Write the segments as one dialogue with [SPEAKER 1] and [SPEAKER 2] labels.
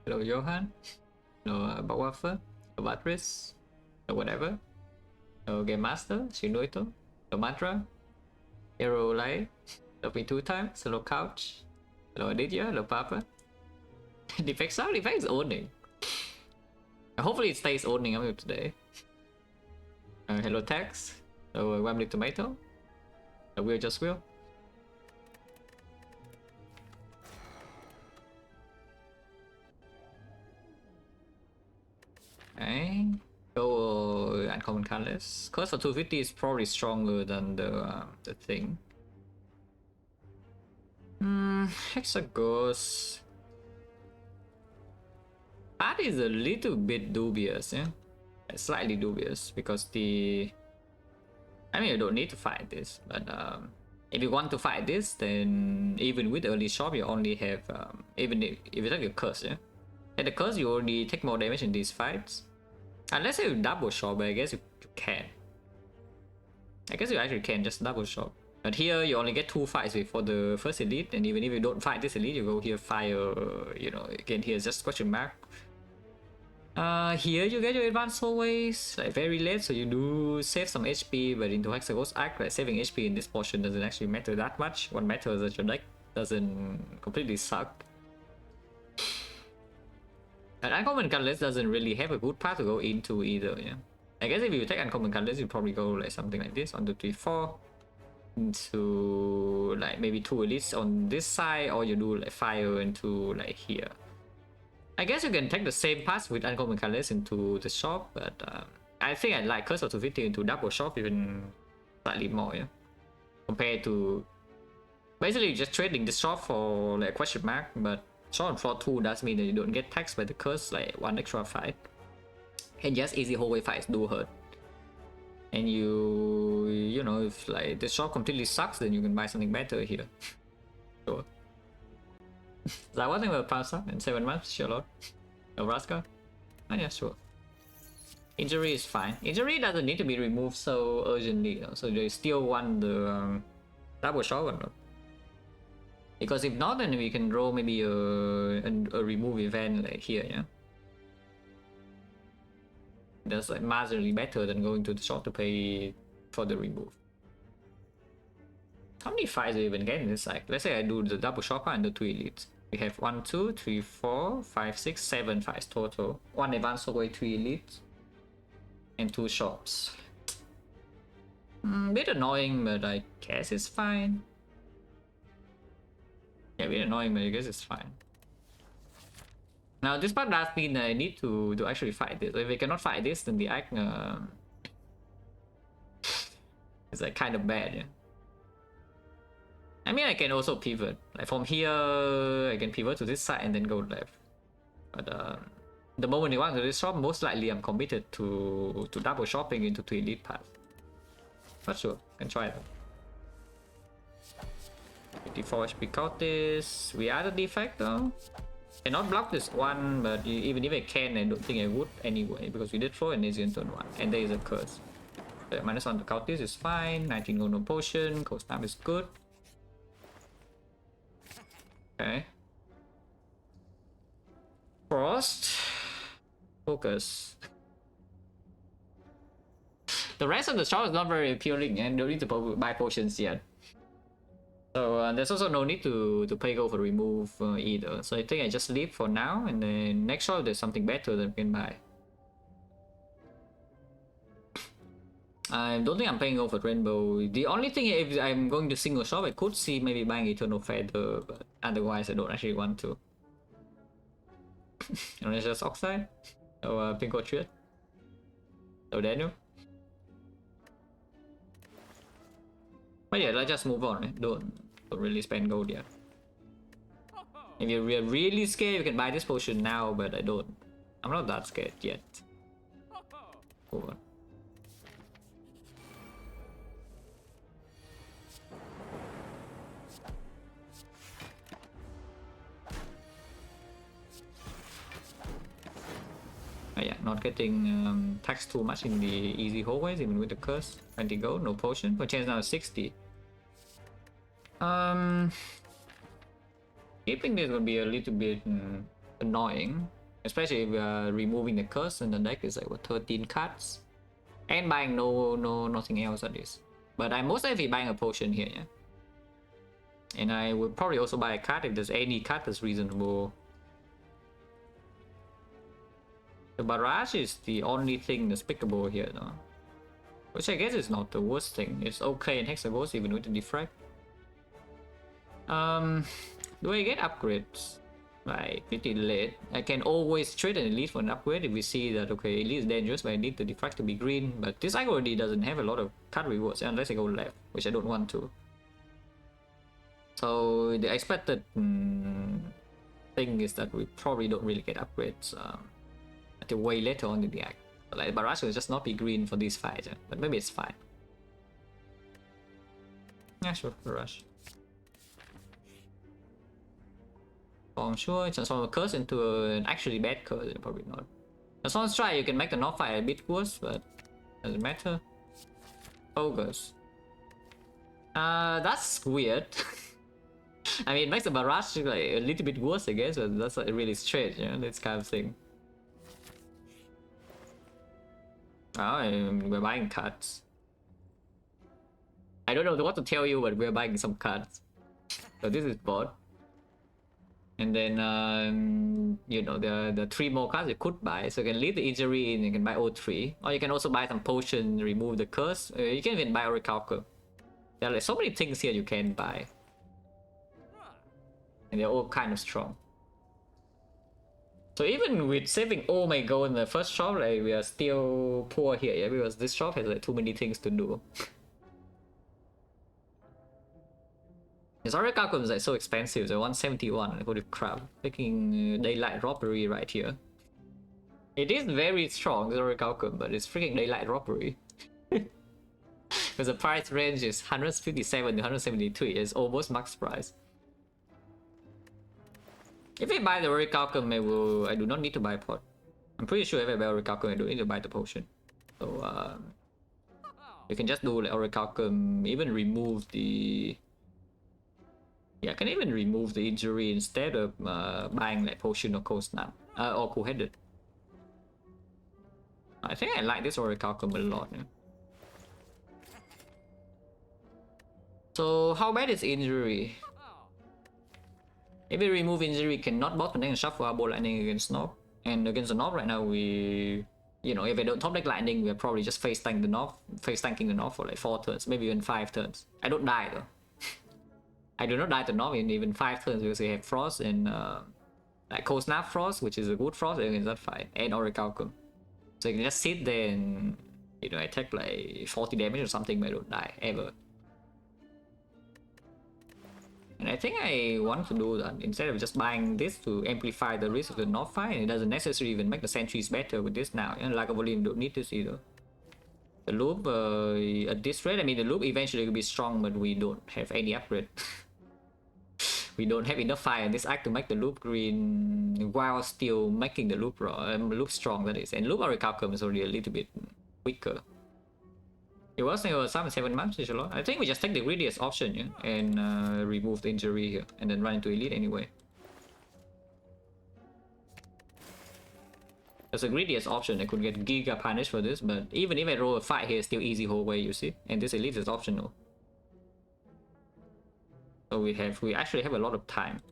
[SPEAKER 1] Hello Johan. Hello Bauwaffe. Hello Batris. Hello whatever. Hello Game Master. Shinuito. Hello Mantra. Hero Light. Hello me 2 times. Hello Couch. Hello Aditya. Hello Papa. Defect sound effect is owning. Hopefully it stays owning up today. Hello Tex. Hello Wembley Tomato. Hello Will Just Will. Okay. Go uncommon colors. Curse for 250 is probably stronger than the thing. Hexagos. That is a little bit dubious, yeah? Slightly dubious because the... I mean, you don't need to fight this, but if you want to fight this, then even with early shop, you only have, even if you take your curse, yeah? At the curse, you already take more damage in these fights. Unless you double shot, but I guess you can. I guess you actually can just double shot. But here, you only get 2 fights before the first elite, and even if you don't fight this elite, you go here fire, you know, again, here's just question mark. Here you get your advanced always, like very late, so you do save some HP, but into Hexagos Act, like saving HP in this portion doesn't actually matter that much. What matters is that your deck doesn't completely suck. And Uncommon Colorless doesn't really have a good path to go into either, yeah. I guess if you take Uncommon Colorless, you probably go like something like this, 1, 2, 3, 4. Into like maybe 2 elites on this side, or you do like fire into like here. I guess you can take the same path with Uncommon Colorless into the shop, but I think I like Curse of 250 into double shop even slightly more, yeah. Compared to basically just trading the shop for like question mark, but short on floor 2 does mean that you don't get taxed by the curse like 1 extra fight. And yes, easy hallway fights do hurt. And you know, if like the shop completely sucks, then you can buy something better here. Sure. Is that one thing about pounce up in 7 months? Sure, Lord. Nebraska? Oh, yeah, sure. Injury is fine. Injury doesn't need to be removed so urgently, you know? So they still want the double shot or not? Because if not, then we can draw maybe a remove event like here, yeah? That's like marginally better than going to the shop to pay for the remove. How many fights do you even get in this cycle? Let's say I do the double shopper and the 2 elites. We have 1, 2, 3, 4, 5, 6, 7 fights total. 1 advanced away, 3 elites, and 2 shops. Bit annoying, but I guess it's fine. Yeah, bit annoying, but I guess it's fine. Now this part does mean I need to actually fight this. If we cannot fight this, then the act is like kind of bad, yeah. I mean, I can also pivot. Like from here, I can pivot to this side and then go left. But the moment you want to this shop, most likely I'm committed to double shopping into 2 elite path. But sure, can try that. 54 HP Cultist. We are the defect though. Cannot block this one, but even if I can, I don't think I would anyway, because we did throw an Asian turn 1, and there is a curse. So -1 to Cultist is fine. 19 gold no potion. Cold Snap is good. Okay. Frost. Focus. The rest of the shop is not very appealing and don't need to buy potions yet. So there's also no need to pay gold for remove either. So I think I just leave for now, and then next shop there's something better that we can buy. I don't think I'm paying gold for Rainbow. The only thing, if I'm going to single shop, I could see maybe buying Eternal Feather, but otherwise I don't actually want to. And it's just Oxide. So Pink Orchard. So Daniel. But yeah, let's just move on. Right? Don't really spend gold yet. If you're really scared, you can buy this potion now, but I don't. I'm not that scared yet. Move on. Oh yeah, not getting taxed too much in the easy hallways, even with the curse. 20 gold, no potion. For chance now 60. Keeping this would be a little bit annoying. Especially if we are removing the curse and the deck is like what 13 cards. And buying nothing else at this. But I'm most likely buying a potion here, yeah. And I would probably also buy a card if there's any card that's reasonable. The barrage is the only thing despicable here, though. Which I guess is not the worst thing. It's okay in Hexagons even with the Defect. Do I get upgrades? Like pretty late. I can always trade an elite for an upgrade if we see that okay, elite is dangerous, but I need the Defect to be green. But this already doesn't have a lot of card rewards unless I go left, which I don't want to. So the expected thing is that we probably don't really get upgrades until way later on in the act. But like barrage will just not be green for this fight, but maybe it's fine. Yeah, sure, barrage. I'm sure transform a curse into an actually bad curse, probably not. Transform strike, you can make the knock fight a bit worse, but doesn't matter. Focus. That's weird. I mean, it makes the barrage like a little bit worse, I guess, but that's like really strange, you know, this kind of thing. Oh, we're buying cards. I don't know what to tell you, but we're buying some cards. So this is bought. And then, you know, the 3 more cards you could buy. So you can leave the injury and you can buy all 3. Or you can also buy some potion, remove the curse. You can even buy Orichalcum. There are like so many things here you can buy. And they're all kind of strong. So even with saving all my gold in the first shop, like, we are still poor here, yeah? Because this shop has like too many things to do. This Orichalcum is like so expensive, it's like 171, holy crap. Freaking daylight robbery right here. It is very strong, this Orichalcum, but it's freaking daylight robbery. Because the price range is 157 to 173, it's almost max price. If I buy the Orichalcum, I do not need to buy a pot. I'm pretty sure if I buy Orichalcum, I don't need to buy the potion. So you can just do like Orichalcum, even remove the... Yeah, I can even remove the injury instead of buying like potion or cold snap or cool-headed. I think I like this Orichalcum a lot. Yeah. So how bad is injury? If we remove injury, cannot bot connect and shuffle our ball lightning against North. And against the North right now, we, you know, if I don't top deck lightning, we're probably just face tanking the North for like 4 turns, maybe even 5 turns. I don't die though. I do not die to North in even 5 turns because we have Frost and like Cold Snap Frost, which is a good Frost against that fight, and Orichalcum. So you can just sit there and, you know, attack like 40 damage or something, but I don't die ever. And I think I want to do that instead of just buying this to amplify the risk of the North fight. And it doesn't necessarily even make the sentries better with this now. And like a volume, don't need this either. The loop at this rate, I mean, the loop eventually will be strong, but we don't have any upgrade. We don't have enough fire in this act to make the loop green while still making the loop strong, that is. And loop Orichalcum is already a little bit weaker. It was 7 months, I think we just take the greediest option, yeah, and remove the injury here, and then run into elite anyway. As a greediest option, I could get Giga Punish for this, but even if I roll a fight here, it's still easy whole way, you see. And this elite is optional. So we actually have a lot of time,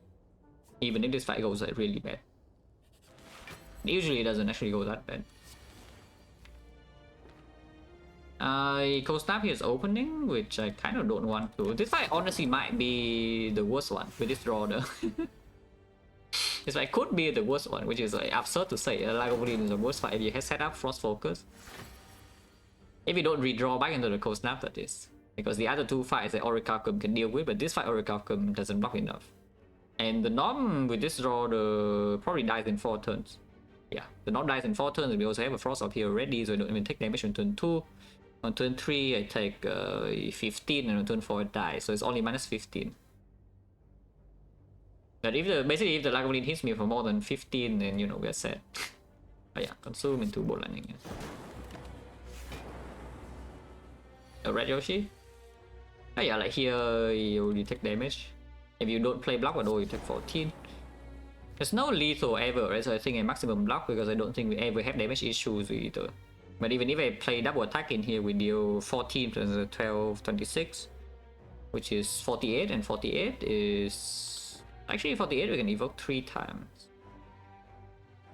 [SPEAKER 1] even if this fight goes like really bad. Usually it doesn't actually go that bad. Cold Snap here is opening, which I kind of don't want to. This fight honestly might be the worst one with this draw though. This fight could be the worst one, which is like absurd to say. Lagavulin is the worst fight if you have set up Frost Focus. If you don't redraw back into the Cold Snap, that is. Because the other 2 fights that Orichalcum can deal with, but this fight Orichalcum doesn't block enough. And the Nom with this draw probably dies in 4 turns. Yeah, the Nom dies in 4 turns, and we also have a Frost up here already, so I don't even take damage on turn 2. On turn 3 I take 15, and on turn 4 it dies, so it's only minus 15. But if basically if the Lagavulin hits me for more than 15, then you know we're set. Oh yeah, consume into ball lightning. Yeah. A red Yoshi? Oh yeah, like here you take damage. If you don't play block at all, you take 14. There's no lethal ever, right? So I think a maximum block because I don't think we ever have damage issues with either. But even if I play double attack in here, we deal 14 plus 12, 26, which is 48, and 48 is... Actually 48 we can evoke 3 times.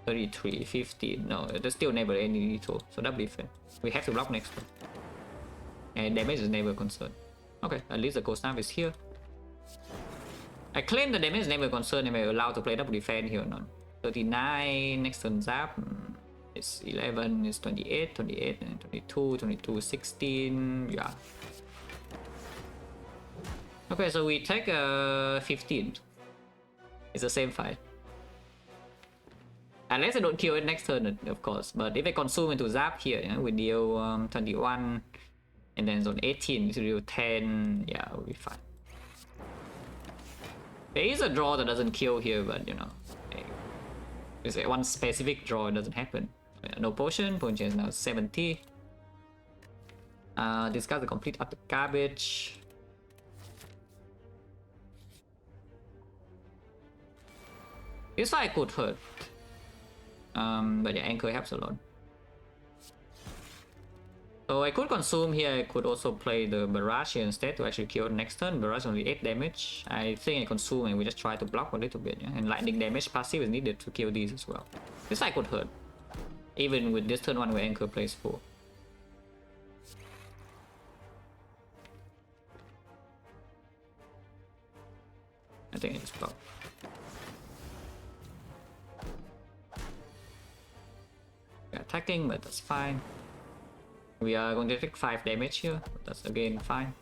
[SPEAKER 1] 33, 15, no, there's still never any lethal, so that'll be fair. We have to block next turn. And damage is never a concern. Okay, at least the Ghost Snap is here. I claim the damage is never a concern. Am I allowed to play double defense here or not? 39, next turn zap. It's 11, it's 28, 28, and 22, 22, 16. Yeah. Okay, so we take 15. It's the same fight. Unless I don't kill it next turn, of course. But if I consume into zap here, yeah, we deal 21. And then zone 18 to deal 10. Yeah, we'll be fine. There is a draw that doesn't kill here, but you know, it's one specific draw, it doesn't happen. No potion, potion is now 70. Discard the complete utter garbage. This fight could hurt. But yeah, anchor helps a lot. So I could consume here, I could also play the barrage here instead to actually kill next turn. Barrage only 8 damage. I think I consume and we just try to block a little bit, yeah? And lightning damage passive is needed to kill these as well. This side could hurt. Even with this turn 1 where anchor plays 4. I think I just block. We're attacking, but that's fine. We are going to take 5 damage here, but that's again fine.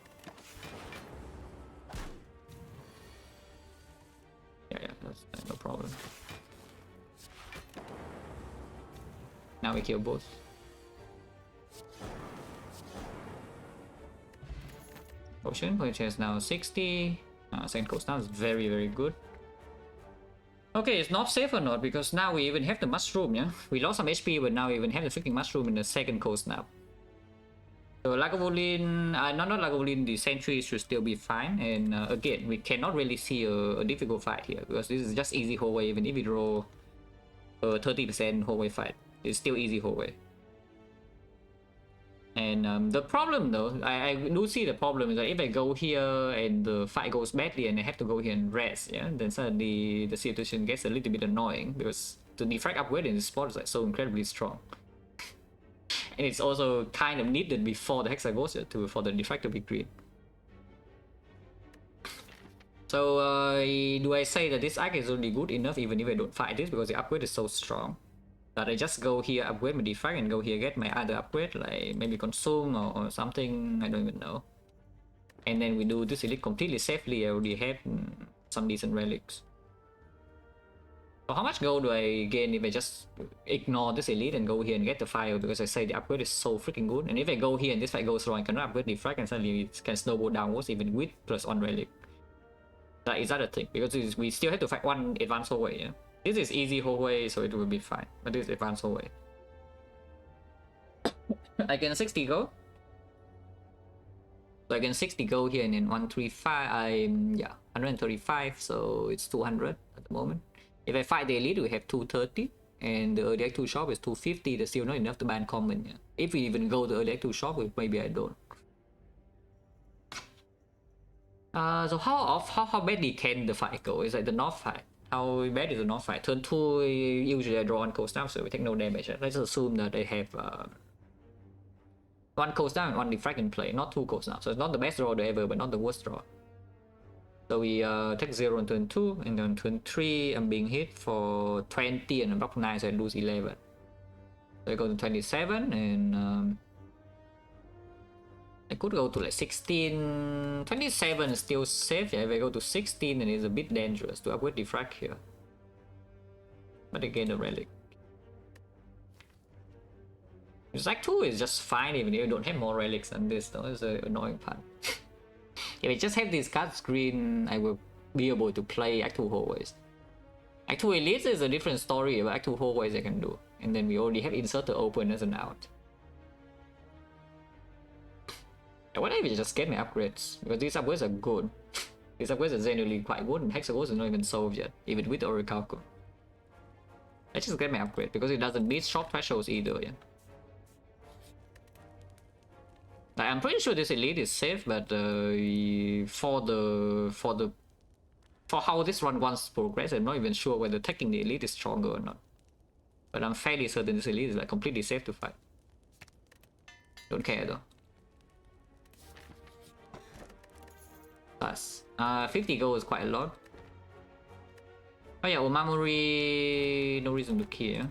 [SPEAKER 1] Yeah, that's no problem. Now we kill both. Potion is now 60. Second coast now is very, very good. Okay, it's not safe or not because now we even have the mushroom, yeah? We lost some HP, but now we even have the freaking mushroom in the second coast now. So Lagavulin, not Lagavulin, the sentry should still be fine. And again, we cannot really see a difficult fight here because this is just easy whole way. Even if we draw a 30% whole way fight, it's still easy whole way. And the problem though, I do see the problem is that if I go here and the fight goes badly and I have to go here and rest, yeah, then suddenly the situation gets a little bit annoying because the defect upgrade in this spot is like so incredibly strong. And it's also kind of needed before the Hexa goes here for the defect to be green. So do I say that this arc is only good enough even if I don't fight this because the upgrade is so strong? That I just go here, upgrade my defect, and go here, get my other upgrade, like maybe consume or something, I don't even know. And then we do this elite completely safely. I already have some decent relics. So how much gold do I gain if I just ignore this elite and go here and get the fire because I say the upgrade is so freaking good? And if I go here and this fight goes wrong, I cannot upgrade defect and suddenly it can snowball downwards even with +1 relic. That is that a thing? Because we still have to fight one advanced whole way, yeah? This is easy whole way, so it will be fine. But this is advanced whole way. I can 60 gold. So I can 60 gold here and then 135. I'm 135, so it's 200 at the moment. If I fight the elite, we have 230, and the early act 2 shop is 250. There's still not enough to ban common. Yeah? If we even go to early act 2 shop, maybe I don't. So how badly can the fight go? It's like the north fight. How bad is the north fight? Turn 2, usually I draw 1 coast down, so we take no damage. Let's assume that they have 1 coast down and 1 defect in play, not 2 coast down. So it's not the best draw ever, but not the worst draw. So we take 0 on turn 2, and then turn 3 I'm being hit for 20 and I block 9, so I lose 11. So I go to 27 and I could go to like 16. 27 is still safe. Yeah, if I go to 16 then it's a bit dangerous to upgrade defrag here. But again the relic. Zack 2 is just fine even if you don't have more relics than this though. It's an annoying part. If I just have these cards green, I will be able to play Act 2 hallways. Act 2 Elites is a different story, but Act 2 hallways I can do. And then we already have inserted open as an out. I wonder if I just get my upgrades, because these upgrades are good. These upgrades are genuinely quite good, and Hexagons is not even solved yet, even with the Orichalcum. Let's just get my upgrade because it doesn't meet shop thresholds either. Yeah. Like, I'm pretty sure this elite is safe, but for how this run wants to progress, I'm not even sure whether taking the elite is stronger or not. But I'm fairly certain this elite is like completely safe to fight. Don't care though. Plus, 50 gold is quite a lot. Oh yeah, Omamori, no reason to care.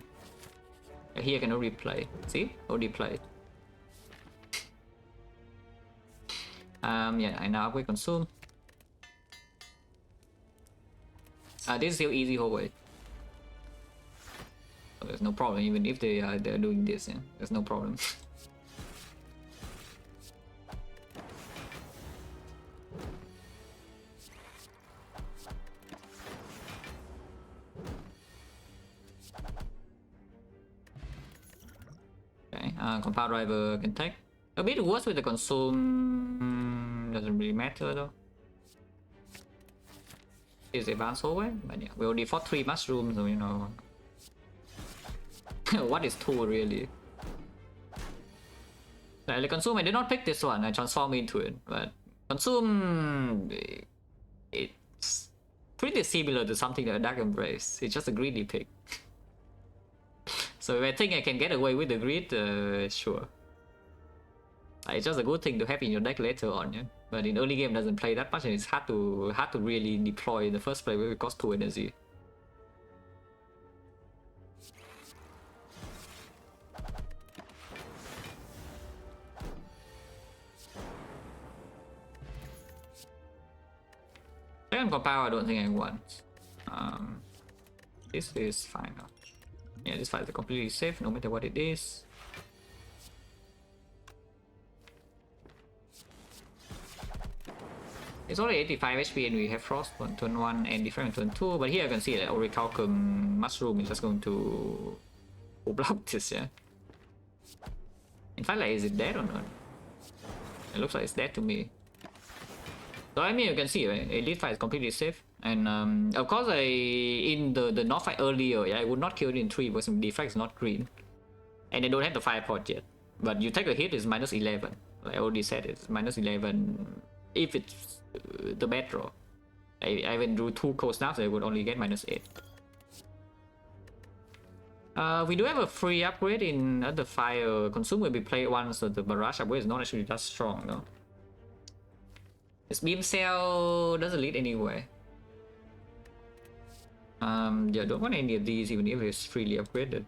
[SPEAKER 1] Here I can already play. See? Already played. Yeah, I now upgrade consume. This is still easy hallway. So there's no problem, even if they're doing this, yeah. There's no problem. Okay, compound driver can take. A bit worse with the consume, doesn't really matter though. Is advanced hallway, but yeah, we only fought 3 mushrooms, so you know. What is 2 really? Like the consume, I did not pick this one, I transformed into it, but consume, it's pretty similar to something like a Dark Embrace. It's just a greedy pick. So if I think I can get away with the greed, sure. It's just a good thing to have in your deck later on, yeah. But in early game doesn't play that much, and it's hard to really deploy in the first place because it costs 2 energy. Second compound, I don't think I want. This is fine. Yeah, this fight is completely safe no matter what it is. It's only 85 HP and we have Frost on turn 1 and Defect on turn 2, but here I can see that Orichalcum Mushroom is just going to block this, yeah. In fact, like, is it dead or not? It looks like it's dead to me. So I mean, you can see, right? Elite fight is completely safe. And of course, in the North fight earlier, yeah, I would not kill it in 3 because Defect is not green. And they don't have the fire pot yet. But you take a hit, it's minus 11. Like I already said, it's minus 11 if it's the bad draw. I even drew 2 cold snaps, so I would only get minus 8. We do have a free upgrade in the fire. Consume will be played once, so the barrage upgrade is not actually that strong, though. This beam cell doesn't lead anywhere. Yeah, don't want any of these, even if it's freely upgraded.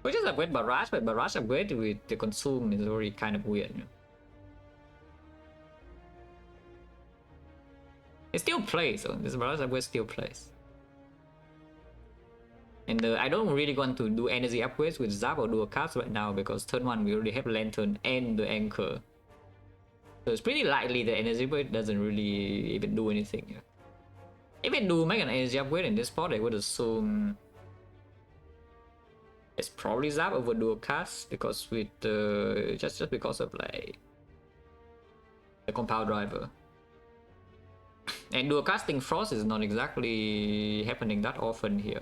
[SPEAKER 1] We just upgrade barrage, but barrage upgrade with the consume is already kind of weird. You know? It still plays, so this barrage upgrade still plays. And I don't really want to do energy upgrades with Zap or Dual Cards right now because turn 1 we already have Lantern and the Anchor. So it's pretty likely the energy upgrade doesn't really even do anything. Yeah. If it do make an energy upgrade in this spot, I would assume it's probably Zap over Dual Cards because with just because of like the compound driver. And Dual Casting Frost is not exactly happening that often here.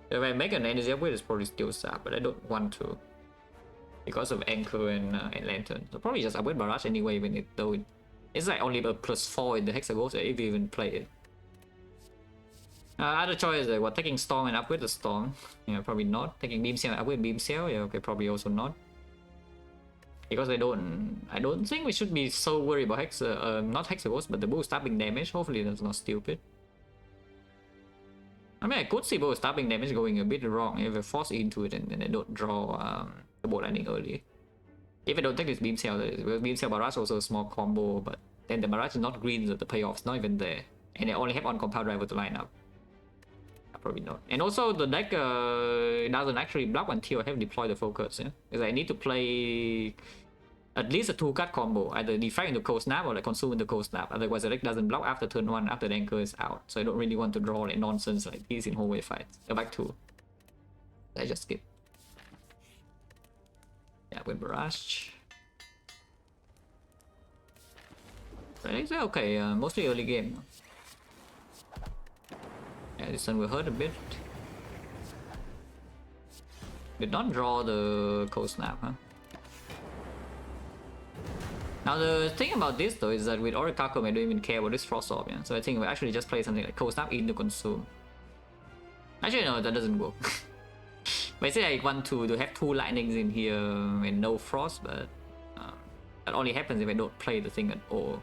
[SPEAKER 1] If I make an energy upgrade, it's probably still Zap, but I don't want to because of Anchor and Lantern. So probably just upgrade Barrage anyway, even though it's like only a +4 in the Hexagons if you even play it. Other choice like what, taking Storm and upgrade the Storm. Yeah, probably not. Taking Beam Cell and upgrade Beam Cell. Yeah, okay, probably also not. Because I don't think we should be so worried about not Hexagons, but the bow stabbing damage. Hopefully that's not stupid. I mean, I could see bow stabbing damage going a bit wrong if I force into it and I don't draw the bow landing early. If I don't take this Beam Cell, because Beam Cell Barrage also a small combo, but then the Barrage is not green, so the payoff's not even there. And I only have on compound driver to line up. Probably not. And also the deck doesn't actually block until I have deployed the focus, yeah? Because I need to play at least a 2-card combo, either Defect into Cold Snap or like Consume into Cold Snap. Otherwise the deck doesn't block after turn 1 after the Anchor is out. So I don't really want to draw like nonsense like this in hallway fights. Back 2. I just skip. Yeah, with Barrage. It's okay, mostly early game. Yeah, this one will hurt a bit. Did not draw the cold snap, huh? Now the thing about this though is that with Orichalcum I don't even care about this Frost Orb, yeah? So I think we actually just play something like cold snap into consume. Actually no, that doesn't work. But I say I want to have 2 lightnings in here and no frost, but that only happens if I don't play the thing at all.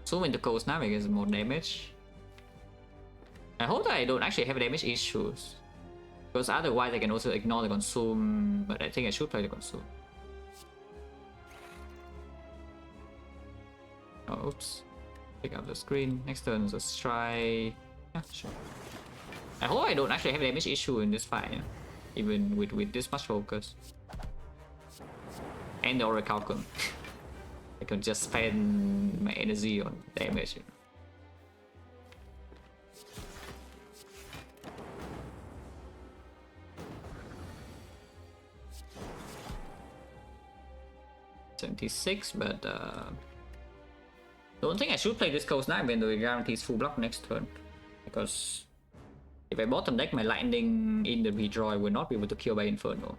[SPEAKER 1] Zoom into cold snap, I guess more damage. I hope that I don't actually have damage issues, because otherwise I can also ignore the consume, but I think I should play the consume. Oh, oops. Pick up the screen. Next turn, let's try... Yeah, sure. I hope I don't actually have damage issue in this fight, yeah? Even with this much focus. And the Orichalcum. I can just spend my energy on damage. You know? $76, but don't think I should play this Cold Snap even though it guarantees full block next turn. Because if I bottom deck my lightning in the redraw, I will not be able to kill by Inferno.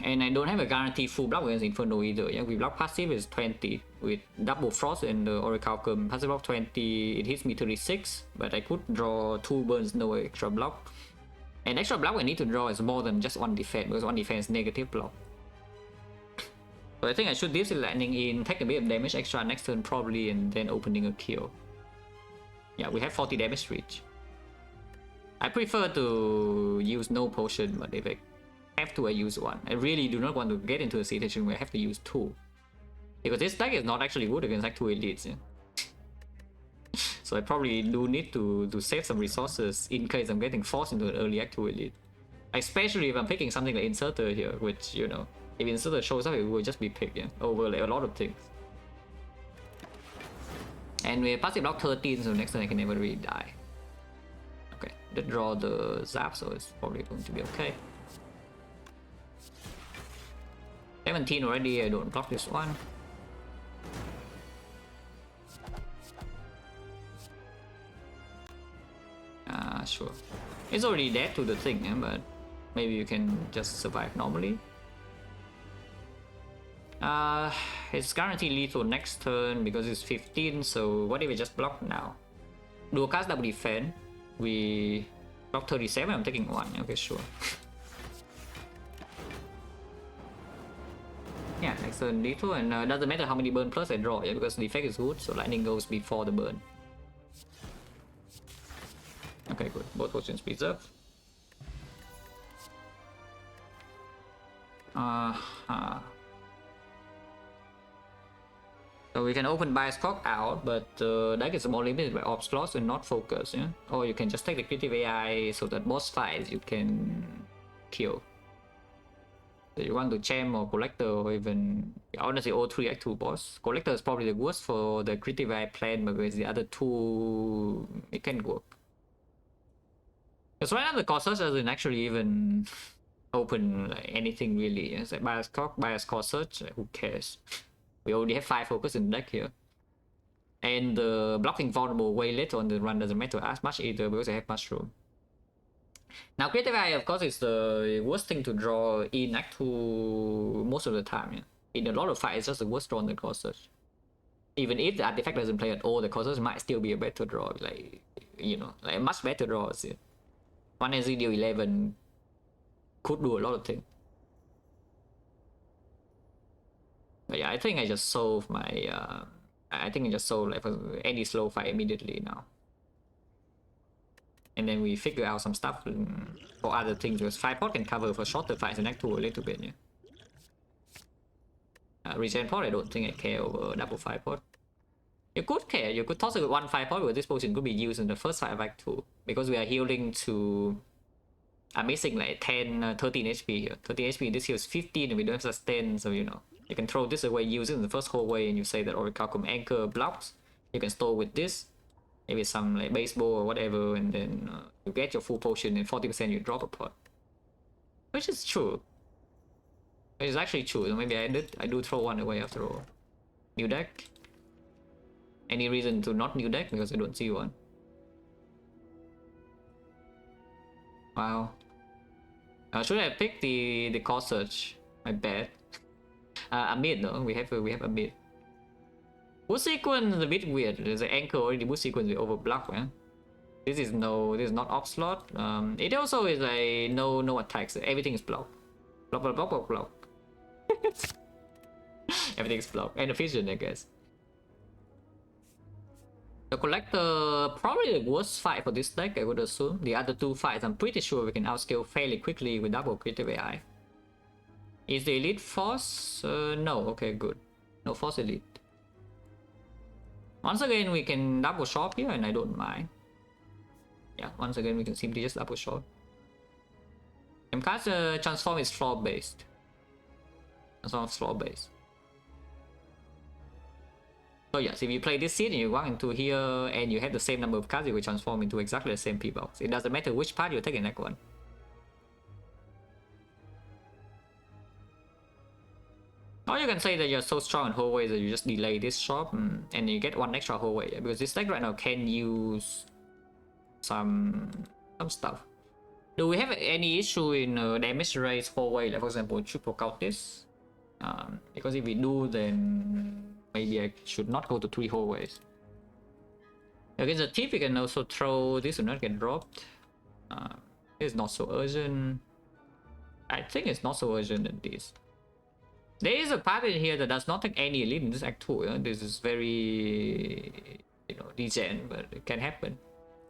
[SPEAKER 1] And I don't have a guaranteed full block against Inferno either. Yeah, we block passive is 20 with double frost and the Orichalcum. Passive block 20, it hits me 36, but I could draw 2 burns, no extra block. And extra block I need to draw is more than just 1 defense, because 1 defense is negative block. So I think I should deal the lightning in, take a bit of damage extra next turn probably, and then opening a kill. Yeah, we have 40 damage reach. I prefer to use no potion, but if I have to, I use 1. I really do not want to get into a situation where I have to use 2. Because this deck is not actually good against like 2 elites. Yeah? So I probably do need to save some resources in case I'm getting forced into an early Act 2 elite. Especially if I'm picking something like Inserter here, which, you know, if Inserter shows up, it will just be picked, yeah, over like a lot of things. And we have passive block 13, so next turn I can never really die. Okay, did draw the Zap, so it's probably going to be okay. 17 already, I don't block this one. Sure. It's already dead to the thing, yeah, but maybe you can just survive normally. It's guaranteed lethal next turn because it's 15, so what if we just block now? Dual cast double defense. We block 37, I'm taking 1. Okay, sure. Yeah, next turn lethal, and doesn't matter how many burn plus I draw, yeah, because the effect is good, so lightning goes before the burn. Okay, good. Both potions preserved. So we can open Bias Cock out, but deck is more limited by orb slots and not focus, yeah? Or you can just take the creative AI so that boss fights you can kill. So you want to Champ or Collector or even, honestly, all 3 Act 2 boss. Collector is probably the worst for the creative AI plan, because the other 2, it can work. Because right now the Corsage doesn't actually even open like anything really. It's like Bias Cock, Bias Corsage, who cares? We already have 5 focus in the deck here. And the blocking vulnerable way later on the run doesn't matter as much either because I have Mushroom. Now Creative Eye of course is the worst thing to draw in Act 2 most of the time. Yeah? In a lot of fights it's just the worst draw on the Corsage. Even if the artifact doesn't play at all, the Corsage might still be a better draw. Like, you know, like much better draws. Yeah? 1 SZ deal 11 could do a lot of things. But yeah, I think I just solved my I think I just solved like any slow fight immediately now. And then we figure out some stuff for other things, because 5 pot can cover for shorter fights in Act 2 a little bit, yeah. Regen pot I don't think I care over double 5 pot. You could care, you could toss a 1 5 pot where this potion could be used in the first fight of Act 2. Because we are healing to... I'm missing like 10, 13 HP here. 13 HP, this heals 15 and we don't have sustain, so you know. You can throw this away, use it in the first whole way, and you say that Orichalcum Anchor blocks. You can store with this, maybe some like baseball or whatever, and then you get your full potion and 40% you drop a pot. Which is true. It's actually true, so maybe I do throw one away after all. New deck. Any reason to not new deck? Because I don't see one. Wow. Should I pick the core search? My bad. A mid though. We have a mid. Boost sequence is a bit weird. There's an anchor already. Boost sequence is overblock, man. This is not op slot. It also is a no attacks. Everything is block. Block. Everything is block. And a fission, I guess. The collector probably the worst fight for this deck, I would assume. The other two fights, I'm pretty sure we can outscale fairly quickly with double creative AI. Is the elite force? No. Okay, good. No force elite. Once again, we can double shot here, and I don't mind. Yeah, once again, we can simply just double shot. Because transform is floor based. Transform is floor based. So yes, if you play this seed and you walk into here and you have the same number of cards, you will transform into exactly the same P-box. It doesn't matter which part you take in that one. Or you can say that you're so strong in hallways that you just delay this shop and you get one extra hallway. Yeah, because this deck right now can use some stuff. Do we have any issue in damage raise hallway, like for example triple count this? Because if we do, then maybe I should not go to 3 hallways. Against the tip, you can also throw this will not get dropped. It's not so urgent. I think it's not so urgent than this. There is a part in here that does not take any elite in this act 2. Yeah? This is very, degen, but it can happen.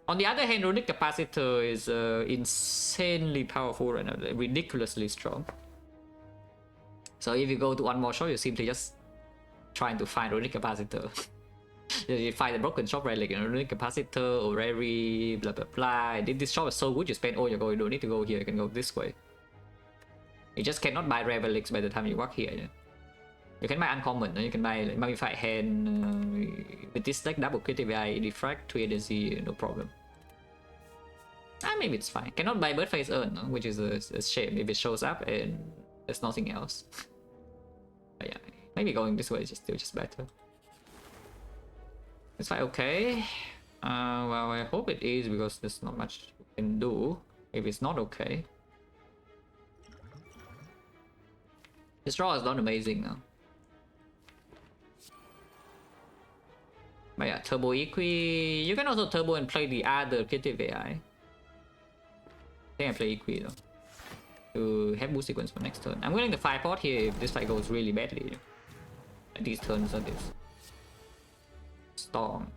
[SPEAKER 1] On the other hand, runic capacitor is insanely powerful right now, ridiculously strong. So if you go to one more shot, you simply just trying to find runic capacitor. You find the broken shop, right? Like runic capacitor, Orrery, blah blah blah. This shop is so good, you spend all your gold. You don't need to go here. You can go this way. You just cannot buy rare relics by the time you walk here. Yeah? You can buy uncommon. You can buy like, mummified hand with this deck. Double creative AI, defect, 3 energy, no problem. Maybe it's fine. Cannot buy Birdface Urn, which is a shame if it shows up and there's nothing else. But yeah. Maybe going this way is still just better. It's like okay. Well, I hope it is because there's not much you can do if it's not okay. This draw is not amazing now. But yeah, turbo equi. You can also turbo and play the other creative AI. I think I play equi though. To have boost sequence for next turn. I'm willing to 5 pot here if this fight goes really badly. These turns are this. Storm.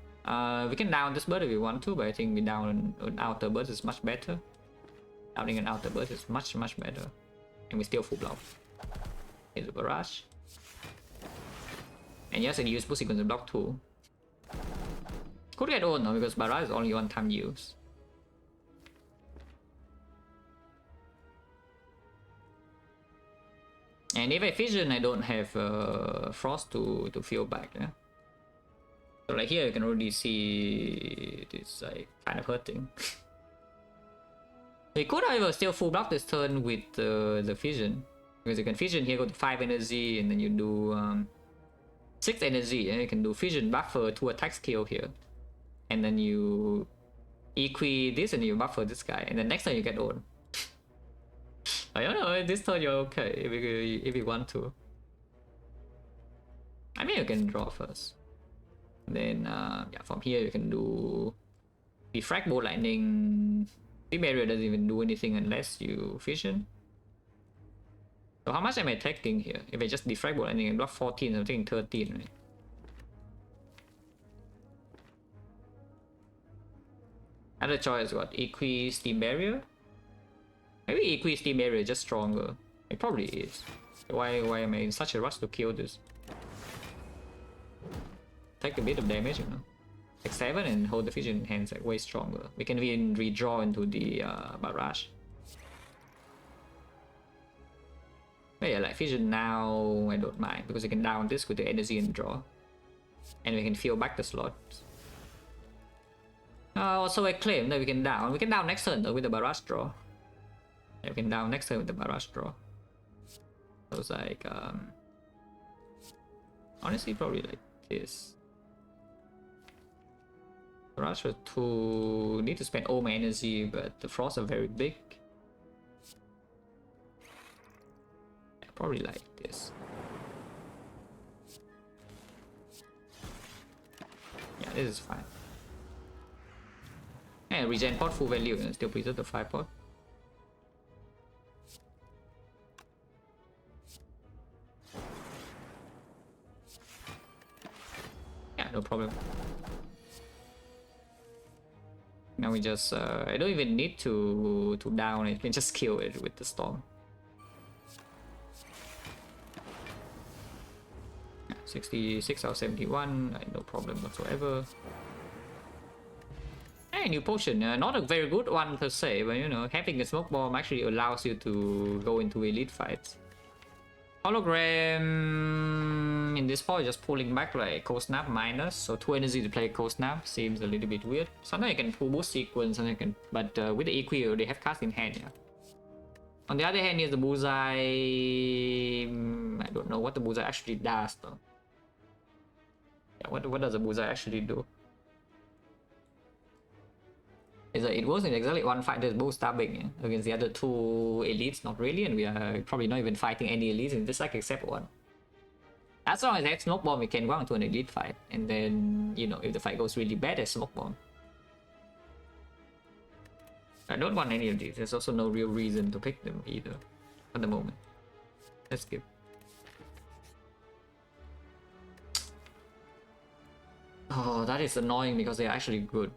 [SPEAKER 1] We can down this bird if we want to, but I think we down an outer bird is much better. Downing an outer bird is much better. And we still full block. Here's a barrage. And yes, I use boost sequence to block too. Could get old now because barrage is only one time use. And if I fission, I don't have frost to feel back. Yeah. So like here, you can already see it's like kind of hurting. We could, however, still full block this turn with the fission, because you can fission here, go to 5 energy, and then you do 6 energy, and you can do fission buffer 2 attack skill here, and then you equi this and you buffer this guy, and then next time you get on. I don't know, this turn you're okay if you want to. I mean, you can draw first. Then, yeah, from here you can do Defect, Bolt Lightning. The barrier doesn't even do anything unless you fission. So how much am I taking here? If I just Defect, Bolt Lightning and block 14, I'm taking 13, right? Other choice, what? Equi, Steam Barrier? Maybe Equi Steam Barrier is just stronger. It probably is. Why am I in such a rush to kill this? Take a bit of damage, you know. Take 7 and hold the fission in hands like way stronger. We can even redraw into the barrage. But yeah, like fission now, I don't mind because you can down this with the energy and draw. And we can fill back the slots. Also I claim that we can down. We can down next turn though with the barrage draw. Yeah, we can down next turn with the barrage draw. I was like, honestly, probably like this. Russia to need to spend all my energy, but the frosts are very big. Yeah, probably like this. Yeah, this is fine. And regen pot full value and still preserve the 5 pot. Yeah, no problem. Now we just I don't even need to down it, I can just kill it with the storm. 66 out of 71, no problem whatsoever. Hey, new potion, not a very good one per se, but you know, having a smoke bomb actually allows you to go into elite fights. Hologram in this part is just pulling back like cold snap minus, so 2 energy to play cold snap seems a little bit weird. Sometimes you can pull boost sequence, and you can, but with the EQ they have cast in hand. Yeah. On the other hand, here's the bullseye. I don't know what the bullseye actually does though. Yeah, what does the bullseye actually do? It wasn't exactly one fight that's both stabbing, yeah? Against the other 2 elites, not really, and we are probably not even fighting any elites in this deck except one. As long as I have smoke bomb, we can go into an elite fight, and then you know if the fight goes really bad, there's smoke bomb. I don't want any of these. There's also no real reason to pick them either at the moment. Let's skip. Oh, that is annoying because they're actually good.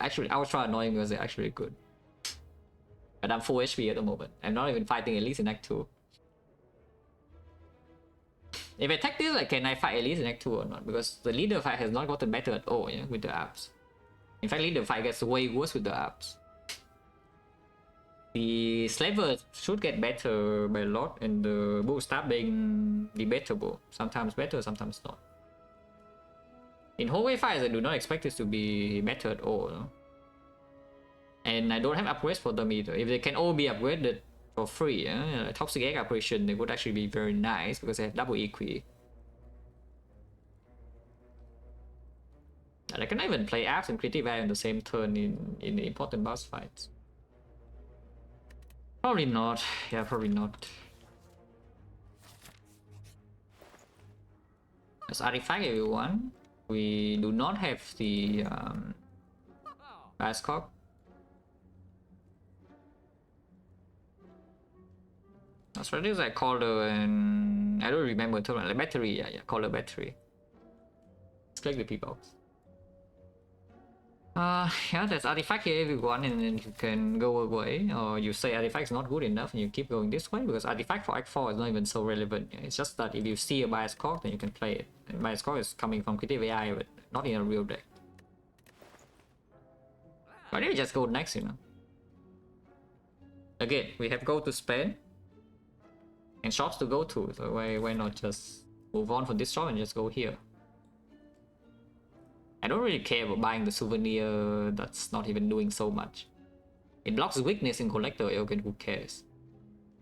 [SPEAKER 1] Actually, I was trying annoying because they're actually good. But I'm full HP at the moment. I'm not even fighting Elise in Act 2. If I attack this, like, can I fight Elise in Act 2 or not? Because the leader fight has not gotten better at all, yeah, with the apps. In fact, leader fight gets way worse with the apps. The Slaver should get better by a lot, and the bull stabbing debatable. Sometimes better, sometimes not. In hallway fights, I do not expect this to be better at all. No? And I don't have upgrades for them either. If they can all be upgraded for free, Toxic Egg Operation, they would actually be very nice because they have double EQ. And I can even play apps and creative value on the same turn in the important boss fights. Probably not. Yeah, probably not. As artifact, everyone. We do not have the Bascock. That's right, I called her and I don't remember the term, like battery, yeah, call her battery. Let's click the P-box. Yeah, that's artifact here everyone, and then you can go away, or you say artifact is not good enough and you keep going this way, because artifact for Act 4 is not even so relevant. It's just that if you see a bias card, then you can play it. And bias card is coming from creative AI, but not in a real deck. Why don't you just go next, you know? Again, we have gold to spend and shops to go to, so why not just move on from this shop and just go here? I don't really care about buying the souvenir that's not even doing so much. It blocks weakness in collector, again, who cares?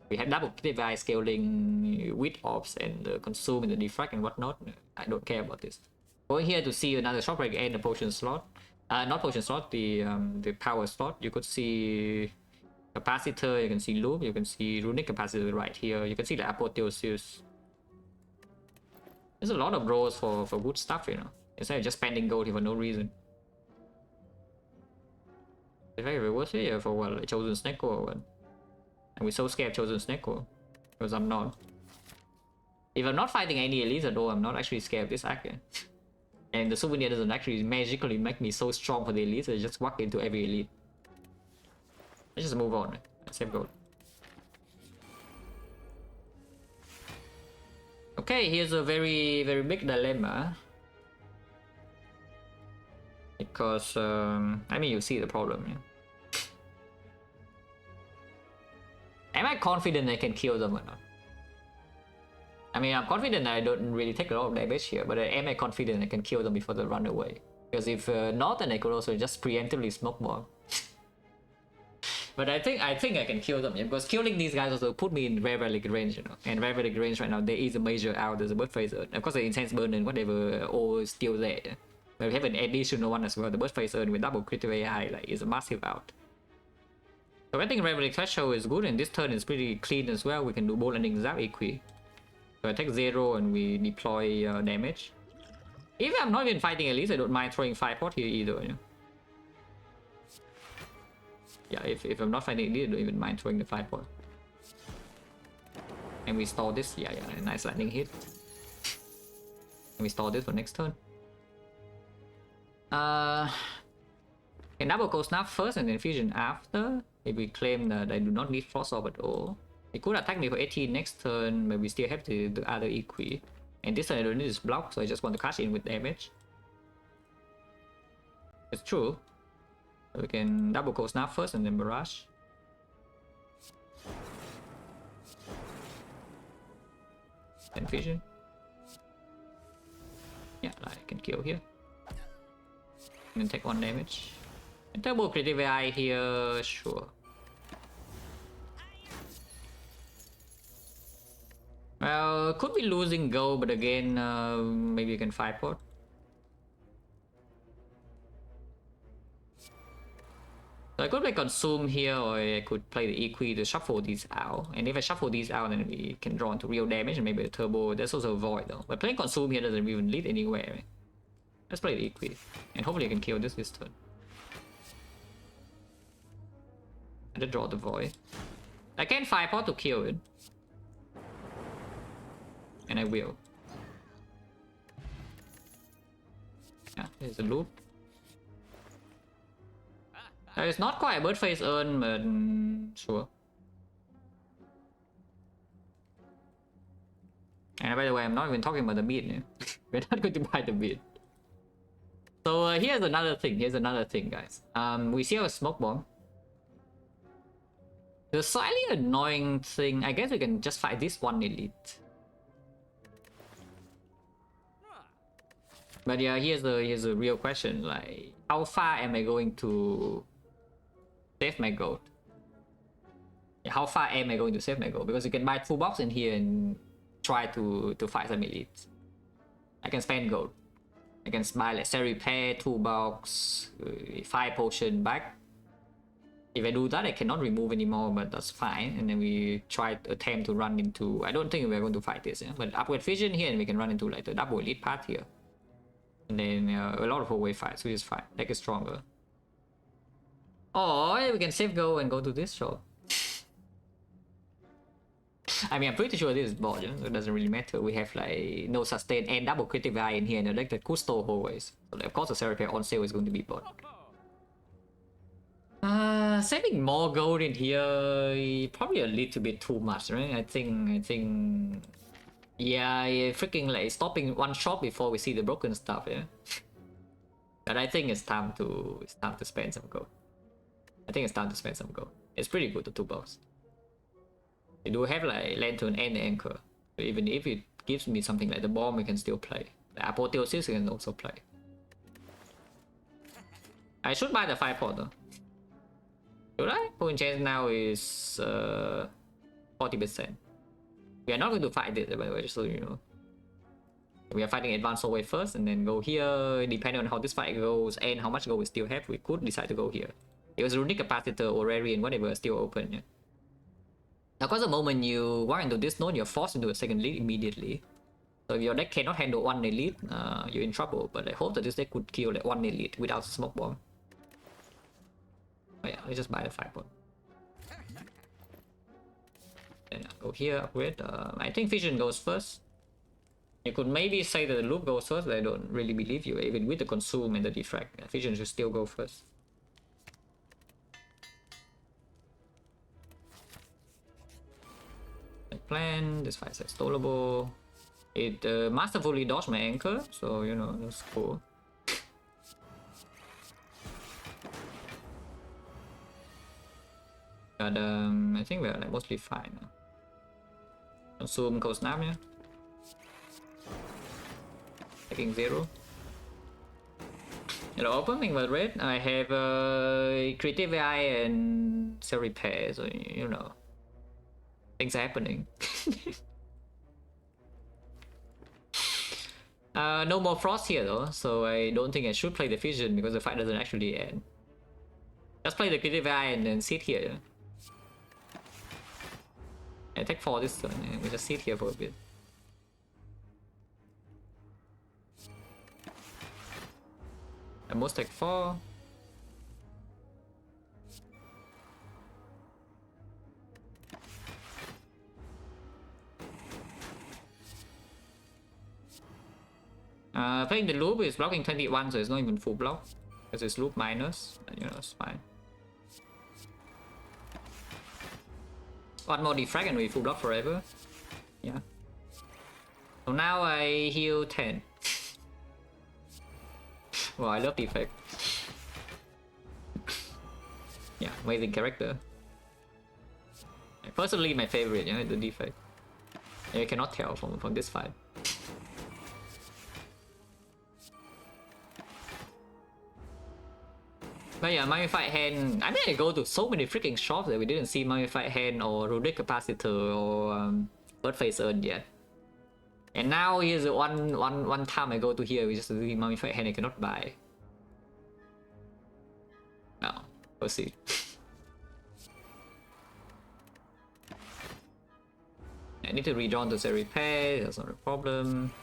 [SPEAKER 1] We have double device scaling with orbs and consume and the defect and whatnot. I don't care about this. Going here to see another shop break and the potion slot. Not potion slot, the power slot. You could see capacitor, you can see loop, you can see runic capacitor right here. You can see the apotheosis. There's a lot of rows for good stuff, you know. Instead of just spending gold for no reason. It's very worth it for what, like Chosen Snake or what? And we're so scared of Chosen Snake or? Because I'm not. If I'm not fighting any elites at all, I'm not actually scared of this act. And the souvenir doesn't actually magically make me so strong for the elites, I just walk into every elite. Let's just move on. Save gold. Okay, here's a very big dilemma. Because, I mean, you see the problem, yeah. Am I confident I can kill them or not? I mean, I'm confident that I don't really take a lot of damage here, but am I confident I can kill them before they run away? Because if not, then I could also just preemptively smoke bomb. But I think I can kill them, yeah, because killing these guys also put me in very good range, you know. And very good range right now. There is a major out. There's a bird phaser. Of course, the intense burn and whatever all is still there. Yeah? But we have an additional one as well. The burst phaser with double critical AI like is a massive out. So I think Reveling Threshold is good, and this turn is pretty clean as well. We can do bolt ending without equi. So I take 0 and we deploy damage. If I'm not even fighting Elise, I don't mind throwing 5 pot here either. Yeah, yeah, if I'm not fighting Elise, I don't even mind throwing the 5 pot. And we stall this. Yeah, nice lightning hit. And we stall this for next turn. Can double go snap first and then fusion after. If we claim that I do not need frost orb at all. It could attack me for 18 next turn, but we still have the other equi. And this turn I don't need this block, so I just want to cash in with damage. It's true. So we can double go snap first and then barrage. Then fusion. Yeah, I can kill here. And then take 1 damage. And double critical AI here, sure. Well, could be losing go, but again, maybe you can 5 pot. So I could play consume here, or I could play the equi to shuffle these out. And if I shuffle these out, then we can draw into real damage and maybe a turbo. That's also a void though. But playing consume here doesn't even lead anywhere. Right? Let's play the equi, and hopefully I can kill this turn. And then draw the void. I can 5 pot to kill it. And I will. Yeah, here's a loop. It's not quite a bird phase earn, but sure. And by the way, I'm not even talking about the beat. Yeah? We're not going to buy the beat. So here's another thing. Here's another thing, guys. We see our smoke bomb. The slightly annoying thing, I guess we can just fight this one elite. But yeah, here's a real question. Like, how far am I going to save my gold? How far am I going to save my gold? Because you can buy 2 box in here and try to fight some elites. I can spend gold. I can buy like Seri Repair, 2 box, 5 potion back. If I do that, I cannot remove anymore, but that's fine. And then we try to attempt to run into. I don't think we're going to fight this, yeah? But upgrade vision here, and we can run into like the double elite path here. And then a lot of away fights, which is fine. Deck is stronger. Or we can save go and go to this shop. I mean, I'm pretty sure this is bot, you know? It doesn't really matter. We have like no sustain and double critical eye in here, and a deck that could store always. So like, of course the Seri Repair on sale is going to be bot. Saving more gold in here probably a little bit too much, right? I think yeah, freaking like stopping one shot before we see the broken stuff, yeah. But I think it's time to spend some gold. I think it's time to spend some gold. It's pretty good, the 2 box. You do have like Lantern and Anchor. So even if it gives me something like the bomb, we can still play. The Apotheosis we can also play. I should buy the 5 pot though. Should I? Point chance now is 40%. We are not going to fight this, by the way, just so you know. We are fighting advanced away first and then go here. Depending on how this fight goes and how much gold we still have, we could decide to go here. It was Runic Capacitor or Rarian, whatever, still open. Yeah? Now, because the moment you walk into this node, you're forced into a second lead immediately. So if your deck cannot handle 1 elite, you're in trouble. But I hope that this deck could kill like 1 elite without a smoke bomb. Oh yeah, let's just buy the 5 pot. Then go here, upgrade. I think Vision goes first. You could maybe say that the loop goes first, but I don't really believe you. Even with the consume and the defect, Vision should still go first. Like plan, this fight is stallable. It masterfully dodged my anchor, so you know, that's cool. But I think we're like mostly fine now. Consume, go snap, yeah. Taking 0. Opening my red, I have creative AI and cell repair, so things are happening. No more frost here though, so I don't think I should play the fusion because the fight doesn't actually end. Just play the creative AI and then sit here. I take 4 this turn, and we just sit here for a bit. At most take 4. Playing the loop is blocking 21, so it's not even full block. Because it's loop minus, and it's fine. One more defrag and we full block forever. Yeah. So now I heal 10. Well, I love Defect. Yeah, amazing character. Personally, my favorite, the Defect. You cannot tell from this fight. But yeah, Mummified Hand. I mean, I go to so many freaking shops that we didn't see Mummified Hand or Runic Capacitor or Birdface Urn yet. And now here's the one time I go to here, we just see Mummified Hand I cannot buy. No, we'll see. I need to redraw to the repair, that's not a problem.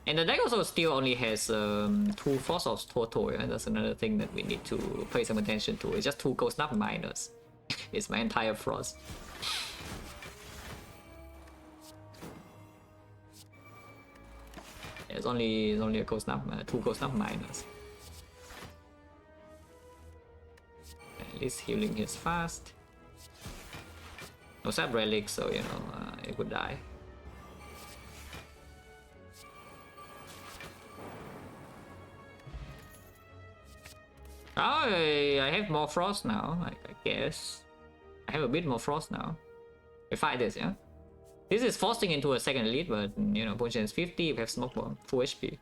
[SPEAKER 1] And the deck also still only has 2 Force of Toto, yeah? That's another thing that we need to pay some attention to. It's just 2 Ghost Snap minus. It's my entire Frost. Yeah, it's only a Ghost Snap, 2 Ghost Snap minus. At least healing is fast. No Sap Relic, so it would die. Oh, I have more frost now, I guess. I have a bit more frost now. We fight this, yeah? This is forcing into a second elite, but punch chance 50, we have smoke bomb, full HP.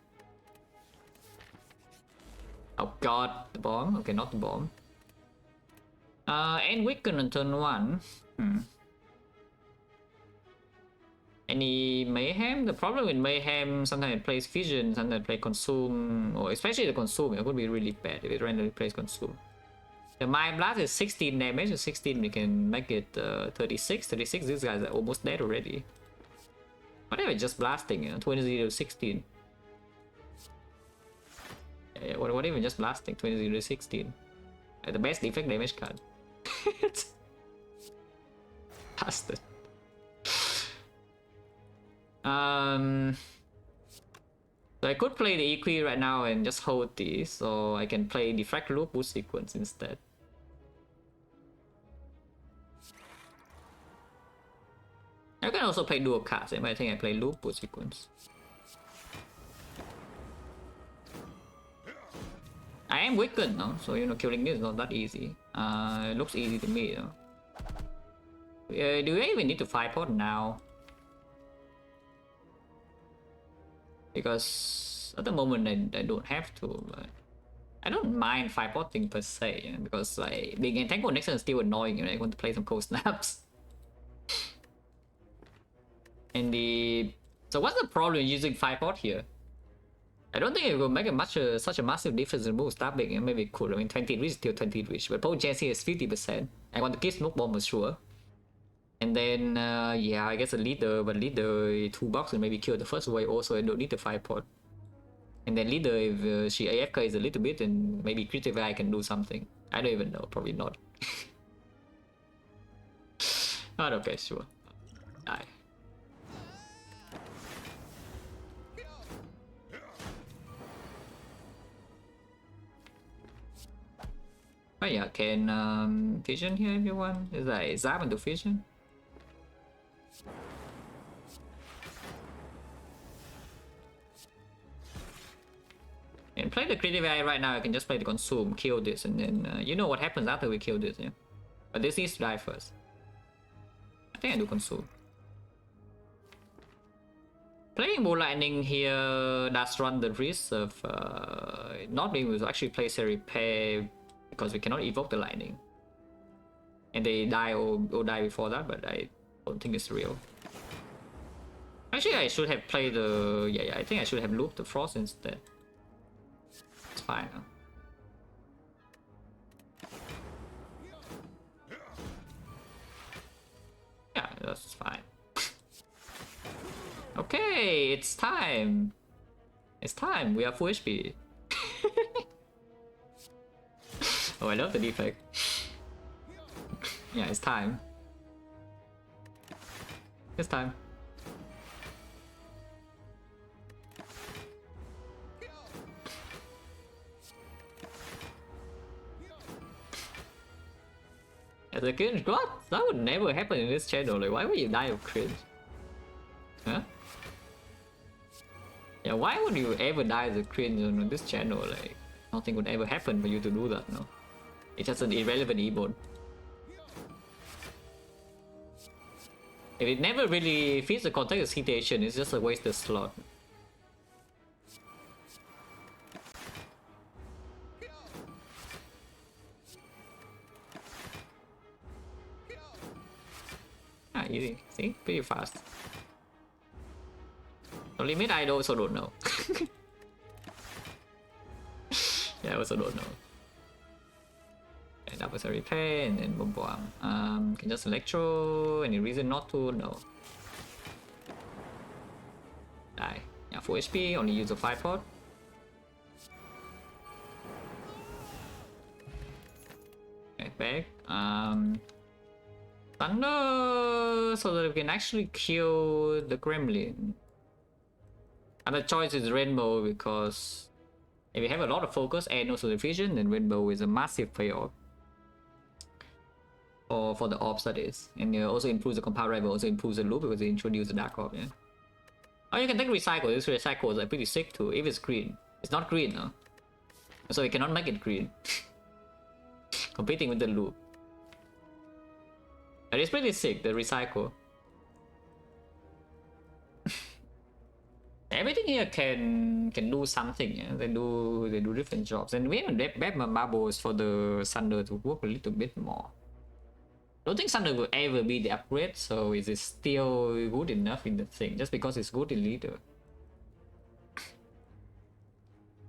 [SPEAKER 1] Oh god, the bomb. Okay, not the bomb. And weaken on turn 1. Any Mayhem? The problem with Mayhem, sometimes it plays Fission, sometimes it plays Consume, or especially the Consume, it would be really bad if it randomly plays Consume. The Mind Blast is 16 damage, so 16 we can make it 36. 36, these guys are almost dead already. What if it's just blasting, 20 to 16? What if it's just blasting, 20 to 16? The best defect damage card. Bastard. So I could play the EQ right now and just hold this, so I can play Defect Loop Boost Sequence instead. I can also play dual cards, but I think I play Loop Boost Sequence. I am weakened now, so killing this is not that easy. It looks easy to me though. Do I even need to 5-pot now? Because at the moment I don't have to, but I don't mind 5-potting per se, because like being entangled next turn is still annoying, I want to play some cold snaps. And so what's the problem using 5-pot here? I don't think it will make such a massive difference in move stopping. Maybe it could. I mean, 20 reach, still 20 reach, but power chance here is 50%. I want to keep smoke bomb for sure. And then, yeah, I guess a leader, but leader 2 box will maybe kill the first wave also, I don't need the 5-pot. And then leader, if she AFK is a little bit, and maybe critical I can do something. I don't even know, probably not. But okay, sure. Die. But yeah, can Fission here if you want. Is that zap into Fission? And play the creative AI right now, I can just play the Consume, kill this, and then you know what happens after we kill this, yeah? But this needs to die first. I think I do Consume. Playing more lightning here does run the risk of not being able to actually play Seri pair because we cannot evoke the lightning. And they die or die before that, but I don't think it's real. Actually, I should have played the... Yeah, I think I should have looped the Frost instead. It's fine. Huh? Yeah, that's fine. Okay, it's time. It's time. We are full HP. Oh, I love the defect. Yeah, it's time. It's time. As a cringe, what? That would never happen in this channel. Like, why would you die of cringe? Huh? Yeah, why would you ever die as a cringe on this channel? Like, nothing would ever happen for you to do that, no? It's just an irrelevant emote. If it never really fits the context situation, it's just a wasted slot. Ah, easy. See? Pretty fast. The limit I also don't know. Yeah, I also don't know. And adversary repair and then boom boom. Can just electro. Any reason not to? No. Die. Yeah, full HP. Only use a 5 pot. Okay, back. Thunder, so that we can actually kill the Gremlin. Other choice is Rainbow because if we have a lot of focus and also the vision, then Rainbow is a massive payoff. Or for the orbs, that is. And it also improves the compound rival, also improves the loop because they introduce the dark orb, yeah. Oh, you can take recycle. This recycle is like pretty sick too, if it's green. It's not green, no? So we cannot make it green. Competing with the loop. But it's pretty sick, the recycle. Everything here can do something, yeah? They do different jobs. And we have Batman marbles for the Thunder to work a little bit more. Don't think Thunder will ever be the upgrade, so is it still good enough in the thing? Just because it's good in leader.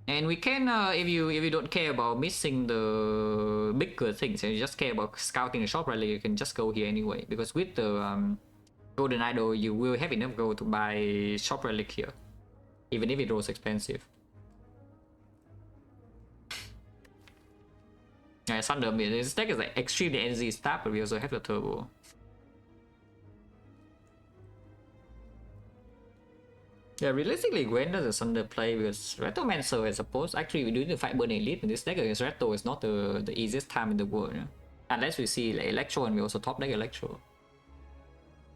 [SPEAKER 1] And we can, if you don't care about missing the bigger things, and you just care about scouting the shop rally, you can just go here anyway. Because with the Golden Idol, you will have enough gold to buy shop relic here, even if it was expensive. Yeah, Thunder, this deck is like extremely NZ stat, but we also have the turbo. Yeah, realistically, Gwen does a Thunder play because Retomancer, I suppose. Actually, we do the fight burn elite, and this deck against Reto is not the easiest time in the world. Yeah? Unless we see like Electro, and we also top deck Electro.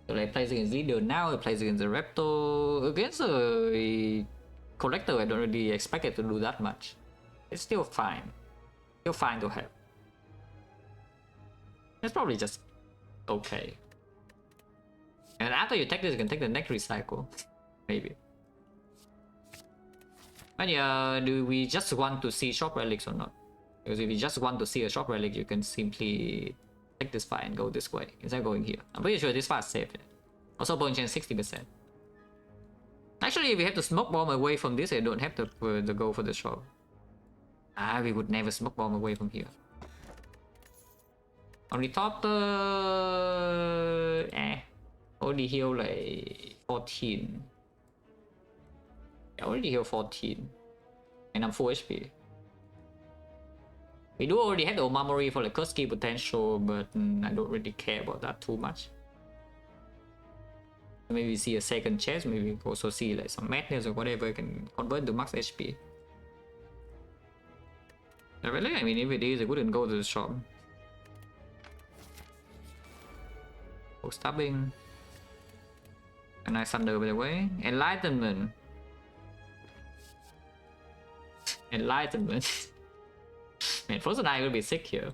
[SPEAKER 1] So like plays against leader now, it plays against the Repto. Against a collector, I don't really expect it to do that much. It's still fine. Still fine to have. It's probably just okay. And after you take this, you can take the next recycle. Maybe. But yeah, do we just want to see shop relics or not? Because if you just want to see a shop relic, you can simply take this fight and go this way instead of going here. I'm pretty sure this fight is safe. Also, bone chance 60%. Actually, if we have to smoke bomb away from this, I don't have to go for the shop. Ah, we would never smoke bomb away from here. Only top only heal like 14. I already heal 14. And I'm full HP. We do already have the Omamori for the Kurski potential, but I don't really care about that too much. Maybe we see a second chest, maybe we also see like some madness or whatever can convert to max HP. Really? I mean, if it is, I wouldn't go to the shop. Oh, stabbing. A nice Thunder, by the way. Enlightenment. Enlightenment. Man, Frozen Eye will be sick here.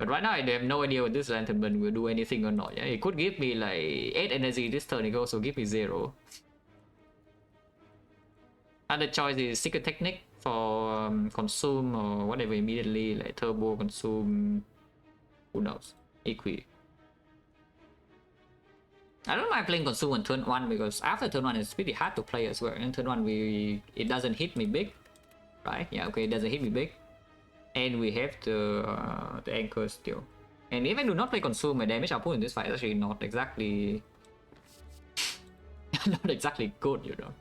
[SPEAKER 1] But right now I have no idea what this Lanternman will do anything or not. Yeah, it could give me like 8 energy this turn, it could also give me 0. Other choice is Secret Technique for consume or whatever immediately, like turbo, consume, who knows, equi. I don't mind playing consume on turn 1 because after turn 1 it's pretty hard to play as well. In turn 1 it doesn't hit me big, right? Yeah, okay, it doesn't hit me big. And we have the anchor still. And if I do not play consume, my damage output in this fight is actually not exactly not exactly good, you know.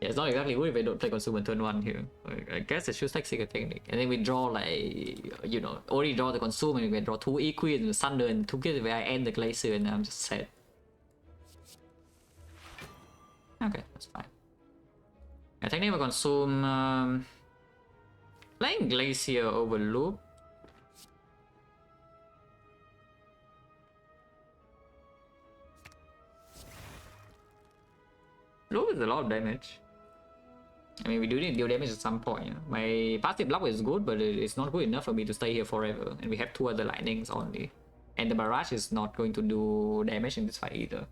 [SPEAKER 1] Yeah, it's not exactly good if I don't play consume on turn 1 here. I guess it should take Secret Technique. And then we draw like, you know, already draw the consume and we draw 2 equi and the thunder and 2 kills where I end the glacier and I'm just sad. Okay, that's fine. I think we consume playing glacier over loop. Loop is a lot of damage. I mean, we do need to deal damage at some point. Yeah? My passive block is good, but it's not good enough for me to stay here forever. And we have 2 other lightnings only. And the barrage is not going to do damage in this fight either.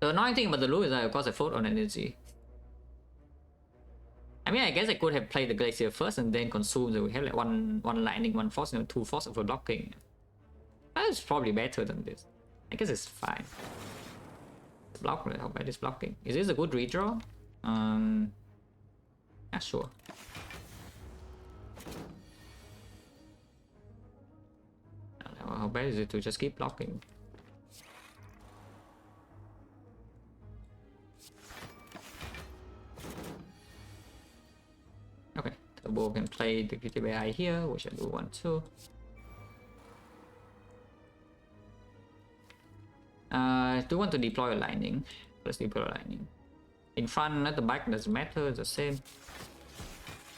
[SPEAKER 1] The annoying thing about the loop is that of course I float on energy. I mean, I guess I could have played the glacier first and then consumed, so we have like one lightning, 1 force, and 2 force for blocking. That's probably better than this. I guess it's fine. Block, how bad is blocking? Is this a good redraw? Yeah, sure. How bad is it to just keep blocking? Okay, Turbo can play the GTBI here, which I do want to. Do want to deploy a lightning. Let's deploy a lightning. In front, at the back doesn't matter, it's the same.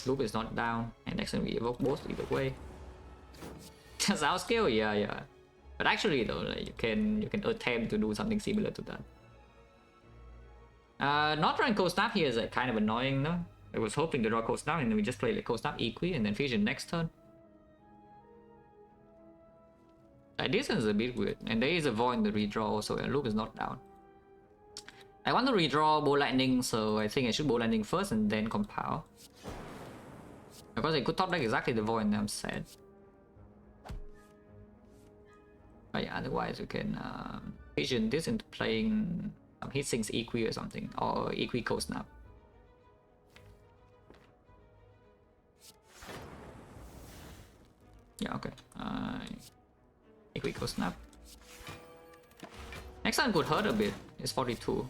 [SPEAKER 1] Loop is not down, and next time we evoke both either way. That's our skill, yeah. But actually though, like, you can attempt to do something similar to that. Not drawing Cold Snap here is like kind of annoying though. I was hoping to draw Cold Snap and then we just play like Cold Snap equi and then Fusion next turn. Like, this is a bit weird, and there is a void in the redraw also, and Loop is not down. I want to redraw Bow Lightning, so I think I should Bow Lightning first and then compile. Because I could top deck exactly the void and I'm sad. But yeah, otherwise you can vision this into playing Heatsinks equi or something, or equi Cold Snap. Yeah, okay. Equi Cold Snap. Next one could hurt a bit. It's 42.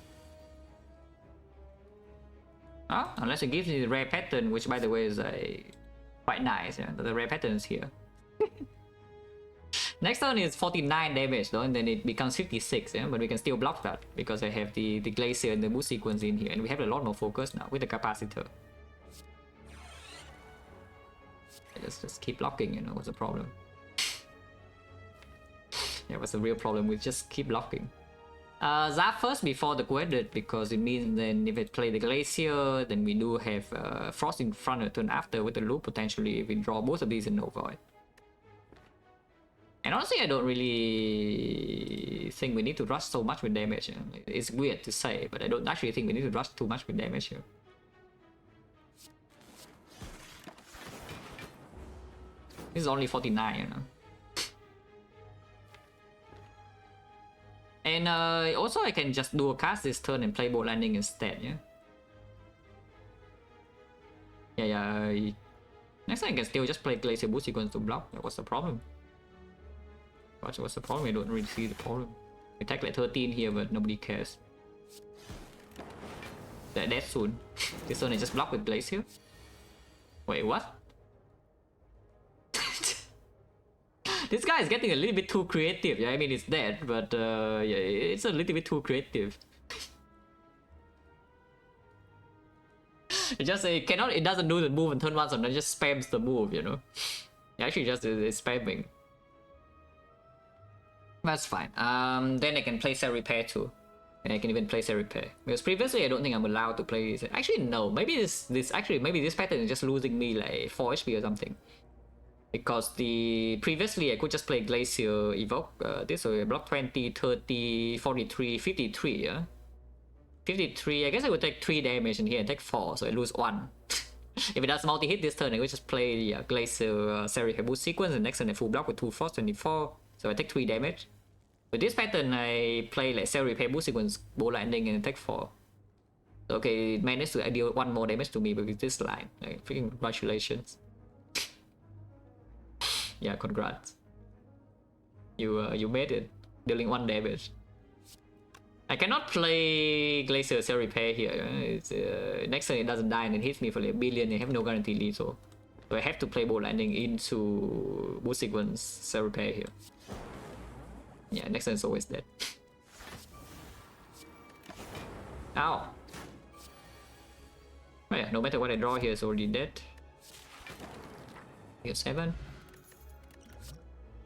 [SPEAKER 1] Oh, unless it gives me the rare pattern, which by the way is quite nice. Yeah, the rare pattern is here. Next turn is 49 damage though, and then it becomes 56. Yeah, but we can still block that because I have the glacier and the boost sequence in here, and we have a lot more focus now with the capacitor. Let's just keep blocking. You know what's the problem? Yeah, what's the real problem? We just keep blocking. Zap first before the Quedded, because it means then if I play the Glacier, then we do have Frost in front of turn after with the loop potentially if we draw both of these in no void. And honestly, I don't really think we need to rush so much with damage. It's weird to say, but I don't actually think we need to rush too much with damage here. This is only 49, you know. And also I can just do a cast this turn and play Bolt Landing instead, yeah? Yeah. Next time I can still just play Glacier Boost sequence to block. What's the problem? What's the problem? I don't really see the problem. We take like 13 here, but nobody cares. They're dead soon. This one I just block with Glacier. Wait, what? This guy is getting a little bit too creative. Yeah, I mean it's dead, but yeah, it's a little bit too creative. It just it doesn't do the move on turn 1, so it just spams the move, you know. It actually just is spamming. That's fine. Then I can play Cell Repair too. And I can even play Seri Repair. Because previously I don't think I'm allowed to play this. Actually no, maybe this maybe this pattern is just losing me like 4 HP or something. Because previously I could just play Glacier Evoke this way, block 20, 30, 43, 53, yeah? 53, I guess I would take 3 damage in here and take 4, so I lose 1. If it does multi-hit this turn, I would just play the Glacier Seri boost sequence, and next turn I full block with 2 Frost, 24, so I take 3 damage. With this pattern, I play like Seri boost sequence, bow lightning, and take 4. So, okay, it managed to deal 1 more damage to me with this line. Like, freaking congratulations. Yeah, congrats. You made it, dealing 1 damage. I cannot play Glacier Seri Repair here. It's, next turn it doesn't die and it hits me for like a billion. I have no guarantee lethal. So I have to play bow landing into boost sequence Seri Repair here. Yeah, next turn is always dead. Ow. Oh yeah, no matter what I draw here, it's already dead. Here's 7.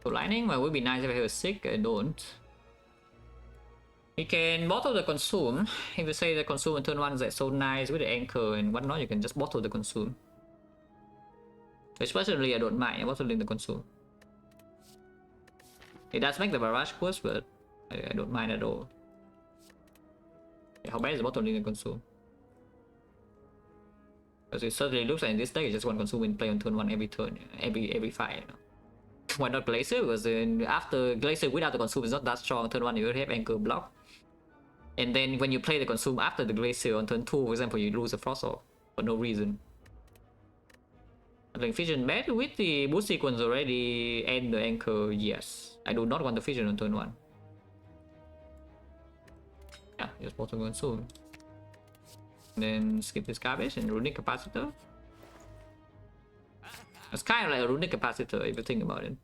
[SPEAKER 1] So lightning, well, it would be nice if I have a 6. I don't. You can bottle the consume. If you say the consume on turn 1 is like so nice with the anchor and whatnot, you can just bottle the consume. Which personally I don't mind bottling the consume. It does make the barrage worse, but I don't mind at all. Yeah, how bad is bottling the consume? Because it certainly looks like in this deck it's just one consume and play on turn 1 every turn, every fight. You know? Why not Glacier? Because then after Glacier without the consume is not that strong. Turn 1 you will have anchor block. And then when you play the consume after the Glacier on turn 2, for example, you lose a Frost off for no reason. I think Fission bad with the boost sequence already and the anchor, yes. I do not want the Fission on turn 1. Yeah, just bottom consume. Then skip this garbage and runic capacitor. It's kind of like a runic capacitor if you think about it.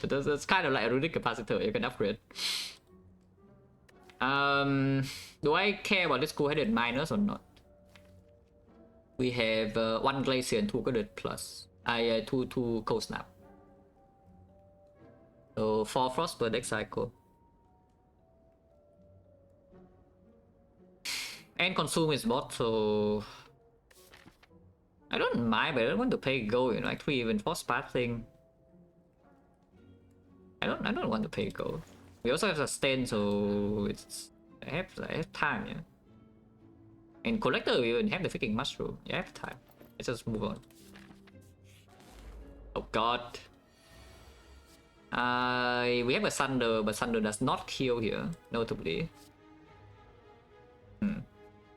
[SPEAKER 1] That's kind of like a runic capacitor you can upgrade. Do I care about this cool-headed miners or not? We have 1 Glacier and 2 Goddard plus. 2 Cold Snap. So 4 Frost per deck cycle. And consume is bot, so I don't mind, but I don't want to pay gold, you know, actually even for thing. I don't want to pay gold. We also have sustain, so it's I have time, yeah. And collector we even have the freaking mushroom. Yeah, I have time. Let's just move on. Oh god. We have a Sunder, but Sunder does not kill here, notably.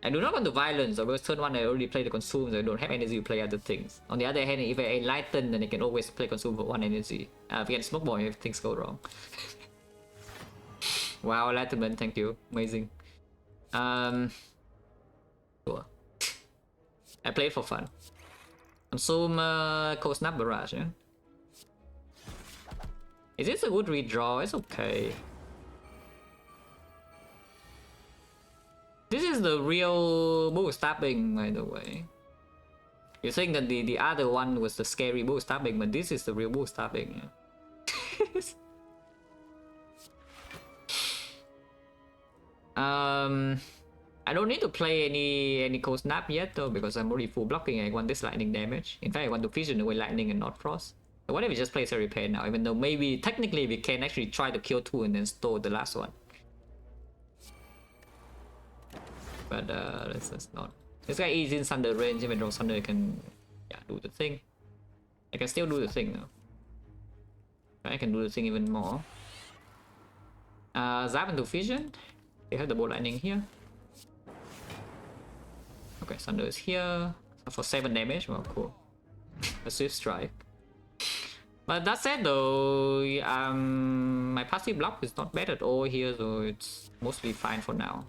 [SPEAKER 1] I do not want to violence, because turn 1 I already played the consume, so I don't have energy to play other things. On the other hand, if I enlighten, then I can always play consume for 1 energy. We can smoke bomb if things go wrong. Wow, enlightenment, thank you. Amazing. Sure. I play it for fun. Consume Cold Snap Barrage, yeah? Is this a good redraw? It's okay. This is the real bull stabbing, by the way. You think that the other one was the scary bull stabbing, but this is the real bull stabbing. Yeah. I don't need to play any cold snap yet though, because I'm already full blocking. I want this lightning damage. In fact, I want to fission away lightning and not frost. So what if we just play Seri Repair now? Even though maybe technically we can actually try to kill 2 and then store the last one. But let's not. This guy is in Thunder range. Even though Thunder can, yeah, do the thing. I can still do the thing though. I can do the thing even more. Zap into Fission. They have the bow lightning here. Okay, Thunder is here for 7 damage. Well, cool. A Swift Strike. But that said though, my passive block is not bad at all here, so it's mostly fine for now.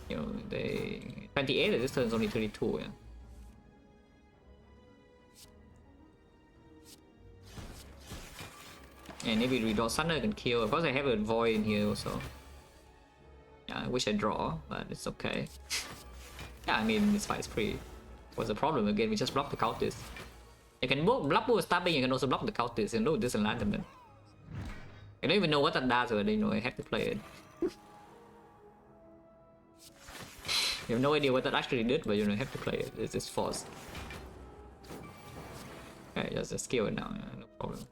[SPEAKER 1] You know, they 28 at this turn is only 32, yeah. And if we redraw Thunder, I can kill. Of course, I have a Void in here also. Yeah, I wish I draw, but it's okay. Yeah, I mean, this fight is free. What's the problem? Again, we just block the Cultist. You can block both stabbing, you can also block the Cultist and load this enlightenment. I don't even know what that does, but I have to play it. You have no idea what that actually did, but I have to play it. It's just forced. Okay, just a skill now, no problem.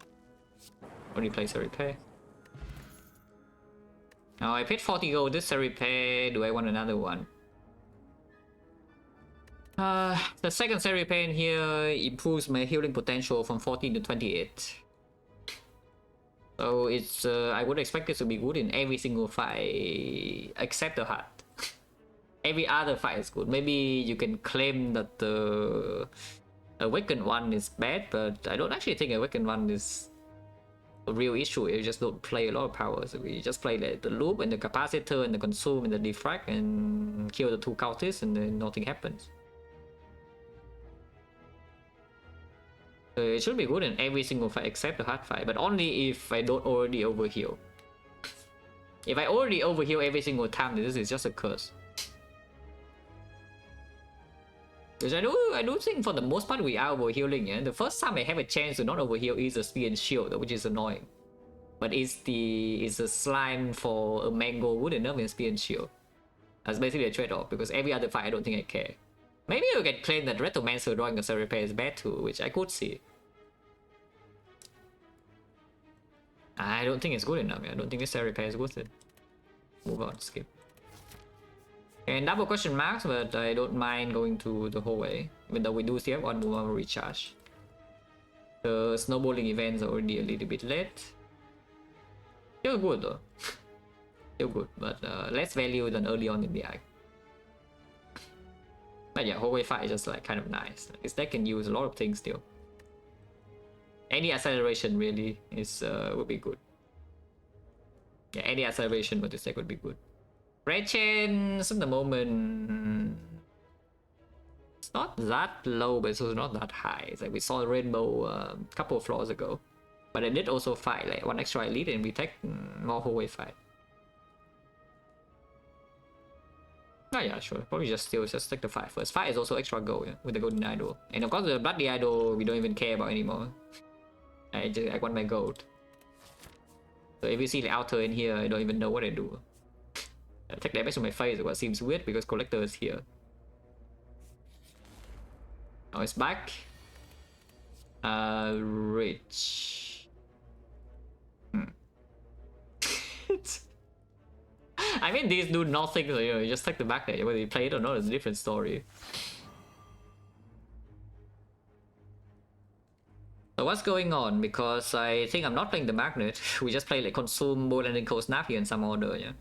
[SPEAKER 1] Only play Seripe. Now I paid 40 gold this Seripe. Do I want another one? The second Seripe in here improves my healing potential from 14 to 28. So it's I would expect this to be good in every single fight except the heart. Every other fight is good. Maybe you can claim that the Awakened one is bad, but I don't actually think Awakened one is a real issue. You just don't play a lot of powers. We just play the loop and the capacitor and the consume and the defract and kill the 2 cultists and then nothing happens. So it should be good in every single fight except the hard fight, but only if I don't already overheal. If I already overheal every single time, this is just a curse. Because I do think for the most part we are overhealing, yeah? The first time I have a chance to not overheal is a spear and shield, which is annoying. But is the slime for a mango good enough in spear and shield? That's basically a trade-off, because every other fight I don't think I care. Maybe you can claim that Retomancer drawing a Seripe is bad too, which I could see. I don't think it's good enough. I don't think this Seripe is worth it. Move on, skip. And double question marks, but I don't mind going to the whole way, even though we do still have one more recharge. The snowballing events are already a little bit late. Still good though. Still good, but less value than early on in the arc. But yeah, whole way fight is just like kind of nice. This deck can use a lot of things still. Any acceleration really is would be good. Yeah, any acceleration with this deck would be good. Red chains at the moment, it's not that low, but it's also not that high. It's like we saw a rainbow a couple of floors ago, but I did also fight like 1 extra elite and we take more whole way fight. Oh yeah, sure. Probably just take the 5 first. 5 is also extra gold, yeah, with the golden idol, and of course the bloody idol we don't even care about anymore. I want my gold. So if you see the outer in here, I don't even know what I do. I take damage to my face, what seems weird because collector is here. Now it's back. Rich. I mean, these do nothing, so you just take the back there. Whether you play it or not is a different story. So what's going on? Because I think I'm not playing the magnet. We just play like consume, bowl, and then cold snap here in some order, yeah.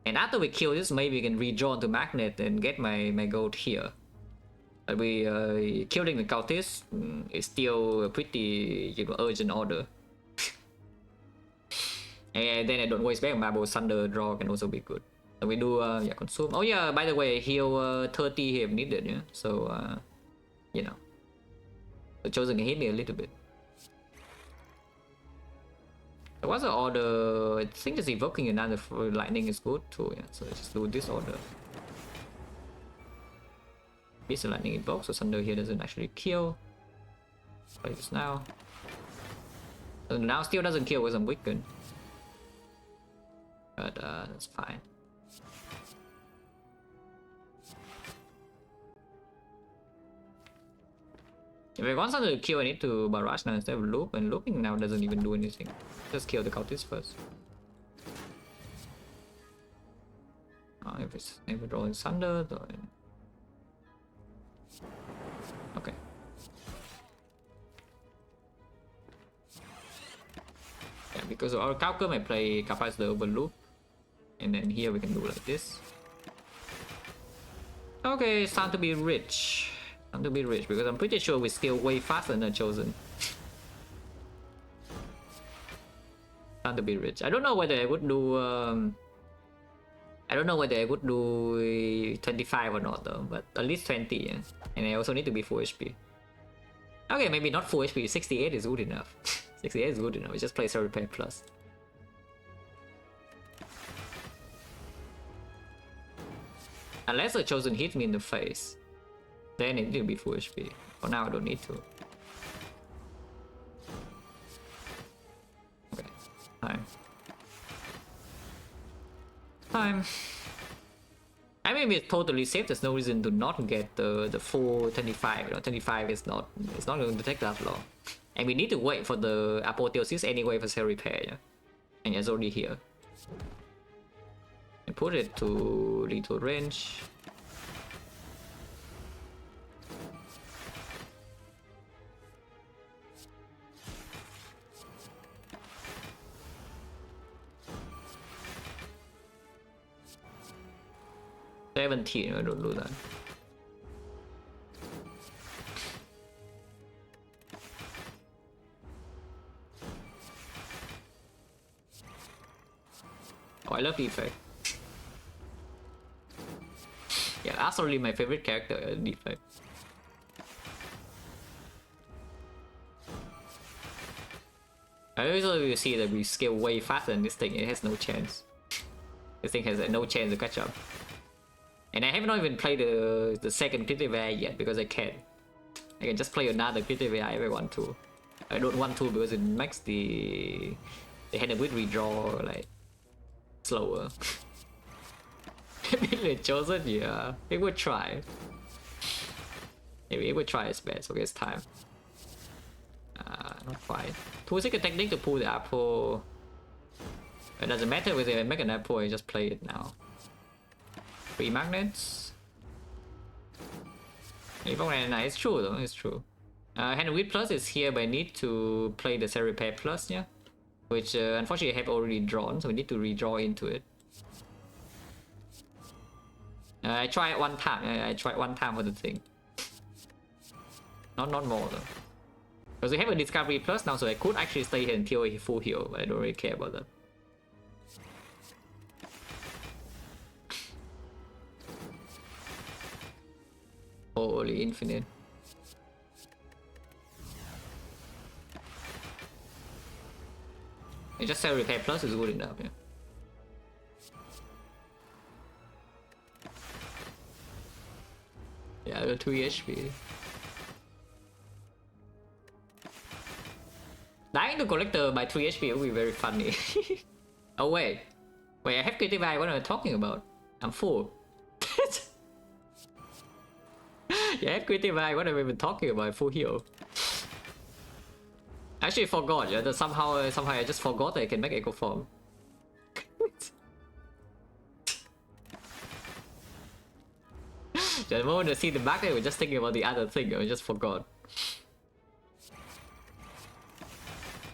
[SPEAKER 1] And after we kill this, maybe we can redraw into magnet and get my gold here. But we killing the cultist is still a pretty urgent order. And then I don't waste back marble thunder draw can also be good. So we do yeah, consume. Oh yeah, by the way, heal 30 if needed, yeah. So you know, the chosen can hit me a little bit. So what's the order? I think just evoking another lightning is good too, yeah. So let's just do this order. This lightning evoke, so thunder here doesn't actually kill. Play this now. So now still doesn't kill because I'm weakened. But that's fine. If I want something to kill, I need to barrage now instead of loop, and looping now doesn't even do anything. Just kill the cultist first. Oh, if it's drawing thunder, then... Okay. Yeah, because of our Calcum, I play Capacitor over loop. And then here we can do like this. Okay, it's time to be rich. Time to be rich, because I'm pretty sure we scale way faster than the chosen. Time to be rich. I don't know whether I would do I don't know whether I would do 25 or not though, but at least 20, yeah. And I also need to be full HP. Okay, maybe not full HP, 68 is good enough. 68 is good enough, we just play Repair Plus. Unless the chosen hits me in the face, then it will be full HP. For now I don't need to. Okay, fine. time. I mean, it's totally safe. There's no reason to not get the full 25. You know, 25 is not. It's not going to take that long, and we need to wait for the apotheosis anyway for cell repair. Yeah, and it's already here. And put it to lethal range. I don't do that. Oh, I love Defect. Yeah, absolutely my favorite character, Defect. I also see that we scale way faster than this thing. It has no chance. This thing has no chance to catch up. And I have not even played the second Creative AI yet because I can't. I can just play another Creative AI if I want to. I don't want to because it makes the hand with redraw like slower. Maybe chosen, yeah. It would try. Maybe it would try its best. Okay, it's time. Not quite. 2-second technique to pull the apple. It doesn't matter whether I make an apple, I just play it now. 3 magnets. It's true though, it's true. Hand with plus is here, but I need to play the cell repair plus, yeah. Which unfortunately I have already drawn, so we need to redraw into it. I tried one time. I tried one time for the thing. Not more though. Because we have a discovery plus now, so I could actually stay here until a full heal, but I don't really care about that. Holy infinite. I just say repair plus is good enough, yeah. Yeah, the 2 HP. Dying to collector by 3 HP will be very funny. Oh wait. Wait, I have creative eye, what am I talking about? I'm full. Yeah, I have creative eye, what am I even talking about? Full heal. I actually forgot, yeah, that somehow I just forgot that I can make echo form. The moment I see the back, I was just thinking about the other thing, I just forgot.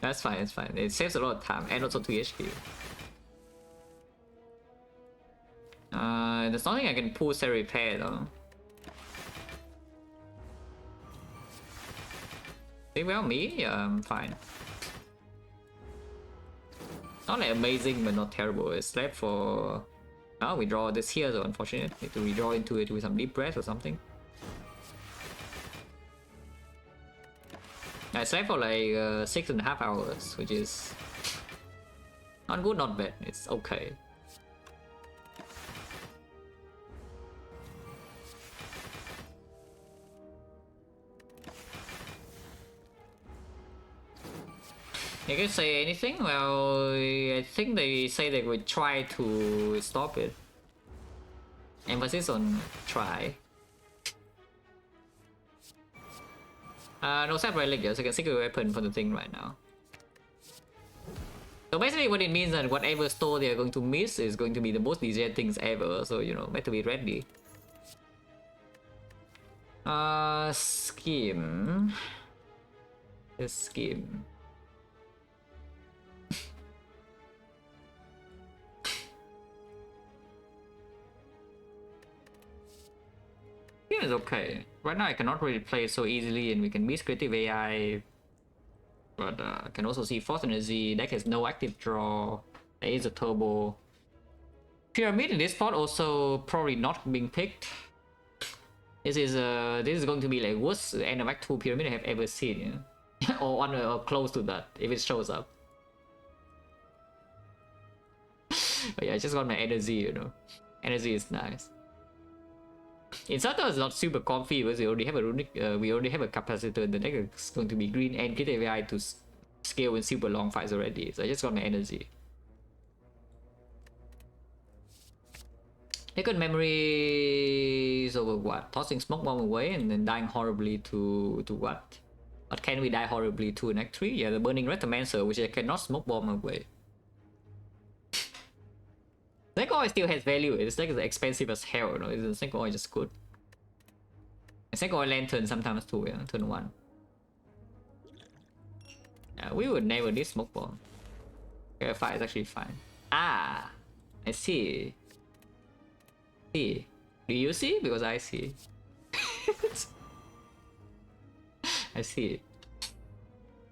[SPEAKER 1] That's fine, it's fine. It saves a lot of time and also 2 HP. There's nothing I can pull cell repair though. Think well me? Yeah, I'm fine. Not like amazing, but not terrible. It's left for... Oh, we draw this here though, unfortunately. Need to redraw into it with some deep breath or something. I slept for like 6.5 hours, which is not good, not bad. It's okay. You can say anything? Well, I think they say they would try to stop it. Emphasis on try. No separate relic, so I can secure weapon for the thing right now. So basically what it means that whatever store they are going to miss is going to be the most desired things ever, so you know, better be ready. Scheme. The scheme. Yeah, it's okay. Right now I cannot really play it so easily and we can miss creative AI. But I can also see Force Energy, deck has no active draw, there is a turbo. Pyramid in this spot also probably not being picked. This is going to be like worst end of Act 2 Pyramid I have ever seen, yeah? or on or close to that if it shows up. But yeah, I just got my energy, you know. Energy is nice. Inserter is not super comfy because we already have a runic, we already have a capacitor. The deck is going to be green and creative AI to scale in super long fights already. So I just got my energy. Taken memories over what? Tossing smoke bomb away and then dying horribly to what? But can we die horribly to an Act 3? Yeah, the burning Retomancer, which I cannot smoke bomb away. Snake oil still has value. It's like expensive as hell, you know. The snake oil is just good. And snake oil lantern sometimes too, yeah, turn 1. Yeah, we would never need smoke bomb. Okay, 5 is actually fine. Ah, I see. See. Do you see? Because I see. I see.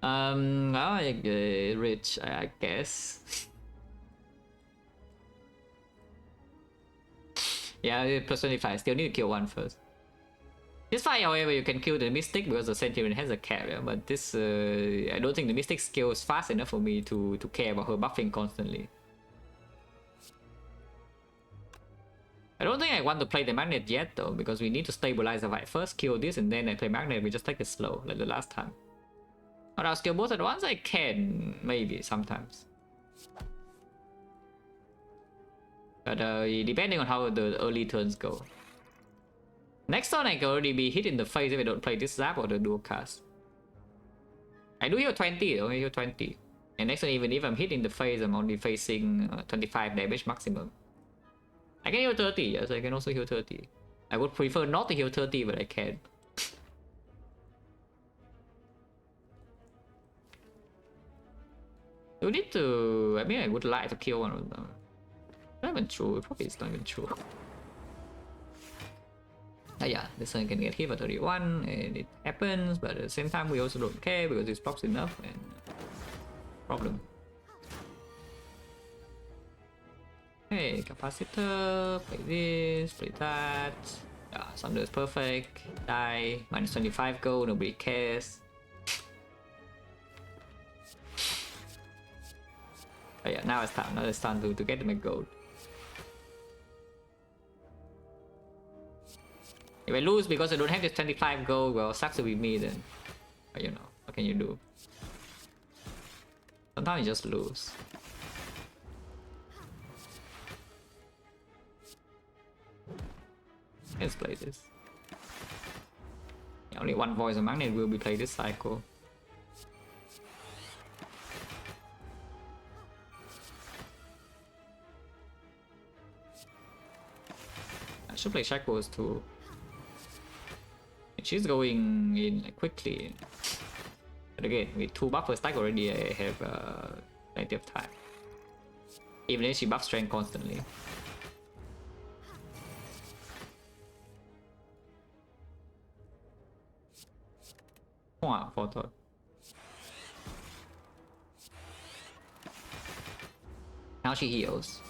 [SPEAKER 1] Well, rich, I guess. Yeah, plus 25. Still need to kill 1 first. This fight, however, you can kill the Mystic because the Sentient has a carrier, but this, I don't think the Mystic skill is fast enough for me to care about her buffing constantly. I don't think I want to play the Magnet yet though, because we need to stabilize the fight first, kill this, and then I play Magnet, we just take it slow, like the last time. But I'll skill both at once, I can, maybe, sometimes. But depending on how the early turns go. Next turn I can already be hit in the face if I don't play this Zap or the dual cast. I do heal 20 though, I heal 20. And next turn, even if I'm hit in the face, I'm only facing 25 damage maximum. I can heal 30, yes, I can also heal 30. I would prefer not to heal 30, but I can. You need to... I mean, I would like to kill one of them. Not even true, probably it's not even true. Yeah, this one can get hit by 31, and it happens, but at the same time we also don't care because this blocks enough, and... problem. Hey, capacitor, play this, play that. Yeah, Sunder is perfect. Die, minus 25 gold, nobody cares. But yeah, now it's time to get them a gold. If I lose because I don't have this 25 gold, well, sucks to be me then. But you know, what can you do? Sometimes you just lose. Let's play this. Yeah, only 1 voice of magnet will be played this cycle. I should play Shackles too. She's going in like, quickly. But again, with 2 buffer stack already, I have plenty of time. Even if she buffs strength constantly. Wow, photo. Now she heals.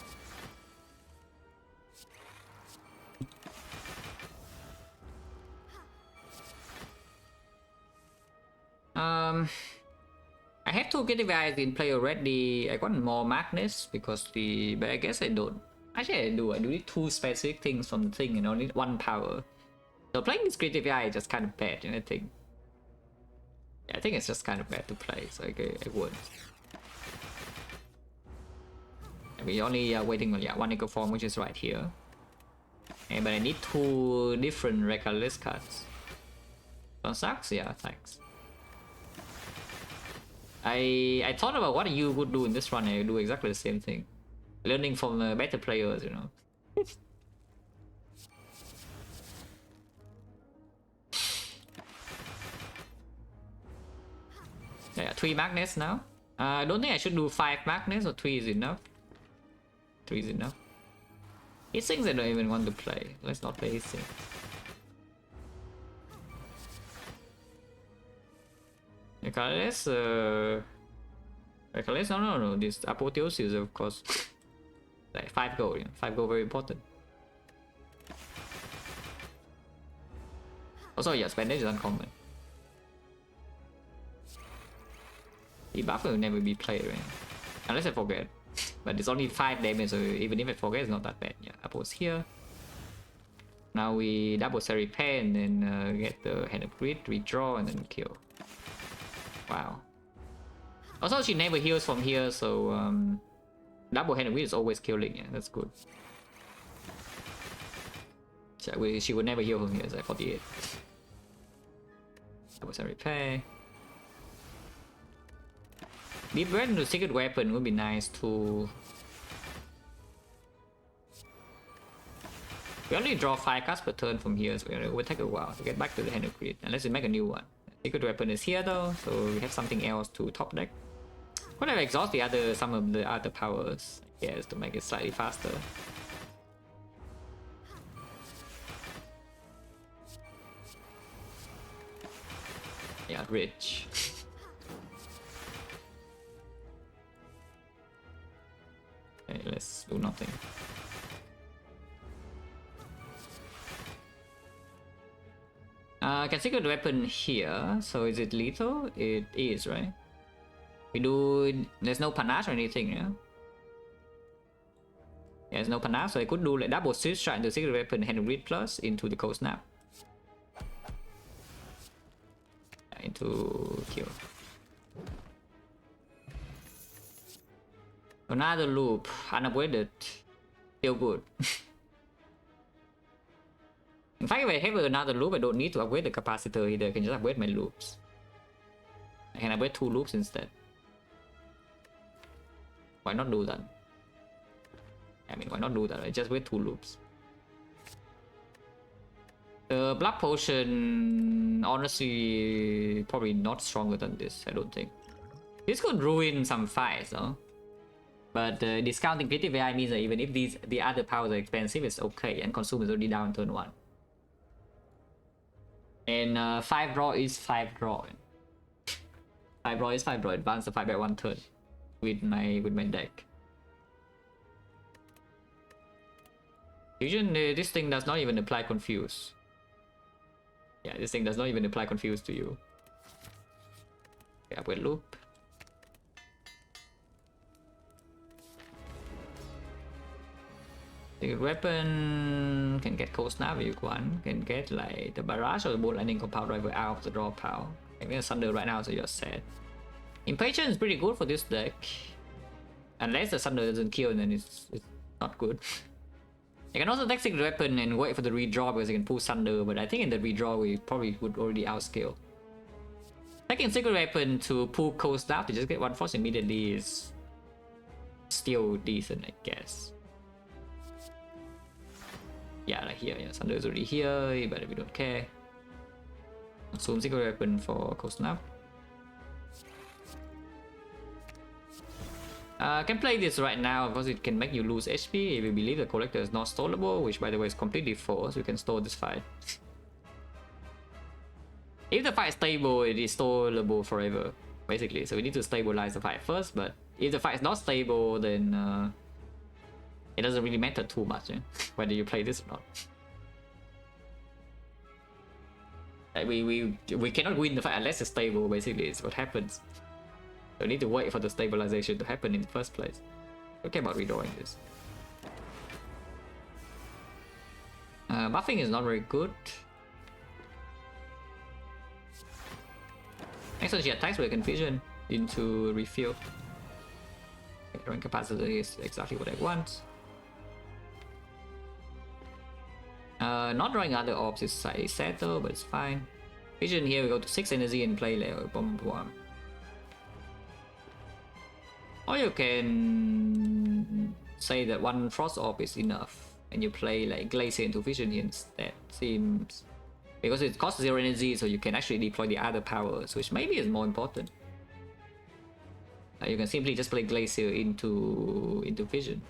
[SPEAKER 1] I have to get the guys in play already. I want more magnets because but I guess I don't. Actually, I do need 2 specific things from the thing and only 1 power. So playing this creative AI is just kind of bad, and I think. Yeah, I think it's just kind of bad to play, so I would. And we only waiting on 1 Echo Form, which is right here. But I need 2 different reckless cards. That sucks, yeah, thanks. I thought about what you would do in this run, and I do exactly the same thing. Learning from better players, you know. Yeah, 3 magnets now. I don't think I should do 5 magnets, or 3 is enough. 3 is enough. These things I don't even want to play. Let's not play these things. Reckless, Reckless, no, this Apotheosis, of course. Like 5 gold, 5 gold very important. Also, yeah, Spanish is uncommon. The buff will never be played, right? Unless I forget. But it's only 5 damage, so even if I forget, it's not that bad. Yeah, Apple's here. Now we double repair and then get the Hand of Grid, redraw, and then kill. Wow. Also, she never heals from here, so double Hand of Grid is always killing. Yeah, that's good. She would never heal from here. It's like 48. That was a repair. Deep Red into Secret Weapon would be nice too. We only draw 5 cards per turn from here, so it will take a while to get back to the hand of greed, unless we make a new one. Secret Weapon is here though, so we have something else to top deck. Could have exhaust some of the other powers, I guess, to make it slightly faster. Yeah, rich. Okay, let's do nothing. Can Secret Weapon here, so is it lethal? It is, right? We do... There's no panache or anything, yeah? Yeah, there's no panache, so I could do like double switch shot into Secret Weapon, hand of greed plus into the Cold Snap. Into kill. Another loop, unavoided. Still good. In fact, if I have another loop, I don't need to upgrade the capacitor either. I can just upgrade my loops. I can upgrade 2 loops instead. Why not do that? I mean, why not do that? I just upgrade 2 loops. The Blood Potion, honestly, probably not stronger than this, I don't think. This could ruin some fights, though. But discounting creative AI means that even if the other powers are expensive, it's okay, and Consume is already down turn 1. And 5 draw is 5 draw. 5 draw is 5 draw. Advance the 5 by 1 turn with my deck. Fusion, this thing does not even apply Confuse. Yeah, this thing does not even apply Confuse to you. Okay, upgrade loop. The weapon can get Cold Snap if you want, can get like the Barrage or the Bolt Lightning Compound Driver out of the draw pile. I'm gonna Thunder right now, so you're set. Impatience is pretty good for this deck. Unless the Thunder doesn't kill, then it's not good. You can also take Secret Weapon and wait for the redraw because you can pull Thunder, but I think in the redraw we probably would already outscale. Taking Secret Weapon to pull Cold Snap to just get 1 force immediately is still decent, I guess. Yeah, like here, yeah, Thunder is already here, but we don't care. Consume Secret Weapon for Cold Snap. Can play this right now because it can make you lose HP if you believe the collector is not stallable, which by the way is completely false. You can stall this fight. If the fight is stable, it is stallable forever, basically. So we need to stabilize the fight first, but if the fight is not stable, then it doesn't really matter too much, whether you play this or not. Like we cannot win the fight unless it's stable, basically, is what happens. So we need to wait for the stabilization to happen in the first place. Okay, about redrawing this. Buffing is not very good. Next time she attacks with a Confusion into refill. Drawing capacity is exactly what I want. Not drawing other orbs is slightly sad though, but it's fine. Vision here, we go to 6 energy and play like bomb bomb. Or you can say that 1 frost orb is enough, and you play like Glacier into Vision here instead. Seems because it costs 0 energy, so you can actually deploy the other powers, which maybe is more important. You can simply just play Glacier into Vision.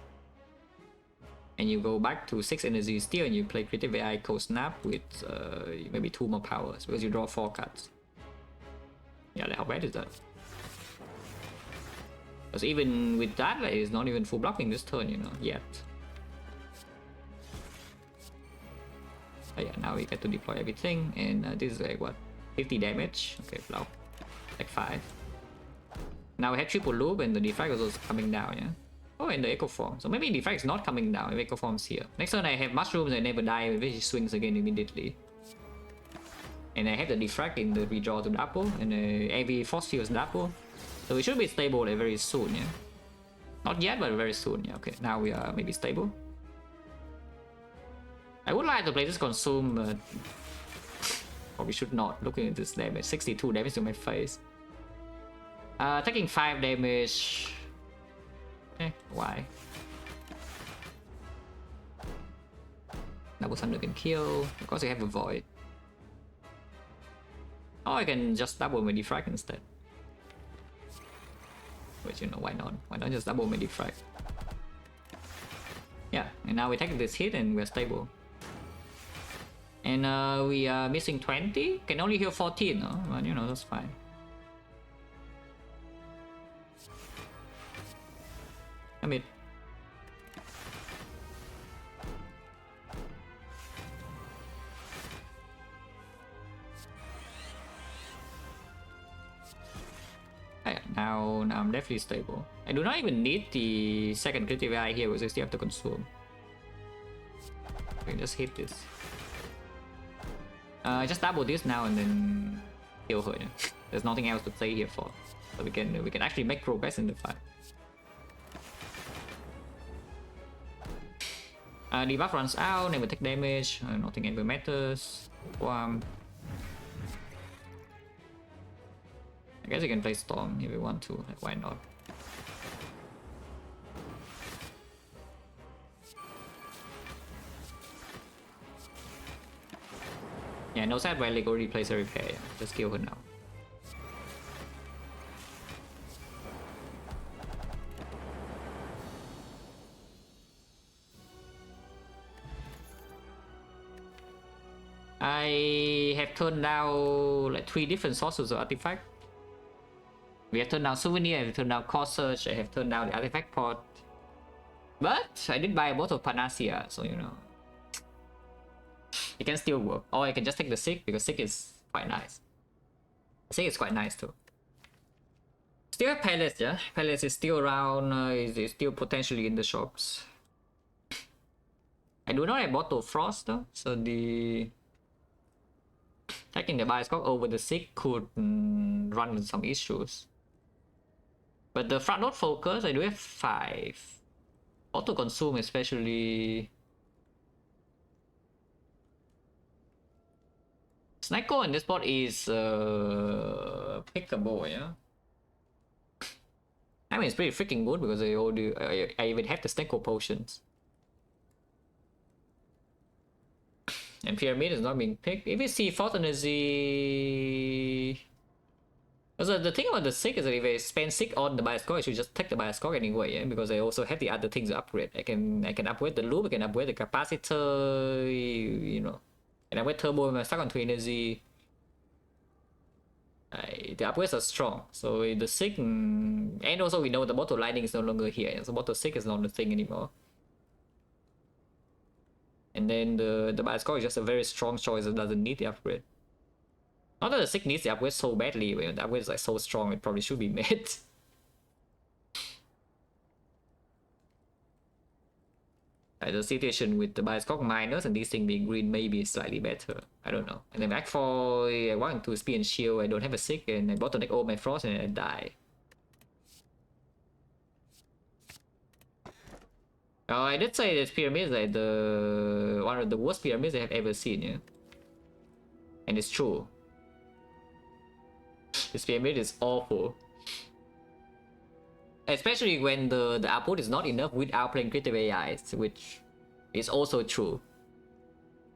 [SPEAKER 1] And you go back to 6 energy still, and you play Creative AI Cold Snap with maybe 2 more powers because you draw 4 cards. Yeah, like how bad is that? Because even with that, like, it's not even full blocking this turn, you know, yet. But yeah, now we get to deploy everything, and this is like what, 50 damage? Okay, block, like 5. Now we have triple loop, and the Defect is also coming down, yeah. Oh, and the Echo Form. So maybe Defect is not coming down if Echo Form's here. Next turn I have Mushrooms and Never Die, which swings again immediately. And I have the Defect in the redraw to double, and every Force Field is double. So we should be stable like, very soon, yeah. Not yet, but very soon, yeah. Okay, now we are maybe stable. I would like to play this consume, but probably should not. Looking at this damage, 62 damage to my face. Taking 5 damage. Why? Double Thunder can kill. Of course, I have a Void. Or I can just double my Defect instead. But you know, why not? Why not just double my Defect? Yeah, and now we take this hit and we're stable. And we are missing 20. Can only heal 14, no? But you know, that's fine. I mean, now I'm definitely stable. I do not even need the second critical eye here because I still have to consume. I can just hit this. Just double this now and then kill her. There's nothing else to play here for, so we can actually make progress in the fight. Debuff runs out, never take damage. Nothing ever matters. I guess you can play Storm if you want to, like, why not? Yeah, no sad Relic already plays a repair, yeah. Just kill her now. I have turned down like 3 different sources of artifact. We have turned down Souvenir, I have turned down Core Search, I have turned down the Artifact Pot. But I did buy a bottle of Panacea, so you know. It can still work. Or I can just take the Sick, because Sick is quite nice. Sick is quite nice too. Still have Palace, yeah? Palace is still around, is still potentially in the shops. I do not have Bottle of Frost though, so the... taking the Bioscope over the Sick could run into some issues. But the front load focus, I do have 5. Auto consume especially. Snacko in this spot is pickable, yeah. I mean, it's pretty freaking good because I even have the Snacko potions. And Pyramid is not being picked. If you see Force Energy... So the thing about the Sick is that if I spend Sick on the Bioscope, I should just take the Bioscope anyway, yeah? Because I also have the other things to upgrade. I can upgrade the loop, I can upgrade the capacitor, you know. And upgrade turbo when I stuck on 2 energy. The upgrades are strong. So the Sick... And also we know the Bottle Lightning is no longer here, so Bottle Sick is not the thing anymore. And then the Bioscope is just a very strong choice that doesn't need the upgrade. Not that the Sick needs the upgrade so badly, when the upgrade is like so strong, it probably should be made. The situation with the Bioscope minus and these things being green may be slightly better. I don't know. And then back for I want to speed and shield, I don't have a Sick, and I bottleneck all my frost and I die. I did say this pyramid is like one of the worst pyramids I have ever seen, yeah. And it's true. This pyramid is awful. Especially when the output is not enough without playing critical AIs, which is also true.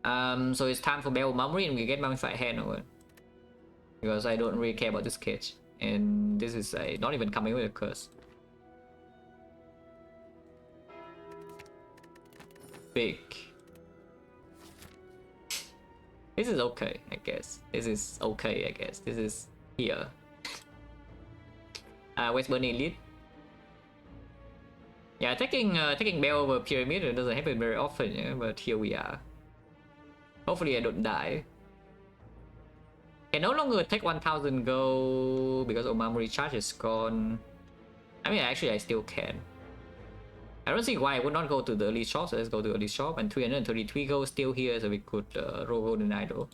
[SPEAKER 1] So it's time for Bell Mummery and we get Mummified Hand over. Because I don't really care about this cage. And this is not even coming with a curse. Big. This is okay, I guess. This is okay, I guess. This is here. Westburn Elite. Yeah, taking Bell over Pyramid, it doesn't happen very often, yeah, but here we are. Hopefully I don't die. Can no longer take 1000 gold because Omamori charge is gone. I mean, actually I still can. I don't see why I would not go to the elite shop, so let's go to the elite shop. And 333 gold still here, so we could roll golden idol.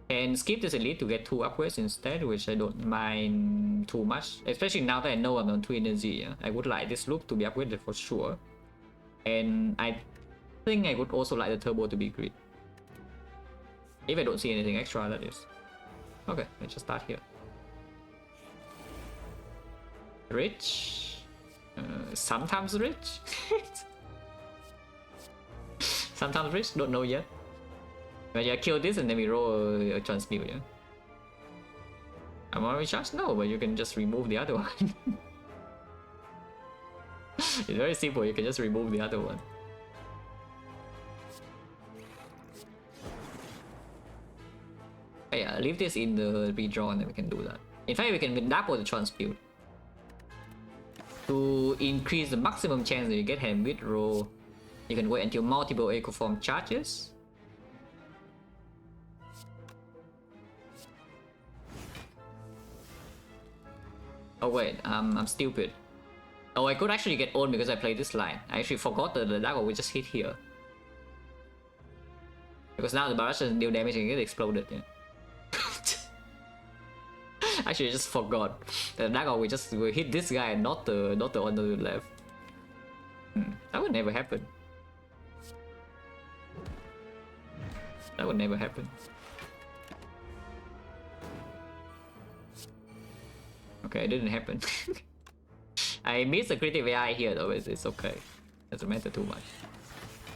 [SPEAKER 1] And skip this elite to get 2 upgrades instead, which I don't mind too much. Especially now that I know I'm on 2 energy. Yeah? I would like this loop to be upgraded for sure. And I think I would also like the turbo to be green. If I don't see anything extra, that is. Okay, let's just start here. Rich. Sometimes rich. Sometimes rich, don't know yet. But yeah, kill this and then we roll a transmute, yeah. I want to recharge? No, but you can just remove the other one. It's very simple, you can just remove the other one. Yeah, leave this in the redraw and then we can do that. In fact, we can double the transmute. To increase the maximum chance that you get hand withdraw, you can wait until multiple echo form charges. Oh wait, I'm stupid. Oh, I could actually get owned because I played this line. I actually forgot that the dagger will just hit here. Because now the barrage doesn't deal damage and get exploded. Yeah. Actually, I just forgot that the dagger will hit this guy and not the one to the left. That would never happen. That would never happen. Okay, it didn't happen. I missed the creative AI here though, it's okay. Doesn't matter too much.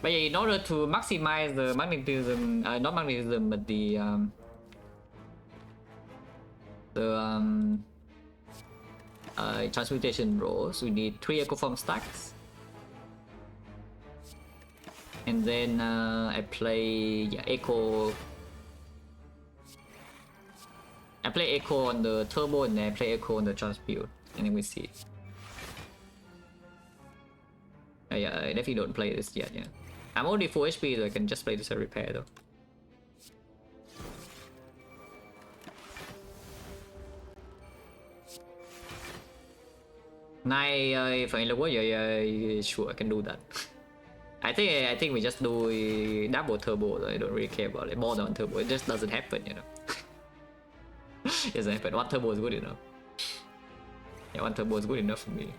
[SPEAKER 1] But yeah, in order to maximize the magnetism, not magnetism, but the transmutation rolls, we need 3 echo form stacks. And then I play echo. I play echo on the turbo and then I play echo on the transmute, and then we see. Yeah, I definitely don't play this yet. Yeah, I'm only full HP, so I can just play this as a repair though. If I look, yeah, sure, I can do that. I think we just do double turbo. Though. I don't really care about it. More than turbo, it just doesn't happen, you know. It doesn't happen. One turbo is good enough. Yeah, one turbo is good enough for me.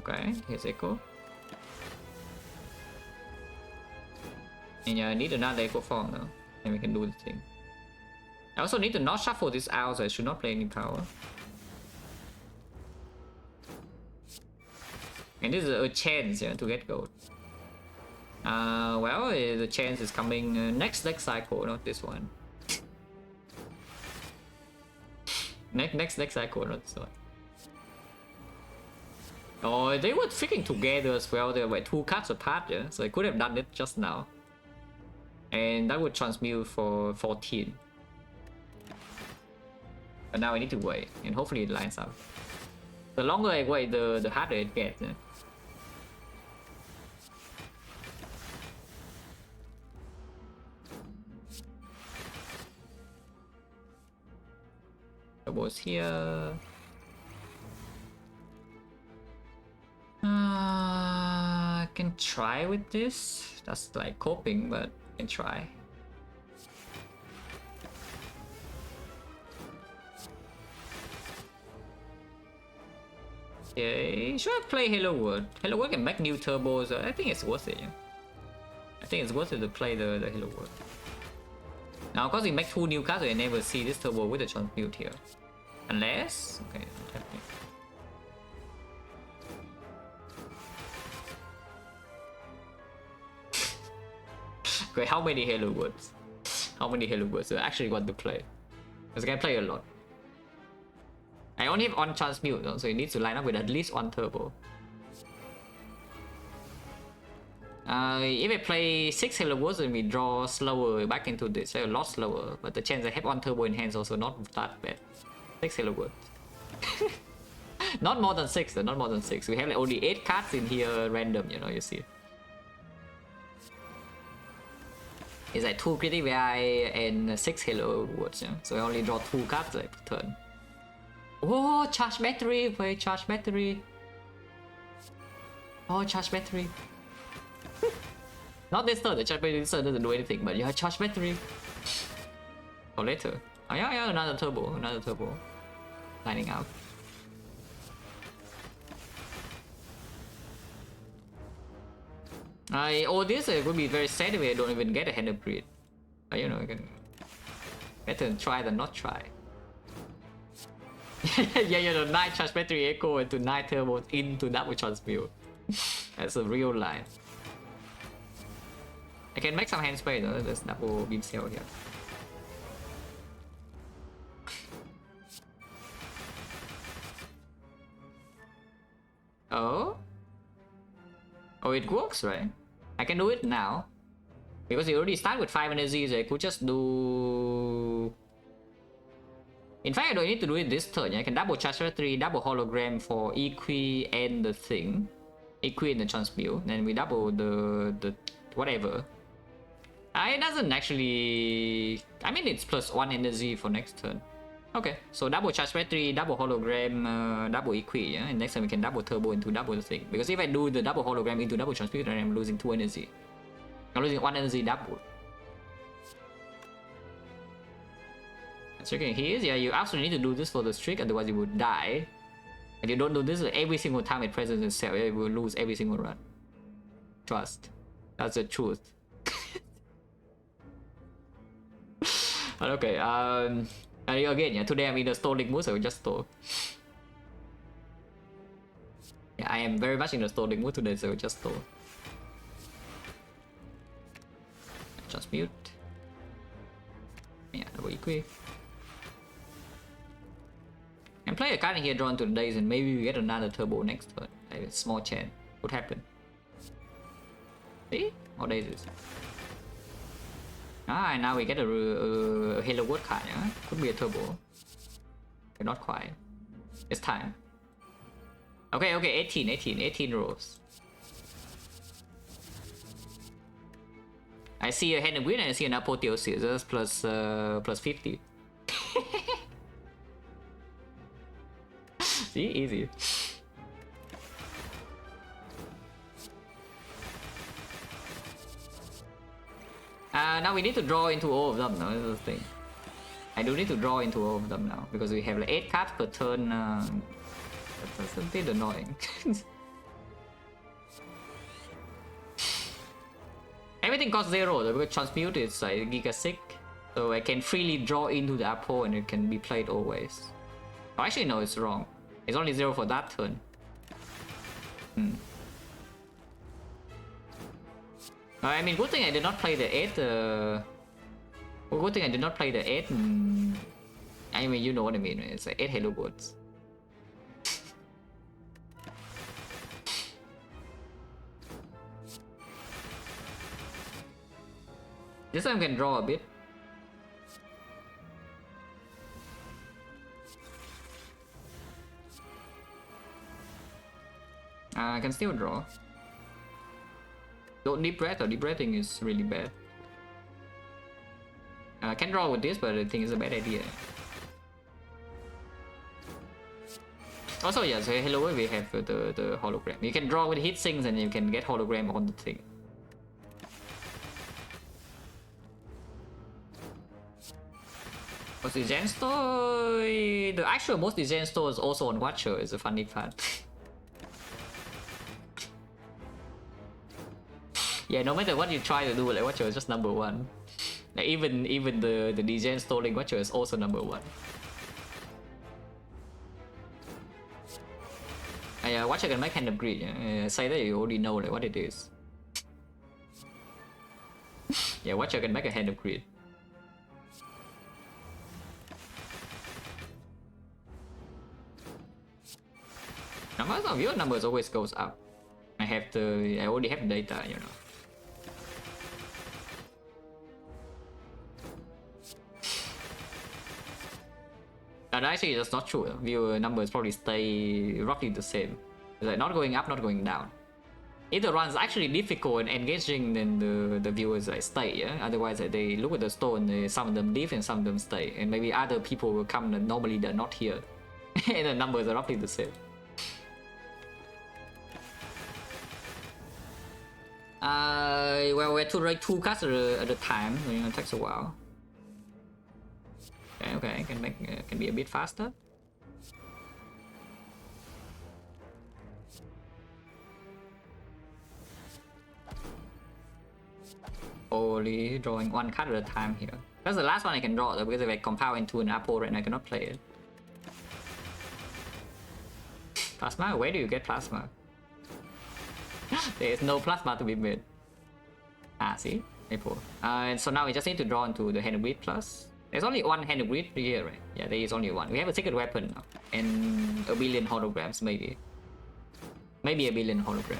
[SPEAKER 1] Okay, here's echo. And yeah, I need another echo form now, and we can do the thing. I also need to not shuffle this out, so I should not play any power. And this is a chance, yeah, to get gold. Well, the chance is coming next cycle, not this one. next cycle, not this one. Oh, they were freaking together as well. They were 2 cards apart, yeah. So I could have done it just now. And that would transmute for 14. But now I need to wait, and hopefully it lines up. The longer I wait, the harder it gets. Yeah. Was here. I can try with this. That's like coping, but I can try. Okay, should I play Halo World? Halo World can make new turbos. I think it's worth it. Yeah. I think it's worth it to play the Halo World. Now, because we make 2 new cards, I never see this turbo with the transmute here. Unless... okay, not happening. Okay, how many Halo Worlds? How many Halo Worlds do I actually want to play? Because I can play a lot. I only have 1 transmute though, so it needs to line up with at least 1 turbo. If I play 6 Halo Worlds, then we draw slower back into this, so a lot slower. But the chance I have 1 turbo in hand is also not that bad. 6 Halo Worlds. Not more than 6 though, not more than 6. We have like only 8 cards in here random, you know, you see. It's like 2 critical AI and 6 Halo Worlds, yeah? So I only draw 2 cards like per turn. Oh, charge battery! Wait, charge battery. Oh, charge battery. Not this turn, the charge battery this turn doesn't do anything, but yeah, charge battery. Or later. Oh yeah, another turbo, lining out. All this would be very sad if I don't even get a hand upgrade. But you know, I can better try than not try. Yeah, you know, 9 charge battery echo into 9 turbo into double transmute. That's a real line. I can make some hand spray though. There's double beam cell here. Oh? Oh, it works, right? I can do it now. Because you already start with 5 energies, I could just do... In fact, I don't need to do it this turn. I can double charge 3, double hologram for EQ and the thing. EQ and the transmute. Then we double the whatever. It doesn't actually... I mean, it's +1 energy for next turn. Okay, so double charge battery, double hologram, double EQ, yeah? And next time we can double turbo into double thing. Because if I do the double hologram into double transmute, then I'm losing 2 energy. I'm losing 1 energy double. Checking his, yeah, you absolutely need to do this for the streak, otherwise you would die. And you don't do this every single time it presents itself, you will lose every single run. Trust. That's the truth. But okay, again, yeah, today I'm in a stalling mood, so I just stall. Yeah, I am very much in a stalling mood today, so I just stall. Transmute. Yeah, double EQ. And play a card in here drawn to the days, and maybe we get another turbo next turn. Like a small chance could happen. See? What days is it? And now we get a Halo Word card, yeah? Could be a turbo. Okay, not quite. It's time. Okay, 18 rolls. I see a hand of green and I see an apotheosis. That's plus 50. See, easy. Now we need to draw into all of them now, that's the thing. I do need to draw into all of them now, because we have like 8 cards per turn. That's a bit annoying. Everything costs 0, though, because transmute is like giga sick. So I can freely draw into the Apo and it can be played always. Oh, actually no, it's wrong. It's only 0 for that turn. I mean, good thing I did not play the 8. Good thing I did not play the 8. I mean, you know what I mean. It's like 8 Halo Words. This time I can draw a bit. I can still draw. Don't deep breath, or deep breathing is really bad. I can draw with this, but I think it's a bad idea. Also, yeah, so hello, we have the hologram. You can draw with heat sinks and you can get hologram on the thing. Most Degen store, the actual most Degen store is also on Watcher. Is a funny part. Yeah, no matter what you try to do, like Watcher is just number 1. Like even the Degen storing Watcher is also number 1. Yeah, Watcher can make hand upgrade. Yeah? Say that you already know like what it is. Yeah, Watcher can make a hand upgrade. Numbers of your numbers always goes up. I already have data, you know. But actually that's not true. Viewer numbers probably stay roughly the same. It's like not going up, not going down. If the run's actually difficult and engaging, then the viewers like stay, yeah? Otherwise they look at the store and some of them leave and some of them stay. And maybe other people will come and normally they're not here. And the numbers are roughly the same. Well, we have to write 2 cards at a time, so it takes a while. Okay, can be a bit faster. slowly drawing one card at a time here. That's the last one I can draw though, because if I compound into an apple right now, I cannot play it. Plasma? Where do you get plasma? There is no plasma to be made. Ah, see? Maple. And so now we just need to draw into the hand of greed plus. There's only one hand of greed here, right? Yeah, there is only one. We have a secret weapon now. And a billion holograms, maybe. Maybe a billion holograms.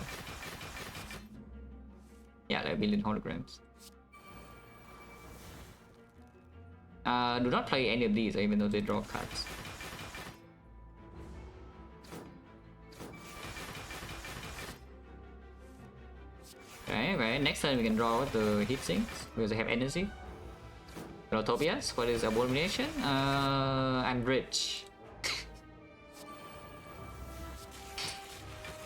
[SPEAKER 1] Yeah, like a billion holograms. Do not play any of these, even though they draw cards. Okay, next turn we can draw the heat sinks because they have energy. Rotopias, what is abomination? I'm rich.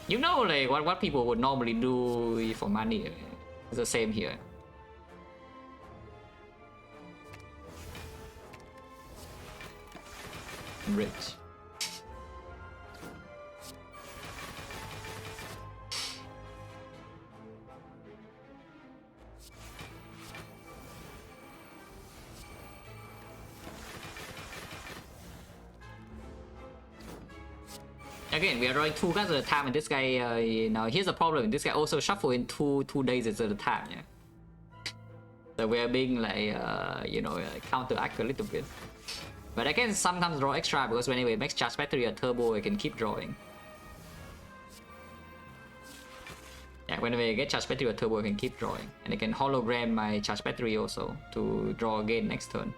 [SPEAKER 1] You know, like what people would normally do for money. It's the same here. I'm rich. Again, we are drawing 2 cards at a time, and this guy, now here's the problem. This guy also shuffle in two days at a time, yeah. So we are being like, you know, counteract a little bit. But I can sometimes draw extra because whenever it makes charge battery or turbo, I can keep drawing. Yeah, whenever I get charge battery or turbo, I can keep drawing, and I can hologram my charge battery also to draw again next turn.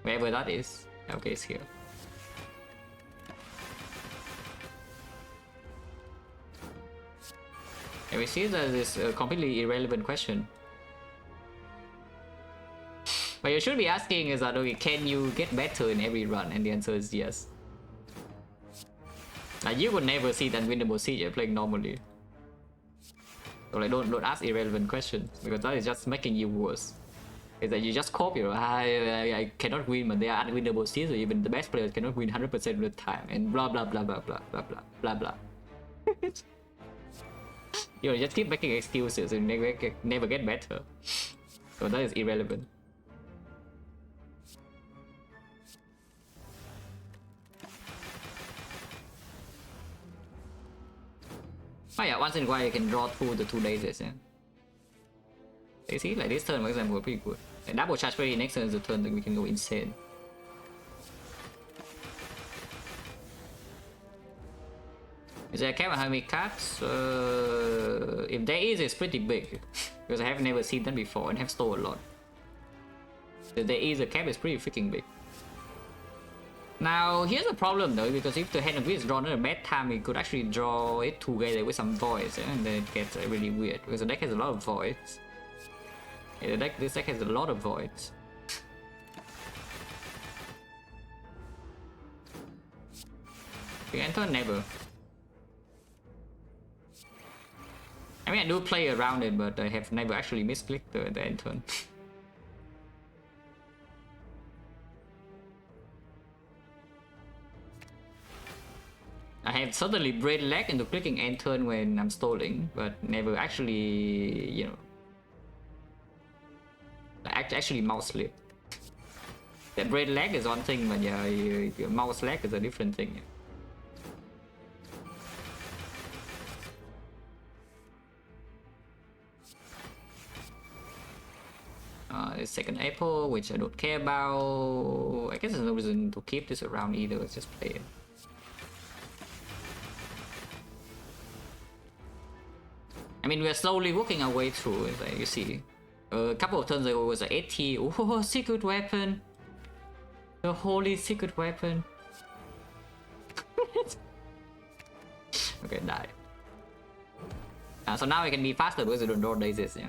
[SPEAKER 1] Wherever that is. Okay, it's here. And we see that this completely irrelevant question. But you should be asking is that, okay, can you get better in every run? And the answer is yes. Like, you would never see that unwinnable seed playing normally. So like, don't ask irrelevant questions, because that is just making you worse. Is that you just cope, you know, I cannot win, but they are unwinnable seeds, so even the best players cannot win 100% of the time, and blah blah blah blah blah blah blah blah blah. You know, just keep making excuses and never get better. So that is irrelevant. Oh yeah, once in a while you can draw through the 2 days, yeah. You see, like this turn for example, pretty good. And double charge very next turn is the turn that we can go insane. Is there a cap on how many cards? If there is, it's pretty big. Because I have never seen that before and have stole a lot. If there is a cap, it's pretty freaking big. Now, here's the problem though, because if the hand of greed is drawn at a bad time, we could actually draw it together with some voids, yeah? And then it gets really weird, because the deck has a lot of voids. Yeah, this deck has a lot of voids. We enter never. I mean, I do play around it, but I have never actually misclicked the end turn. I have certainly brain lag into clicking end turn when I'm stalling, but never actually, you know, actually mouse slip. The brain lag is one thing, but yeah, your mouse lag is a different thing. The second apple, which I don't care about. I guess there's no reason to keep this around either. Let's just play it. I mean, we're slowly working our way through it, like you see. A couple of turns ago it was an 80. Oh, secret weapon! The holy secret weapon. Okay, die. So now I can be faster because I don't draw daisies, yeah.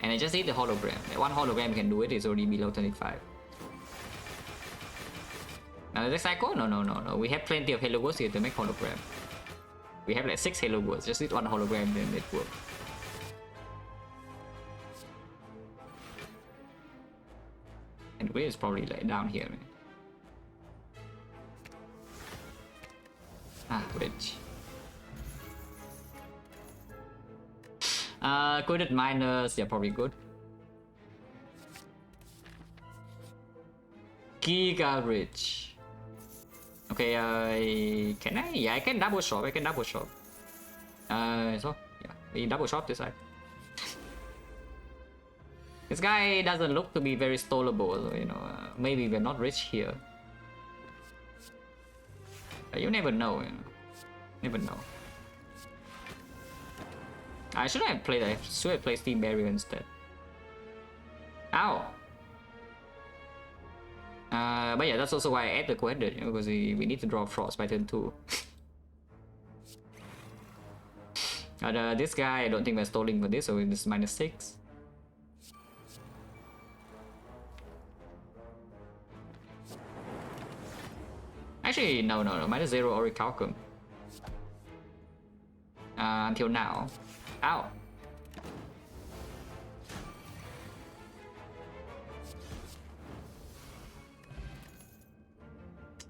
[SPEAKER 1] And I just need the hologram. One hologram can do it, it's already below 25. Now the cycle? No. We have plenty of Halo Ghosts here to make hologram. We have like 6 Halo Ghosts, just need one hologram, then it works. And where is probably like down here, man. Ah, rich. Good at minus, yeah, probably good. Giga rich. Okay, can I? Yeah, I can double shop. I can double shop. So yeah, we double shop this side. This guy doesn't look to be very stallable, so, you know. Maybe we're not rich here. You never know, you know. Never know. I should have played. I should have played Steam Barrier instead. Ow. But yeah, that's also why I add the Coheaded, you know, because we need to draw Frost by turn 2. But this guy, I don't think we're stalling for this, so it's -6. Actually, no, -0 Orichalcum. Until now. Ow.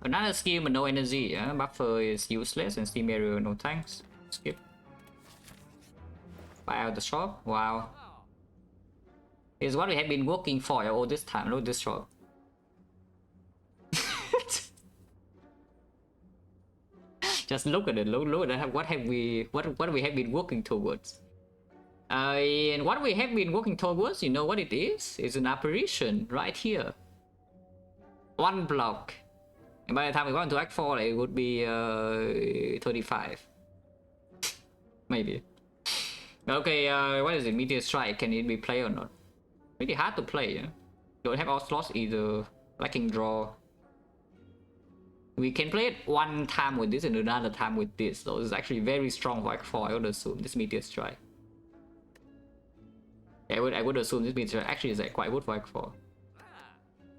[SPEAKER 1] Another skill but no energy, yeah? Buffer is useless and Steam Barrier no tanks. Skip. Buy out the shop. Wow. It's what we have been working for all this time. Look at this shop. Just look at it. Look at what we have been working towards. And what we have been working towards, you know what it is? It's an apparition right here. One block. And by the time we go into Act 4, it would be 35. Maybe. Okay, what is it? Meteor Strike, can it be played or not? Really hard to play, yeah? Don't have all slots either. Lacking draw. We can play it one time with this and another time with this, so it's actually very strong for Act 4, I would assume, this Meteor Strike. Yeah, I would assume this Meteor Strike actually is like quite good for Act 4.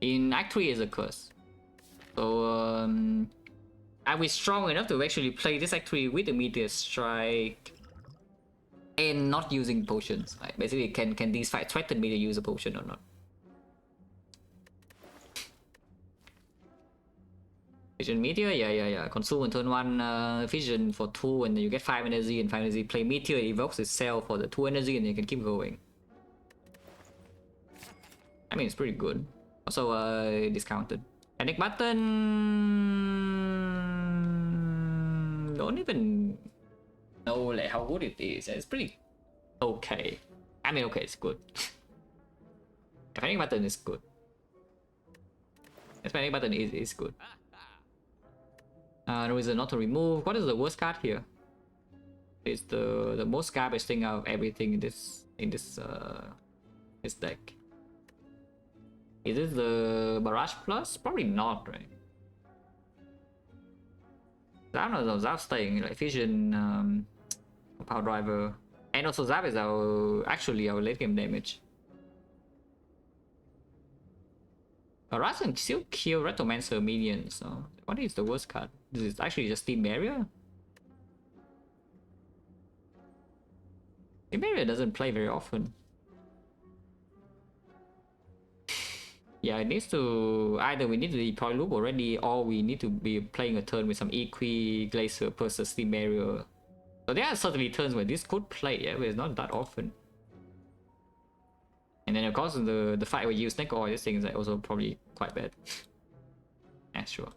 [SPEAKER 1] In Act 3 is a curse. So, are we strong enough to actually play this Act 3 with the Meteor Strike and not using potions? Like, basically, can these fights threaten me to use a potion or not? Vision Meteor, yeah. Consume on turn 1 Vision for 2 and then you get 5 energy and 5 energy. Play Meteor, it evokes itself for the 2 energy and you can keep going. I mean, it's pretty good. Also, discounted. Panic button. Don't even know like how good it is. It's pretty okay. I mean, okay, it's good. Panic button is good. This panic button is good. No reason not to remove. What is the worst card here? It's the most garbage thing out of everything in this deck. Is it the Barrage Plus? Probably not, right? I don't know, Zap staying, like Vision, Power Driver. And also Zap is actually our late game damage. Barrage can still kill Retromancer minions, so what is the worst card? This is actually just Steam Barrier? Steam Barrier doesn't play very often. Yeah, it needs to... Either we need to deploy loop already, or we need to be playing a turn with some Equi, Glacier versus Steam Barrier. So there are certainly turns where this could play, yeah, but it's not that often. And then of course the fight where you use Snake Oil, this thing is like also probably quite bad. Yeah, sure.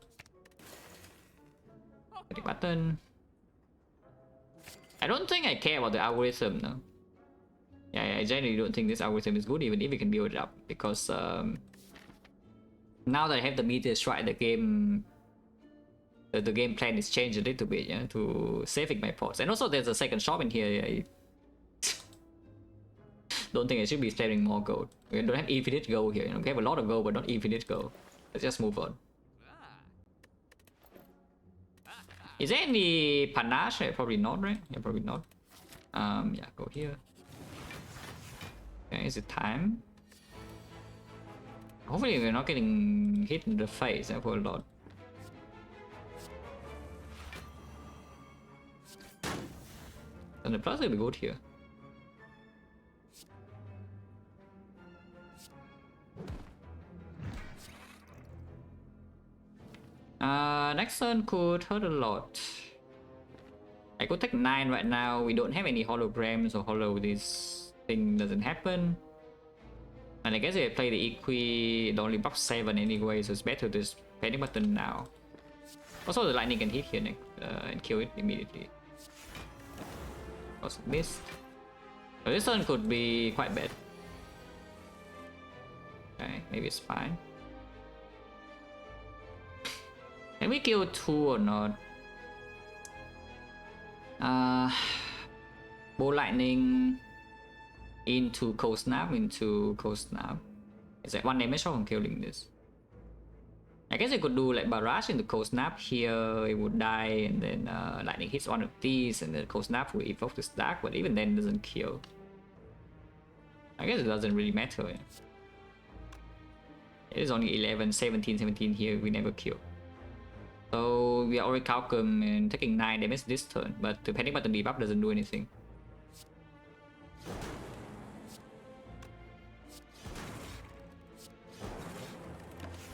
[SPEAKER 1] Click button. I don't think I care about the algorithm, no. Yeah, I generally don't think this algorithm is good, even if we can build it up, because now that I have the Meteor Strike, the game plan is changed a little bit, yeah, to saving my pots. And also there's a second shop in here. I don't think I should be sparing more gold. We don't have infinite gold here, you know. We have a lot of gold but not infinite gold. Let's just move on. Is there any panache? Probably not, right? Yeah, probably not. Yeah, go here. Okay, is it time? Hopefully we're not getting hit in the face for a lot. And the plus will be good here. Next turn could hurt a lot. I could take 9 right now. We don't have any holograms or hollow. This thing doesn't happen. And I guess if I play the Equi, it only buffs 7 anyway, so it's better to just panic button now. Also, the lightning can hit here next, and kill it immediately. Also missed. So this one could be quite bad. Okay, maybe it's fine. Can we kill 2 or not? Bow lightning into cold snap, It's like 1 damage from killing this. I guess I could do like barrage into cold snap here, it would die, and then lightning hits one of these, and then cold snap will evoke the stack, but even then it doesn't kill. I guess it doesn't really matter. Yeah. It is only 11, 17 here, we never kill. So we are already calcum and taking 9 damage this turn, but the panic button debuff doesn't do anything.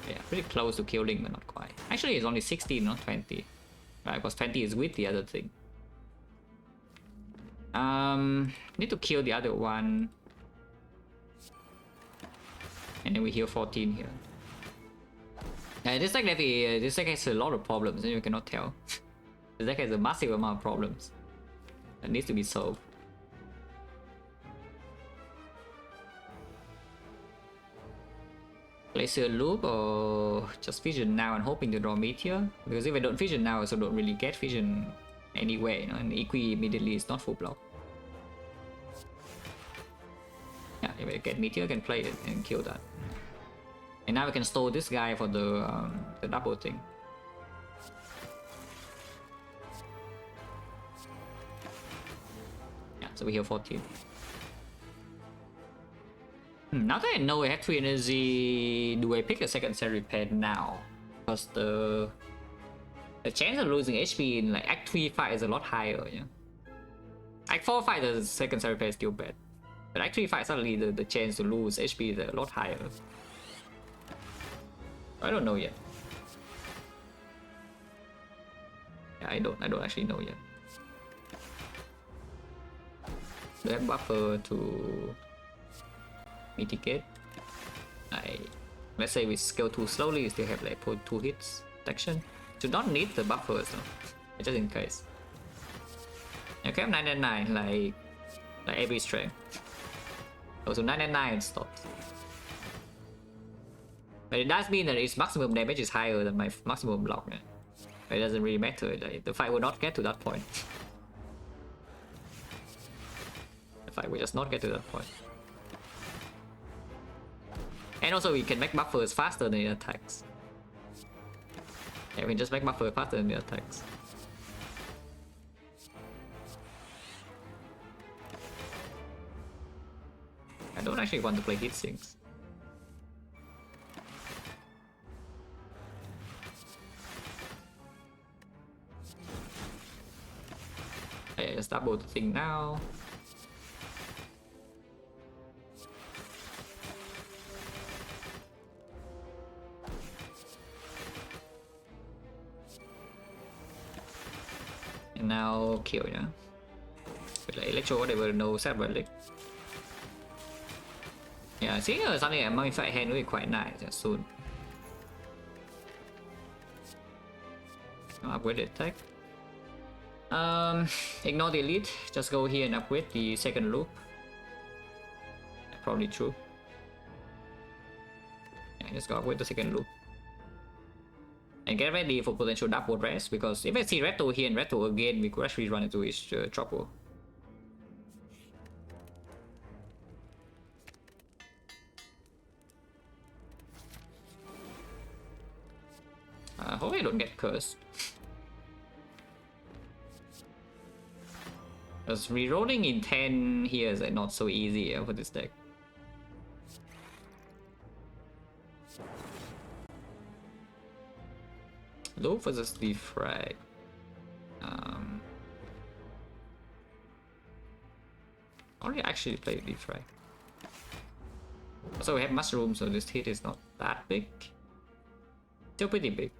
[SPEAKER 1] Yeah, pretty close to killing, but not quite. Actually, it's only 16, not 20. Right, because 20 is with the other thing. Need to kill the other one. And then we heal 14 here. This deck has a lot of problems, and you cannot tell. This deck has a massive amount of problems that needs to be solved. Place a loop or just vision now and hoping to draw meteor? Because if I don't vision now, I also don't really get vision anyway, you know, and Equi immediately is not full block. Yeah, if I get meteor, I can play it and kill that. And now we can store this guy for the double thing. Yeah, so we heal 14. Now that I know I have 3 energy, do I pick a second Seriped now? Because the chance of losing HP in like Act 3 fight is a lot higher, yeah. Act 4 fight, the second Seriped is still bad. But Act 3 fight, suddenly the chance to lose HP is a lot higher. I don't know yet. Yeah, I don't actually know yet. Do I have buffer to mitigate? Let's say we scale too slowly, we still have like 2 hits protection. Do not need the buffers though, just in case. Okay, I'm 999 like every strength. Also 999 stops. But it does mean that its maximum damage is higher than my maximum block. Yeah? But it doesn't really matter, like, the fight will not get to that point. The fight will just not get to that point. And also we can make buffers faster than the attacks. Yeah, we can just make buffers faster than the attacks. I don't actually want to play hit sinks. Yeah, just double the thing now. And now kill, yeah. With like electro whatever, no set relic. Yeah, seeing something like mummified hand will be quite nice soon. Upgrade the attack. Ignore the elite, just go here and upgrade the second loop. Probably true. Yeah, just go upgrade the second loop. And get ready for potential double rest, because if I see Reto here and Reto again, we could actually run into his trouble. Hopefully I don't get cursed. Because rerolling in 10 here is like not so easy for this deck. Low versus Defect. Only actually play Defect. So we have mushroom, so this hit is not that big. Still pretty big.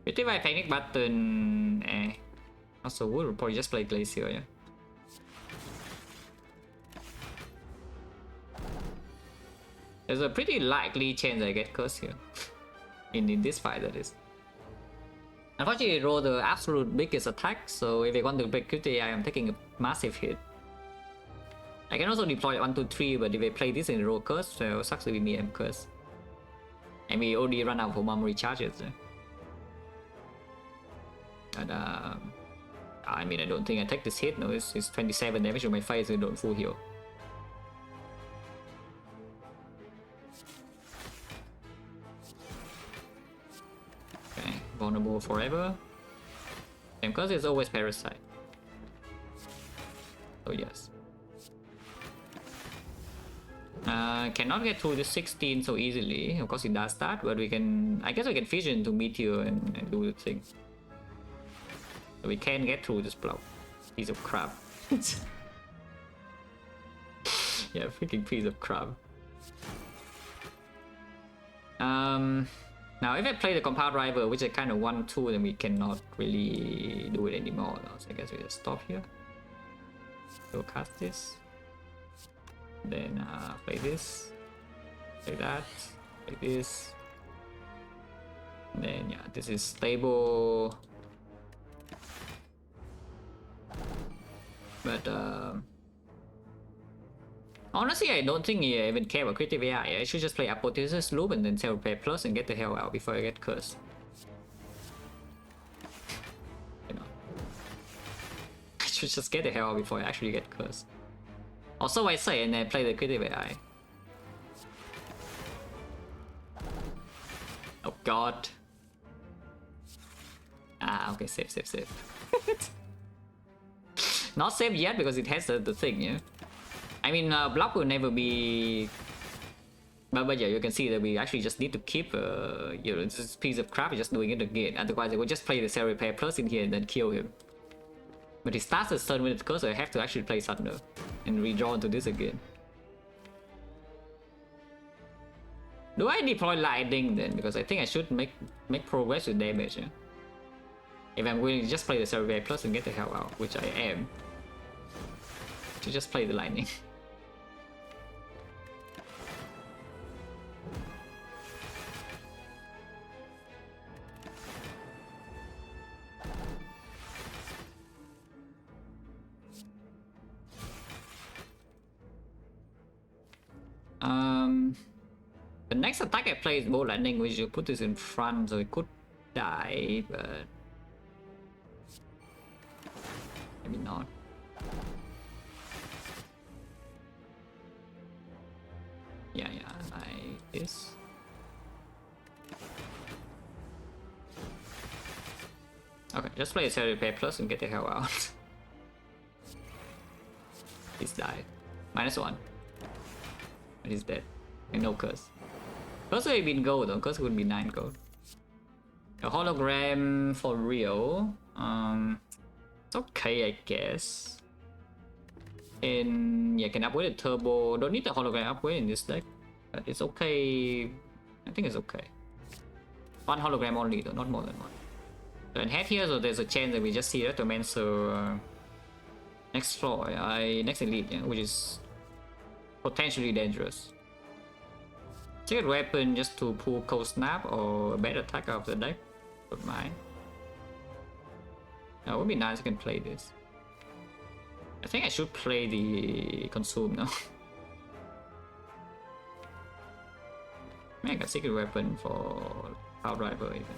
[SPEAKER 1] 55 panic button. Also, we'll probably just play Glacier, yeah. There's a pretty likely chance I get Curse here. in this fight, that is. Unfortunately, roll the absolute biggest attack, so if I want to break QTA, I am taking a massive hit. I can also deploy 1, 2, 3, but if I play this in roll Curse, so sucks with me, I'm Curse. And we already run out of mom recharges. But I mean, I don't think I take this hit. No, it's 27 damage on my face and don't full heal. Okay, vulnerable forever. And because it's always parasite. So yes. Cannot get through the 16 so easily. Of course it does that, but we can. I guess we can fusion into Meteor and do the thing. So we can get through this block. Piece of crap. Yeah, freaking piece of crap. Now if I play the compound rival, which I kind of want to, then we cannot really do it anymore. So I guess we just stop here. So cast this. Then play this. Play that. Play this. And then yeah, this is stable. But honestly, I don't think I even care about creative AI. I should just play Apotheosis Loop and then Cell Repair Plus and get the hell out before I get cursed. You know, I should just get the hell out before I actually get cursed. Also, I say and then play the creative AI. Oh god. Ah, okay, save. Not saved yet because it has the thing, yeah. I mean, block will never be. But yeah, you can see that we actually just need to keep, you know, this piece of crap just doing it again. Otherwise, I would just play the Cell Repair Plus in here and then kill him. But he starts his turn with it curse, so I have to actually play Thunder and redraw into this again. Do I deploy Lightning then? Because I think I should make progress with damage. Yeah? If I'm willing to just play the Cell Repair Plus and get the hell out, which I am. To just play the Lightning. The next attack I play is Bolt Lightning, which you put this in front, so it could die, but maybe not. Yeah, like this. Okay, just play a Cell Repair Plus and get the hell out. He's died. -1. But he's dead. And no curse. Curse would have been gold though, curse would be 9 gold. A hologram for real. It's okay, I guess. And yeah, can upgrade the turbo. Don't need the hologram upgrade in this deck, but it's okay. I think it's okay. 1 hologram only though, not more than 1. So in head here, so there's a chance that we just see Retromancer next floor, next elite, yeah, which is potentially dangerous. Secret weapon just to pull Cold Snap or a better attack of the deck. Don't mind. It would be nice if I can play this. I think I should play the Consume now. Make a secret weapon for Power Driver even.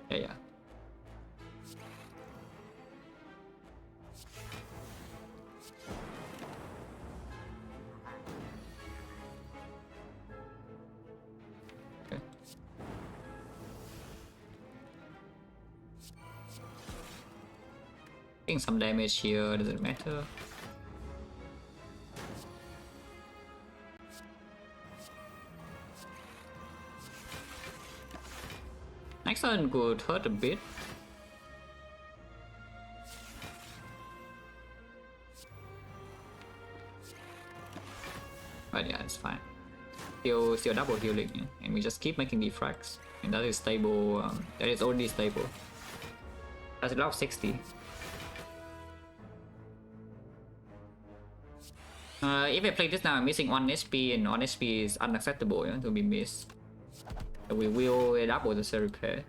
[SPEAKER 1] Yeah. Okay. Taking some damage here, doesn't matter. Next one could hurt a bit. But yeah, it's fine. Still double healing, yeah? And we just keep making defracts. And that is stable, that is already stable. That's a lot of 60. If I play this now, I'm missing 1 HP, and 1 HP is unacceptable, you know, to be missed. So we will double the cell repair.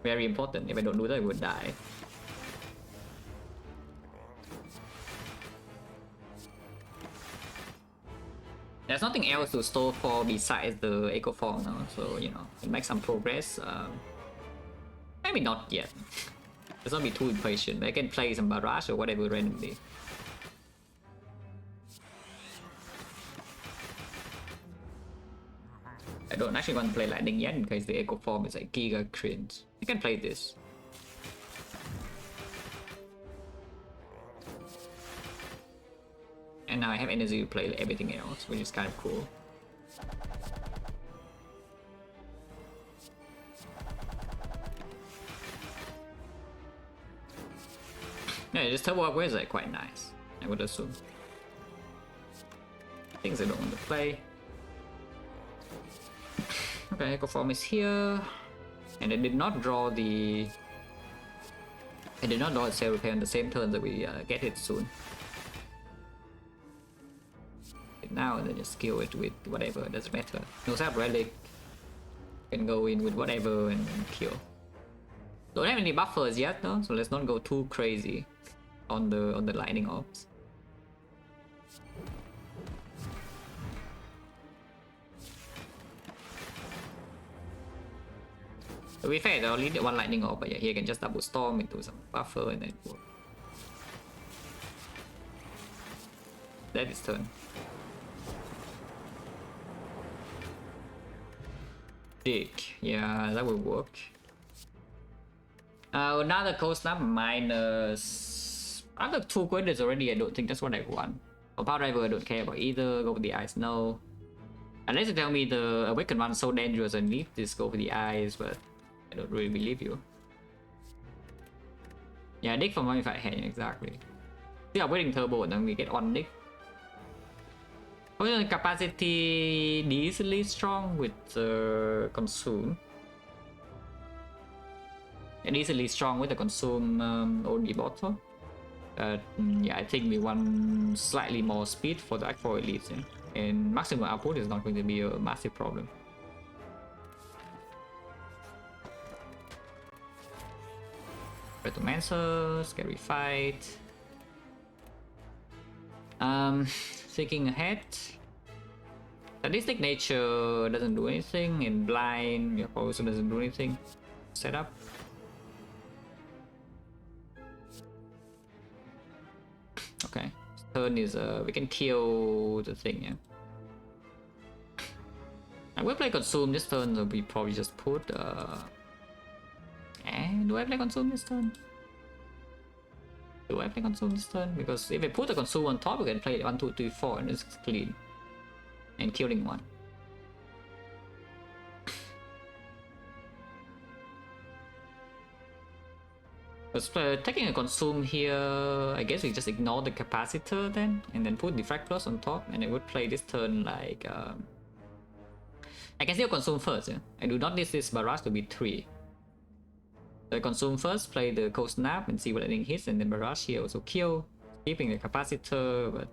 [SPEAKER 1] Very important. If I don't do that, I would die. There's nothing else to store for besides the Echo Form now, so you know, it makes some progress. Maybe not yet. Let's not be too impatient. I can play some barrage or whatever randomly. I don't actually want to play lightning yet in case the Echo Form is like giga cringe. I can play this. And now I have energy to play everything else, which is kind of cool. Yeah, just turbo upgrades are quite nice, I would assume. Things I don't want to play. Okay, Echo Form is here. And I did not draw the... I did not draw a Cell Repair on the same turn that we get it soon. Now and then just kill it with whatever, it doesn't matter. No Sap Relic. Can go in with whatever and kill. Don't have any buffers yet though, so let's not go too crazy on the lightning orbs. To be fair, I only need 1 lightning orb, but yeah, here I can just double storm into some buffer and then work. That is turn. Yeah, that will work. Another cold snap minus. Other 2 questions already. I don't think that's what I want. For Power Driver, I don't care about either. Go with the eyes, no. Unless you tell me the Awakened one is so dangerous I need this go for the eyes, but I don't really believe you. Yeah, dig for money if I had exactly. We are waiting turbo and then we get 1 dig. Poison capacity decently strong with consume. And easily strong with the consume only bottle. Yeah, I think we want slightly more speed for the Act 4 elites. Yeah? And maximum output is not going to be a massive problem. Retomancer, Scary Fight. Thinking ahead. Sadistic Nature doesn't do anything. In Blind, your also doesn't do anything. Setup. Okay. Turn is we can kill the thing, yeah. I will play Consume this turn, so we probably just put and do I play Consume this turn? Do I play Consume this turn? Because if I put the Consume on top, we can play 1, 2, 3, 4 and it's clean. And killing 1. Taking a Consume here, I guess we just ignore the Capacitor then, and then put Defect Plus on top, and I would play this turn like... I can still Consume first, yeah? I do not need this Barrage to be 3. So I Consume first, play the Cold Snap and see what anything hits, and then Barrage here also kill, keeping the Capacitor, but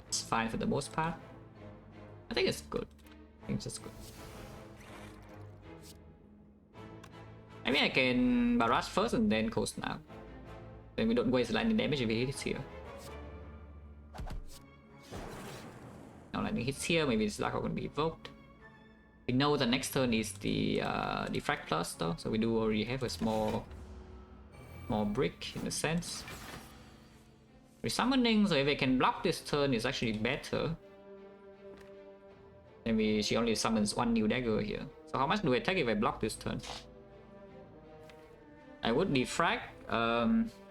[SPEAKER 1] it's fine for the most part. I think it's good. I think it's just good. I mean, I can Barrage first and then Cold Snap. Then we don't waste lightning damage if he hits here. Now lightning hits here, maybe this Dark Oak can be evoked. We know the next turn is the Defect Plus though, so we do already have a small brick in a sense. Resummoning, so if I can block this turn is actually better. Maybe she only summons 1 new dagger here. So how much do I take if I block this turn? I would defrag. I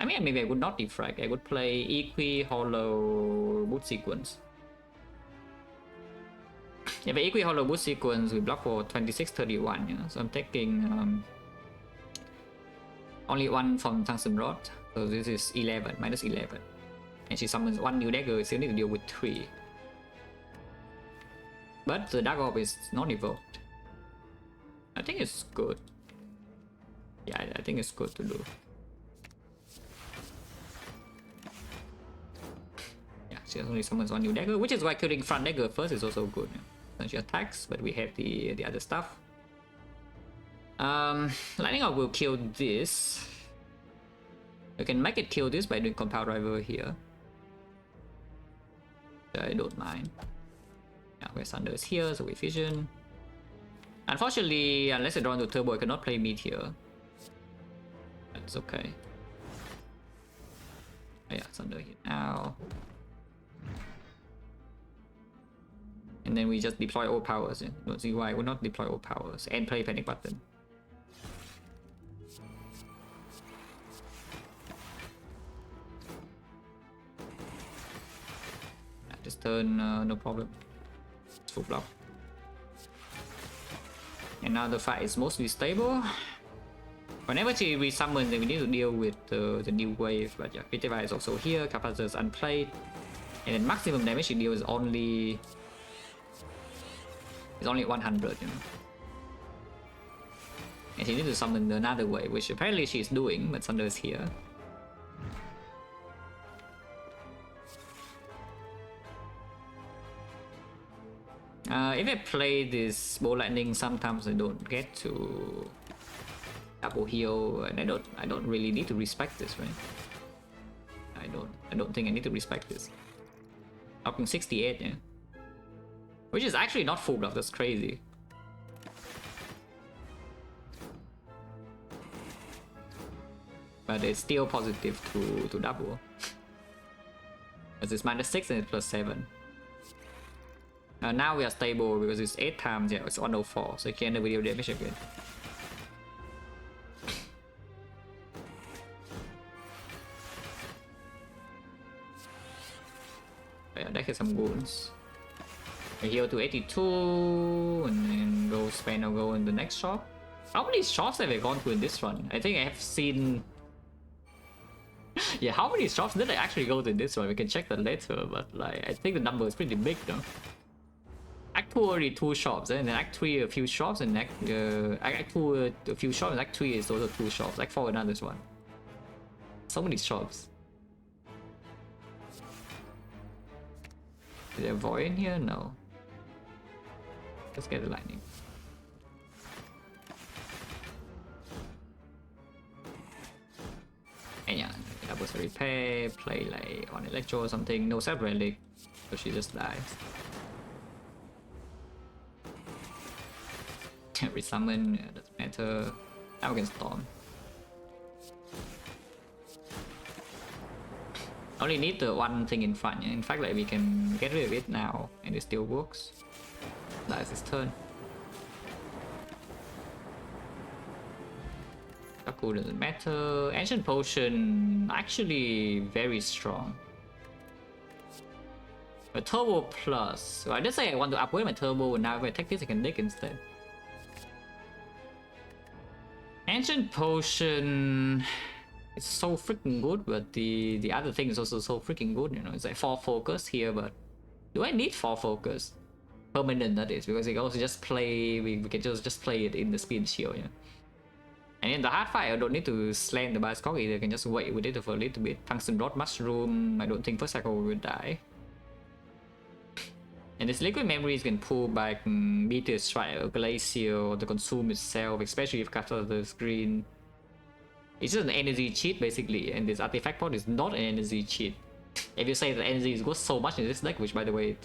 [SPEAKER 1] mean, maybe I would not defrag. I would play Equi Hollow Boot Sequence. If I Equi Hollow Boot Sequence, we block for 26-31. You know? So I'm taking only 1 from Tungsten Rod. So this is 11, minus 11. And she summons 1 new dagger, we still need to deal with 3. But the Dark Orb is not evoked. I think it's good. Yeah, I think it's good to do. Yeah, she only summons one new dagger, which is why killing front dagger first is also good. Yeah. She attacks, but we have the other stuff. Lightning Orb will kill this. You can make it kill this by doing compound driver here. I don't mind. Yeah, where Thunder is here, so we vision. Unfortunately, unless I draw into turbo, I cannot play mid here. That's okay. Oh, yeah, Thunder here now. And then we just deploy all powers. Yeah. Don't see why I would not deploy all powers and play panic button. This turn, no problem. It's full block. And now the fight is mostly stable. Whenever she resummons, then we need to deal with the new wave. But yeah, Vitivi is also here. Capacitor is unplayed. And then maximum damage she deals is only 100, you know. And she needs to summon another wave, which apparently she is doing, but Thunder is here. If I play this Bolt Lightning, sometimes I don't get to double heal, and I don't really need to respect this, right? I don't think I need to respect this. Knocking 68, yeah. Which is actually not full block, that's crazy. But it's still positive to double. As it's -6 and it's +7. Now we are stable because it's 8 times, yeah, it's 104, so you can never deal damage again. Yeah, that has some wounds. We heal to 82, and then go spend or go in the next shop. How many shops have I gone to in this run? I think I have seen... yeah, how many shops did I actually go to in this one? We can check that later, but like, I think the number is pretty big though. Act 2 already 2 shops, and then Act 3 a few shops, and Act 2 a few shops, and Act 3 is also 2 shops. Act 4 another one. So many shops. Is there a void in here? No. Let's get the lightning. And yeah, double repair, play like on electro or something. No self relic, so she just dies. Resummon, yeah, doesn't matter. Now we can storm. Only need the one thing in front, yeah? In fact, like we can get rid of it now and it still works. That's his turn. Kaku doesn't matter. Ancient Potion, actually very strong. A Turbo Plus. So I just say I want to upgrade my Turbo, and now if I take this I can dig instead. Ancient Potion, it's so freaking good, but the other thing is also so freaking good, you know. It's like 4 focus here, but do I need 4 focus? Permanent, that is, because we can also just play, we can just play it in the spin shield, yeah. And in the hard fight, I don't need to slam the Bioscock either, I can just wait with it for a little bit. Tungsten Rod Mushroom, I don't think first cycle will die. And this liquid memories can pull back Meteor Strike or Glacier or the Consume itself, especially if Capital the screen. It's just an energy cheat basically, and this artifact pod is not an energy cheat. If you say the energy is worth so much in this deck, which by the way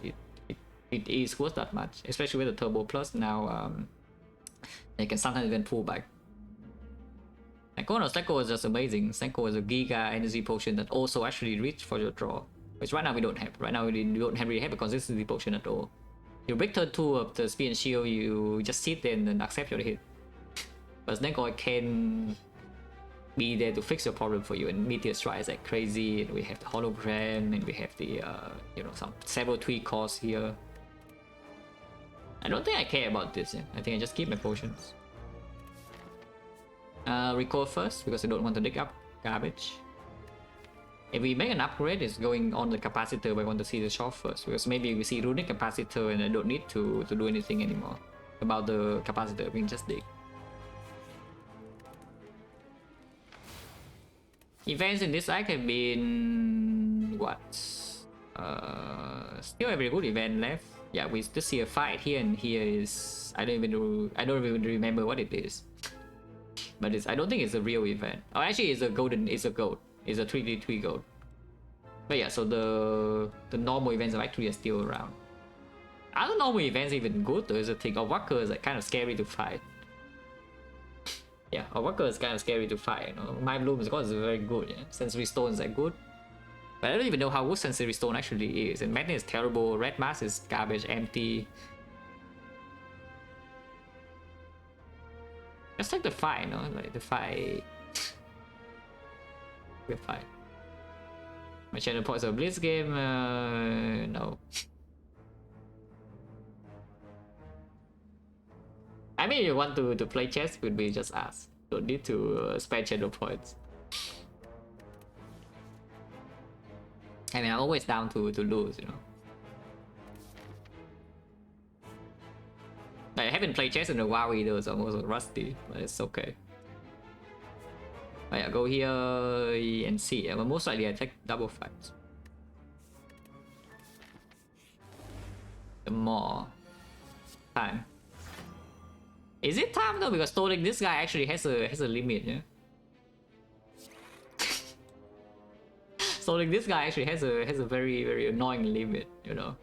[SPEAKER 1] it is worth that much, especially with the Turbo Plus now, you can sometimes even pull back. Snecko is just amazing. Snecko is a Giga energy potion that also actually reach for your draw. Which right now we don't have. Right now we don't really have a consistency potion at all. You break turn 2 of the speed and shield, you just sit there and then accept your hit. But Snecko can be there to fix your problem for you, and Meteor Strike is like crazy, and we have the hologram, and we have the you know, some several tweak costs here. I don't think I care about this, yeah. I think I just keep my potions. Recall first, because I don't want to dig up garbage. If we make an upgrade, it's going on the capacitor, but I want to see the shop first, because maybe we see runic capacitor and I don't need to do anything anymore about the capacitor, we can just dig. Events in this act have been what? Still a very good event left. Yeah, we still see a fight here, and here is I don't even remember what it is. But I don't think it's a real event. Oh, actually, it's a golden. It's a gold. It's a 3D3 gold. But yeah, so the normal events are actually still around. Are the normal events even good? Or is the thing of Walker is like kind of scary to fight? Yeah, a Walker is kind of scary to fight. You know, My Bloom is very good. Yeah? Sensory Stone is like good. But I don't even know how good Sensory Stone actually is. And Madness is terrible. Red Mask is garbage, empty. Let's take the fight, you know? Like the fight. The fight. My channel points of Blitz game. No. I mean, if you want to play chess with me, just ask. Don't need to spend channel points. I mean, I'm always down to lose, you know. I haven't played chess in a while either, so I'm also rusty, but it's okay. But yeah, go here and see. But most likely I take double fights. The more time. Is it time though? Because stalling this guy actually has a limit, yeah. Stalling this guy actually has a very annoying limit, you know.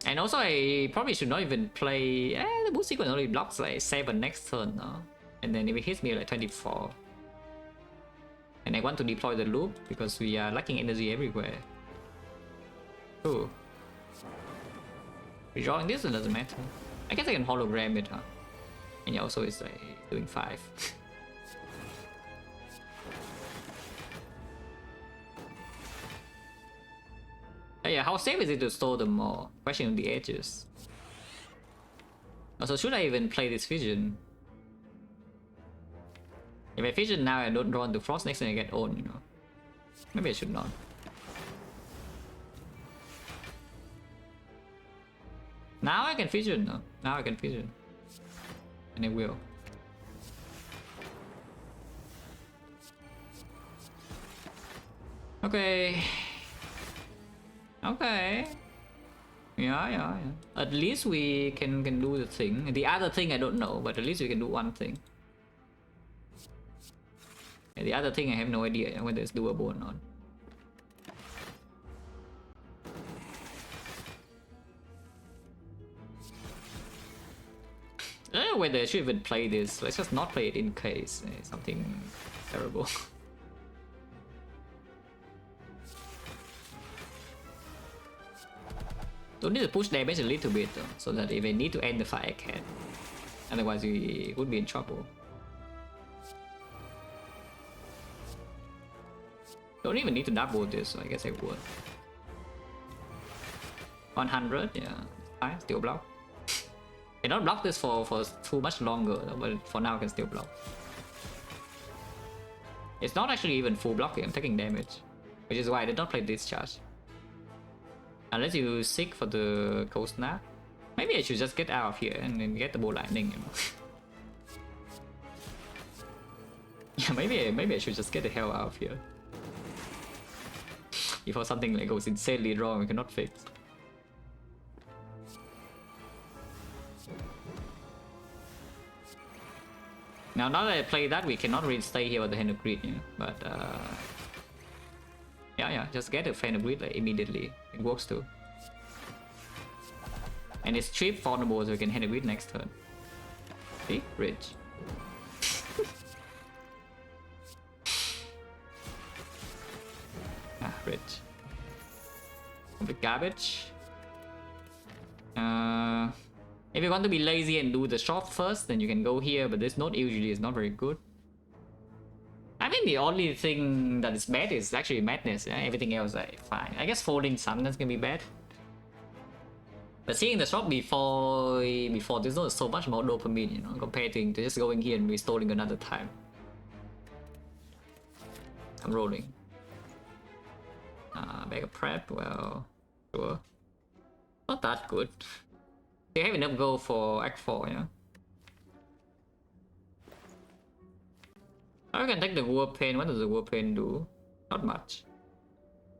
[SPEAKER 1] And also I probably should not even play. The boost sequence only blocks like 7 next turn, no? And then if it hits me like 24. And I want to deploy the loop because we are lacking energy everywhere. Ooh. Redrawing this, it doesn't matter. I guess I can hologram it, huh? And yeah, also it's like doing 5. Yeah, how safe is it to store them more? Question on the edges. Also, should I even play this vision? If I vision now and don't draw into frost, next time I get owned, you know. Maybe I should not. Now I can vision, no? Now I can vision. And I will. Okay. Okay. Yeah. At least we can do the thing. The other thing I don't know, but at least we can do one thing. And the other thing I have no idea whether it's doable or not. I don't know whether I should even play this. Let's just not play it in case something terrible. Don't need to push damage a little bit though, so that if I need to end the fight I can. Otherwise we would be in trouble. Don't even need to double this, so I guess I would. 100, yeah. Fine, still block. I don't block this for too much longer, but for now I can still block. It's not actually even full blocking, I'm taking damage. Which is why I did not play discharge. Unless you seek for the cold snap. Maybe I should just get out of here and then get the bow lightning, you know. Yeah, maybe I should just get the hell out of here. Before something like goes insanely wrong we cannot fix. Now that I play that, we cannot really stay here with the hand of greed, you know? But yeah, just get a fan of greed like immediately. It works too. And it's cheap vulnerable, so we can hand of greed next turn. See? Rich. Rich. Complete garbage. If you want to be lazy and do the shop first, then you can go here, but this node usually is not very good. I mean, the only thing that is bad is actually madness. Yeah? Everything else is fine. I guess folding sometimes can be bad. But seeing the shop before this node is so much more dopamine, you know, compared to just going here and restoring another time. I'm rolling. Bag of prep, well, sure. Not that good. They have enough gold for Act 4, yeah? I can take the war pain. What does the war pain do? Not much.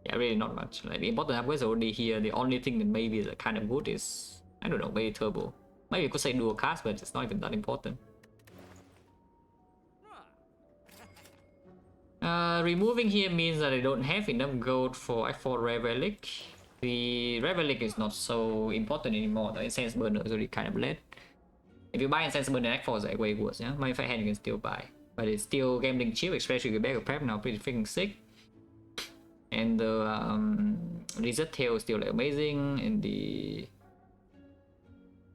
[SPEAKER 1] Yeah, really not much. Like the important upgrades are already here. The only thing that maybe is kind of good is, I don't know, maybe turbo. Maybe you could say dual cast, but it's not even that important. Removing here means that I don't have enough gold for F4 Rare Relic. The Rare Relic is not so important anymore. The Incense Burner is already kind of late. If you buy Incense Burner, F4 is like way worse, yeah? My hand you can still buy. But it's still gambling cheap, especially with Bag of Prep now pretty freaking sick. And the Lizard Tail is still like amazing, and the...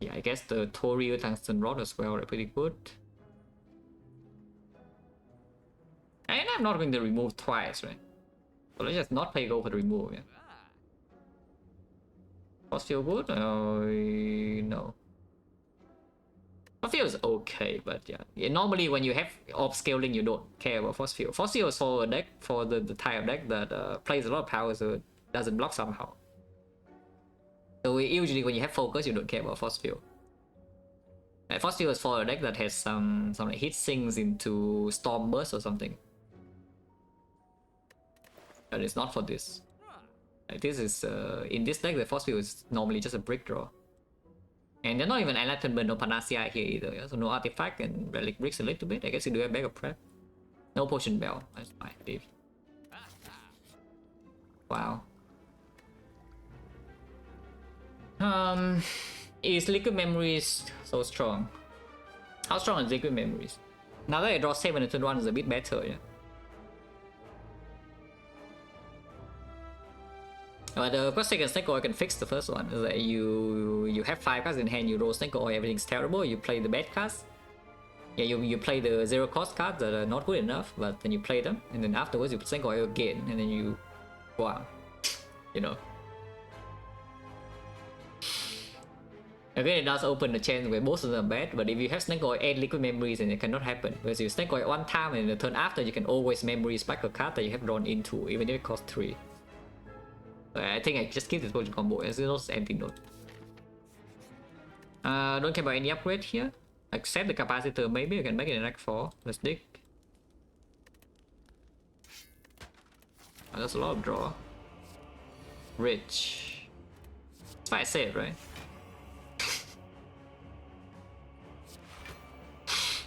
[SPEAKER 1] Yeah, I guess the Toriel Tungsten Rod as well are pretty good. And I'm not going to remove twice, right? So let's just not pay gold for the remove, yeah. Force Field good? No. Force Field is okay, but yeah. Normally when you have orb scaling, you don't care about Force Field. Force Field is for a deck, for the type of deck that plays a lot of power, so it doesn't block somehow. So usually when you have focus, you don't care about Force Field. Force Field is for a deck that has some like hit sinks into Storm Burst or something. But it's not for this. Like this is in this deck, the Force Field is normally just a brick draw. And they're not even Enlightenment or Panacea here either, yeah? So no artifact and relic bricks a little bit. I guess you do have Bag of Prep. No Potion Bell. That's fine, leave. Wow. Is Liquid Memories so strong? How strong is Liquid Memories? Now that I draw 7 and turn 1 is a bit better, yeah. But the first second Snake Oil can fix the first one. Is that you have 5 cards in hand, you roll Snake Oil, everything's terrible, you play the bad cards. Yeah, you play the 0 cost cards that are not good enough, but then you play them, and then afterwards you Snake Oil again, and then you go out. You know. Again, it does open the chance where most of them are bad, but if you have Snake Oil and Liquid Memories, then it cannot happen. Because you Snake Oil one time, and the turn after, you can always memory spike a card that you have drawn into, even if it costs 3. I think I just keep this potion combo as no anti-note. Don't care about any upgrade here. Except the capacitor, maybe I can make it an Act 4. Let's dig. Oh, that's a lot of draw. Rich. It's fine safe, right?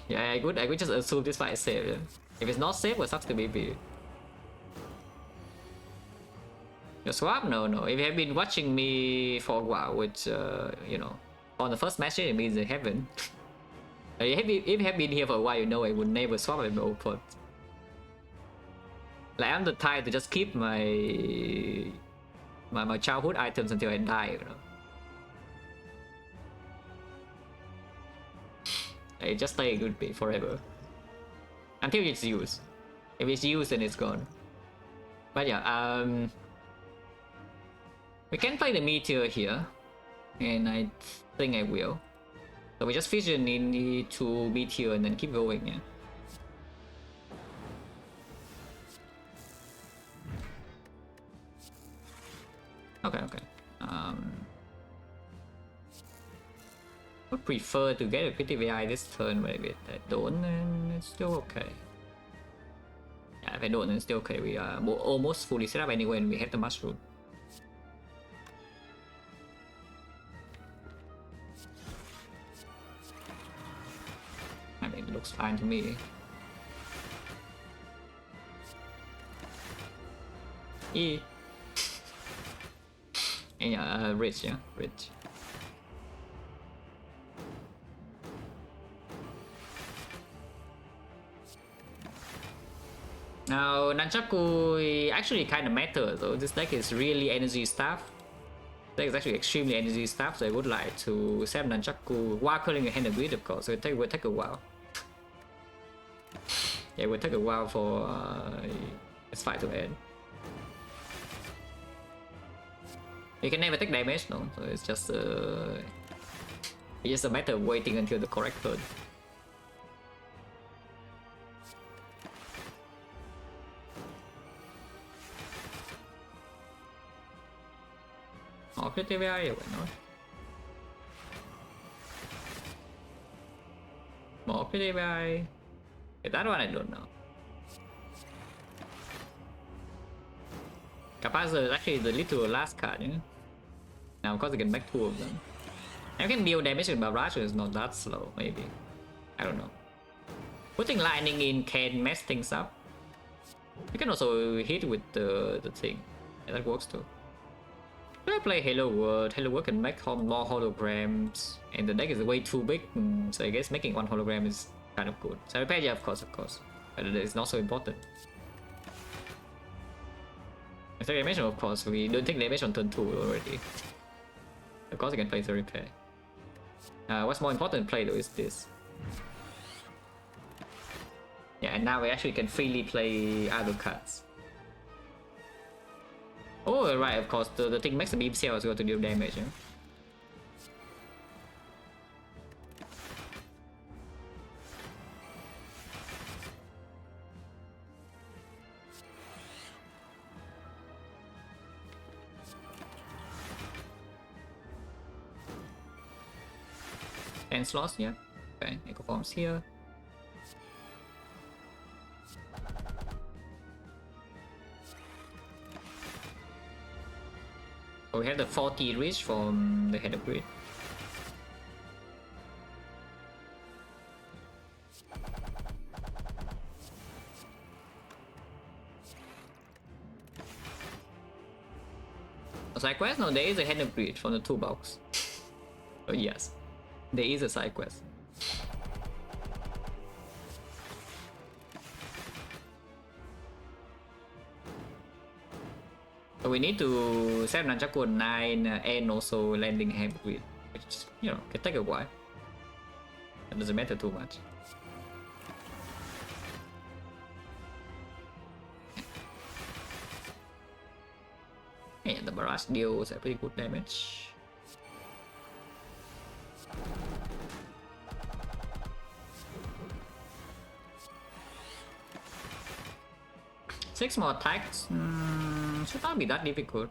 [SPEAKER 1] Yeah, I could just assume this fight is safe, yeah. If it's not safe, it sucks to be. Your swap? No. If you have been watching me for a while, which, you know, on the first match, it means they haven't. If you have been here for a while, you know I would never swap with my old pot. Like, I'm the type to just keep my childhood items until I die, you know. I just stay good bit forever. Until it's used. If it's used, then it's gone. But yeah, we can play the Meteor here, and I think I will. So we just fusion into Meteor and then keep going, yeah. Okay. I would prefer to get a pretty VI this turn, but if I don't, then it's still okay. Yeah, if I don't, then it's still okay. We are almost fully set up anyway, and we have the mushroom. I mean, it looks fine to me. E. And yeah, rich, yeah, rich. Now, Nunchaku actually kind of matters, though. This deck is really energy staff. This deck is actually extremely energy staff, so I would like to set Nunchaku while calling a hand of greed, of course. So it will take a while. Yeah, it will take a while for this fight to end. You can never take damage, no? So it's just a matter of waiting until the correct turn. More pretty VI, why not? More pretty VI. That one I don't know. Capacitor is actually the literal last card, you know? Now, of course, you can back 2 of them. I can deal damage with Barrage is not that slow, maybe. I don't know. Putting lightning in can mess things up. You can also hit with the thing. Yeah, that works too. I play Hello World. Hello World can make more holograms, and the deck is way too big, so I guess making 1 hologram is kind of good. So repair, yeah, of course, but it's not so important. If take damage, of course, we don't take damage on turn 2 already. Of course, you can play the repair. What's more important to play though is this. Yeah, and now we actually can freely play other cards. Oh, right, of course, the thing makes the beam cell is going to deal damage. Yeah? And slots here. Okay, Echo Forms here. So we have the 40 reach from the head of grid. A side quest? No, there is a head of grid from the toolbox. Oh yes. There is a side quest. So we need to set Nunchaku 9 and also landing hand grid, which, you know, can take a while. It doesn't matter too much. Yeah, the barrage deals a pretty good damage. Six more attacks, should not be that difficult.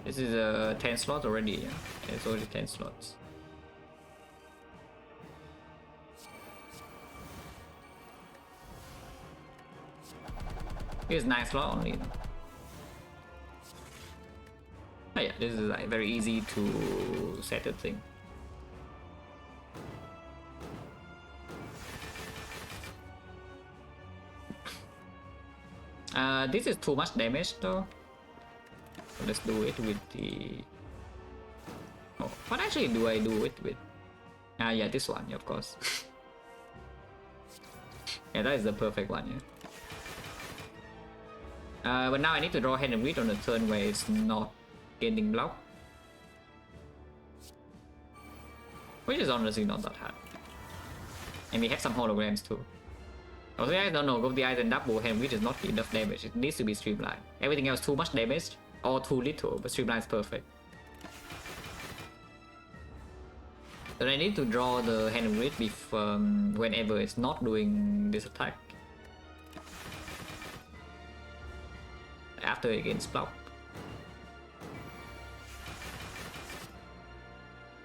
[SPEAKER 1] This is a 10 slot already, yeah? It's already 10 slots. Here's 9 slot only. Oh yeah, this is like very easy to set a thing. This is too much damage though. So let's do it with the... Oh, what actually do I do it with? Yeah, this one, of course. Yeah, that is the perfect one, yeah. But now I need to draw hand and read on a turn where it's not getting blocked, which is honestly not that hard. And we have some holograms too. Also, I don't know, go the eyes and double hand, which is not enough damage. It needs to be streamlined. Everything else too much damage or too little, but streamline is perfect. Then I need to draw the hand grid with whenever it's not doing this attack. After it gets blocked.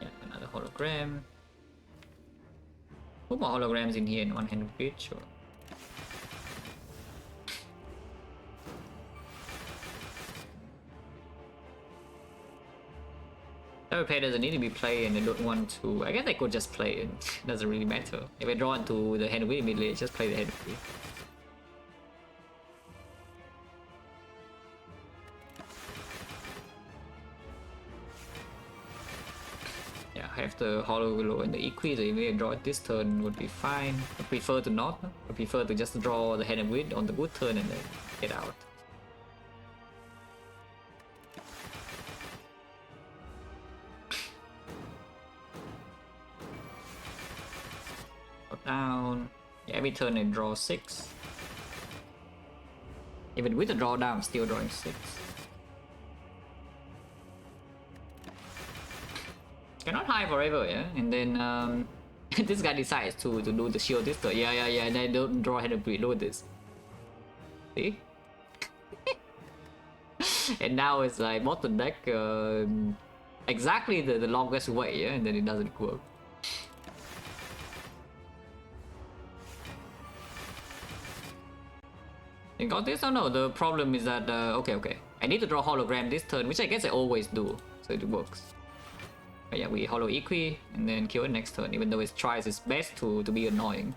[SPEAKER 1] Yeah, another hologram. Put more holograms in here in one hand grid, sure. Every player doesn't need to be played and they don't want to... I guess I could just play it. It doesn't really matter. If I draw into the hand wheel immediately, just play the hand wheel. Yeah, I have the hollow below and the equi, so if I draw it this turn would be fine. I prefer to not. I prefer to just draw the hand and wheel on the good turn and then get out. Down. Yeah, every turn I draw 6. Even with the draw down, I'm still drawing 6. Cannot hide forever, yeah? And then this guy decides to do the shield this turn. Yeah, and I don't draw head and preload this. See? And now it's like bottom deck exactly the longest way, yeah, and then it doesn't work. And got this? Oh no, the problem is that, okay. I need to draw hologram this turn, which I guess I always do, so it works. But yeah, we holo Equi, and then kill it next turn, even though it tries its best to be annoying.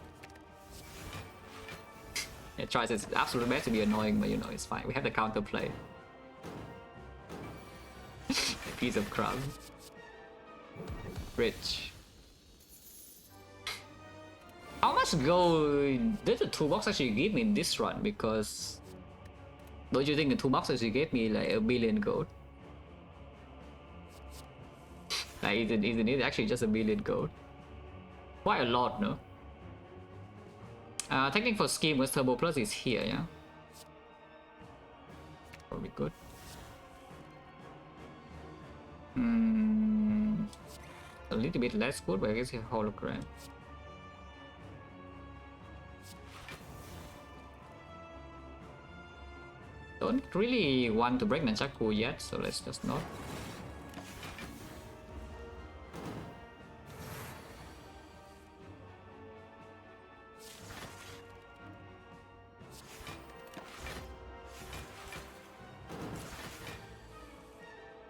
[SPEAKER 1] It tries its absolute best to be annoying, but you know, it's fine. We have the counterplay. A piece of crumb. Rich. How much gold did the toolbox actually give me in this run? Because don't you think the toolbox actually gave me like 1 billion gold? Like, isn't it actually just 1 billion gold? Quite a lot, no? Technique for scheme with Turbo Plus is here, yeah? Probably good. A little bit less good, but I guess a hologram. Don't really want to break Nunchaku yet, so let's just not.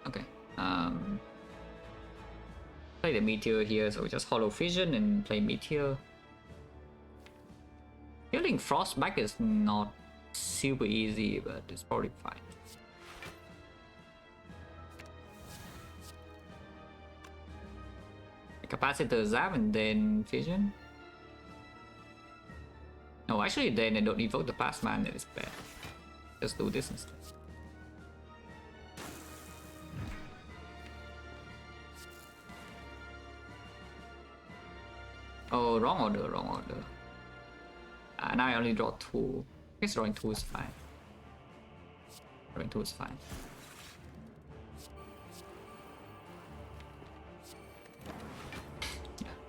[SPEAKER 1] Okay. Play the Meteor here, so we just Hollow Fission and play Meteor. Killing Frostback is not super easy, but it's probably fine. Capacitor Zap and then Fission. No, actually then I don't evoke the past man, that is bad. Just do this instead. Oh, wrong order. Now I only draw 2. I guess drawing 2 is fine. Drawing 2 is fine.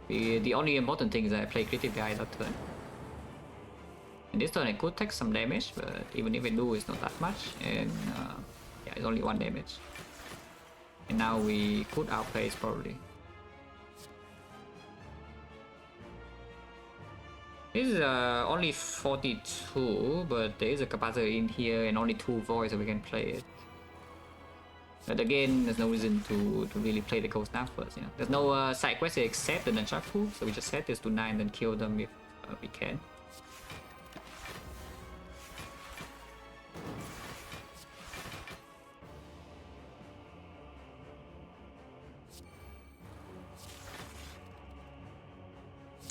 [SPEAKER 1] Yeah. The only important thing is that I play Critic Guy that turn. In this turn I could take some damage, but even if I do, it's not that much. And yeah, it's only 1 damage. And now we could outplay it probably. This is only 42, but there is a capacitor in here and only 2 voids, so we can play it. But again, there's no reason to really play the Cold Snap first, you know. There's no side quest except the Nunchaku, so we just set this to 9 and then kill them if we can.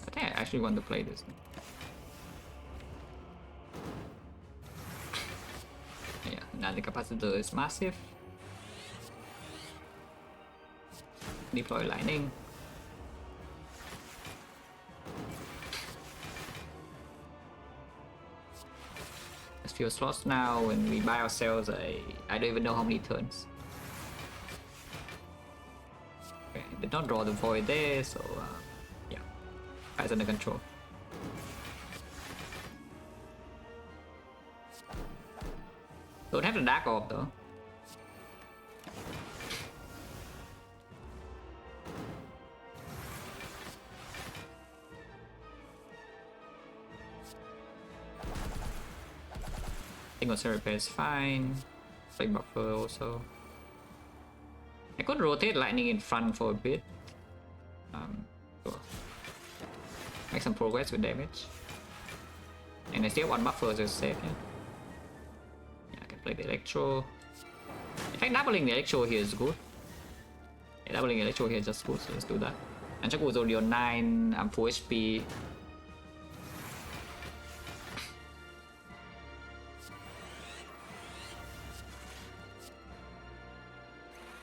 [SPEAKER 1] I think I actually want to play this. Yeah, now the capacitor is massive. Deploy lightning. There's few slots now, and we buy ourselves I don't even know how many turns. Okay, did not draw the void there, so yeah, guys under control. Don't have the Dark Orb though. Single Cell Repair is fine. Flame Buffer also. I could rotate lightning in front for a bit. Sure. Make some progress with damage. And I still have 1 buffer, so it's safe, yeah. Yeah, I can play the Electro. In fact, doubling the Electro here is good. Yeah, doubling the Electro here is just good, so let's do that. And Chaku is only on 9, I'm full HP.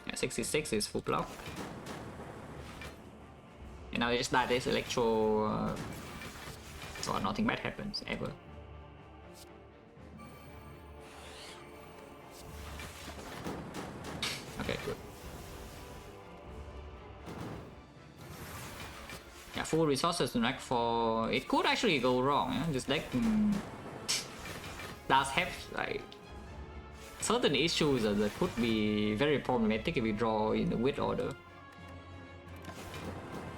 [SPEAKER 1] Yeah, 66 is full block. And now I just die this Electro, so nothing bad happens ever. Okay, good. Yeah, full resources to deck for it could actually go wrong. Yeah? This deck does have like certain issues that could be very problematic if we draw in the wit order.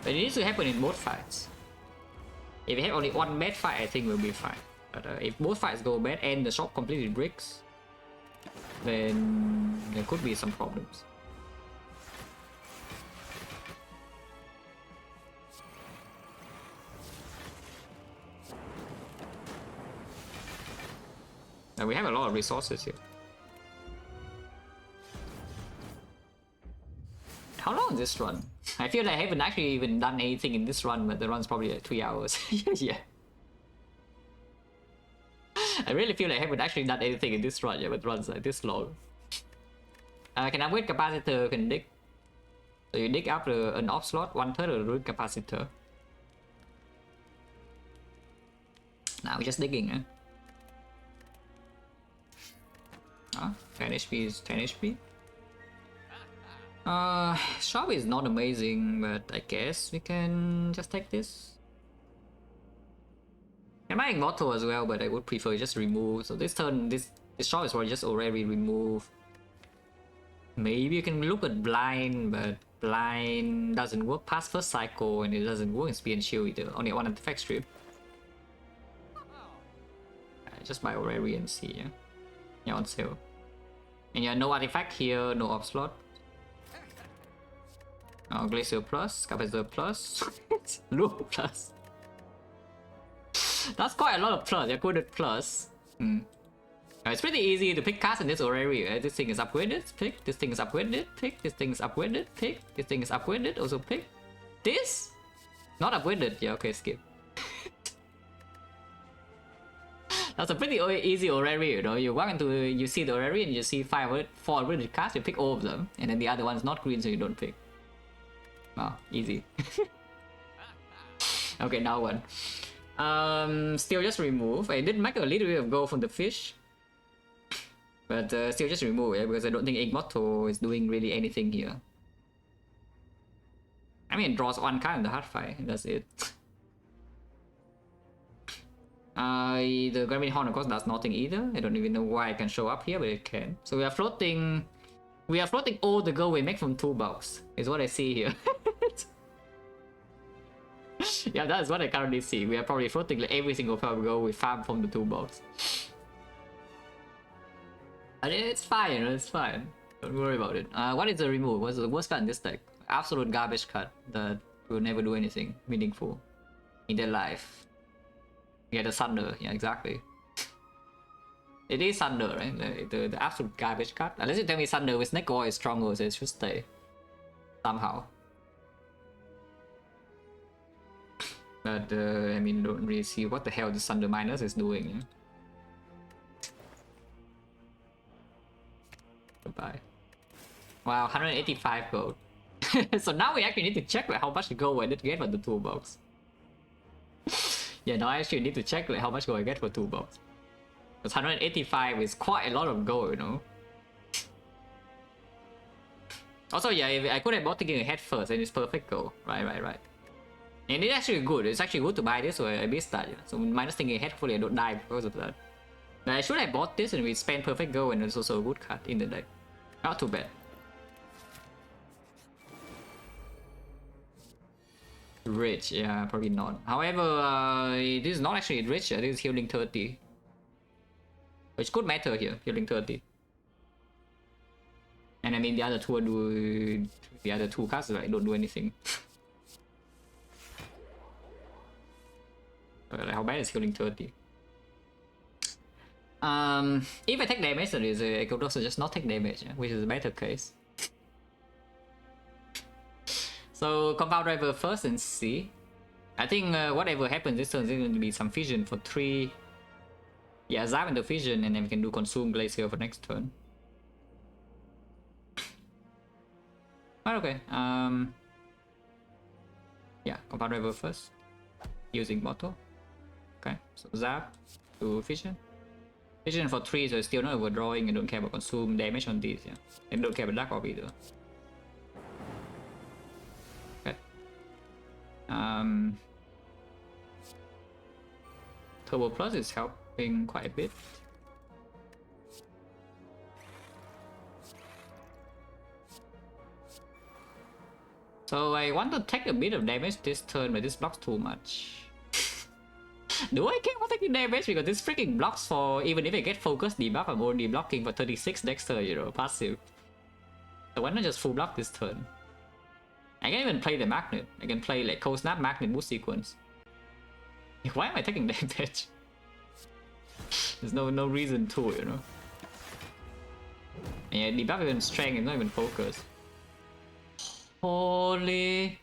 [SPEAKER 1] But it needs to happen in both fights. If we have only one bad fight, I think we'll be fine. But if both fights go bad and the shop completely bricks, then there could be some problems. And we have a lot of resources here. How long is this run? I feel like I haven't actually even done anything in this run, but the run's probably like 3 hours. Yeah. I really feel like I haven't actually done anything in this run yet, but runs like this long. Can upgrade capacitor, can dig. So you dig after an off slot, 1/3 of the root capacitor. Now we're just digging, eh? 10 HP is 10 HP. Shop is not amazing, but I guess we can just take this. I'm buying Motto as well, but I would prefer just remove. So this turn, this shop is probably just already removed. Maybe you can look at blind, but blind doesn't work past first cycle, and it doesn't work in speed and shield either. Only one defect strip. Just buy already and see, yeah. Yeah, on sale. And yeah, no artifact here, no op slot. Glacier plus, capacitor plus, loop plus. That's quite a lot of plus. You're good at plus. It's pretty easy to pick cards in this already. Right? This thing is upgraded, pick. This thing is upgraded, pick. This thing is upgraded, pick. This thing is upgraded, also pick. This? Not upgraded. Yeah, okay, skip. That's a pretty easy already, you know. You walk into, you see the already and you see 4 upgraded cards, you pick all of them. And then the other one's not green, so you don't pick. Oh, easy. Okay, now one. Still just remove. I did make a little bit of gold from the fish. But still just remove it, because I don't think Igmotto is doing really anything here. I mean, it draws one card in the hard fight, that's it. The Gravity Horn of course does nothing either. I don't even know why it can show up here, but it can. So we are floating all the gold we make from toolbox, is what I see here. Yeah, that's what I currently see. We are probably floating like every single farm gold we farm from the toolbox. And it's fine, you know, it's fine. Don't worry about it. What is the remove? What's the worst card in this deck? Absolute garbage card that will never do anything meaningful in their life. Yeah, the Thunder. Yeah, exactly. It is Thunder, right? The absolute garbage card. Unless you tell me Thunder with Snake Oil is stronger, so it should stay. Somehow. But, I mean, don't really see what the hell the Thunder Minus is doing. Yeah? Goodbye. Wow, 185 gold. So now we actually need to check like, how much gold I did get for the toolbox. Yeah, now I actually need to check like, how much gold I get for toolbox. Because 185 is quite a lot of gold, you know. Also, yeah, if I could have bought taking a head first, and it's perfect gold. Right. And it's actually good. It's actually good to buy this, so I missed that. Yeah. So minus thinking ahead, hopefully I don't die because of that. But I should have bought this and we spent perfect gold, and it's also a good card in the deck. Not too bad. Rich, yeah, probably not. However, this is not actually rich. This is healing 30. Which could matter here, healing 30. And I mean the other two do the other two cards like don't do anything. Like, how bad is healing 30? If I take damage, then I could also just not take damage, yeah, which is a better case. So compound driver first and see. I think whatever happens this turn is going to be some fission for 3. Yeah, zap into fission, and then we can do consume glacier for next turn. But okay. Yeah, compound driver first. Using bottle. Okay, so zap to fission. Fission for 3, so it's still not overdrawing. I don't care about consume damage on these, yeah. And don't care about dark orb either. Okay. Turbo Plus is helping quite a bit. So I want to take a bit of damage this turn, but this blocks too much. Do I care about taking damage? Because this freaking blocks for, even if I get focus debuff, I'm already blocking for 36 next turn, you know, passive. So why not just full block this turn? I can even play the magnet. I can play like cold snap magnet boost sequence. Why am I taking damage? There's no reason to, you know. And yeah, debuff even strength, it's not even focus. Holy,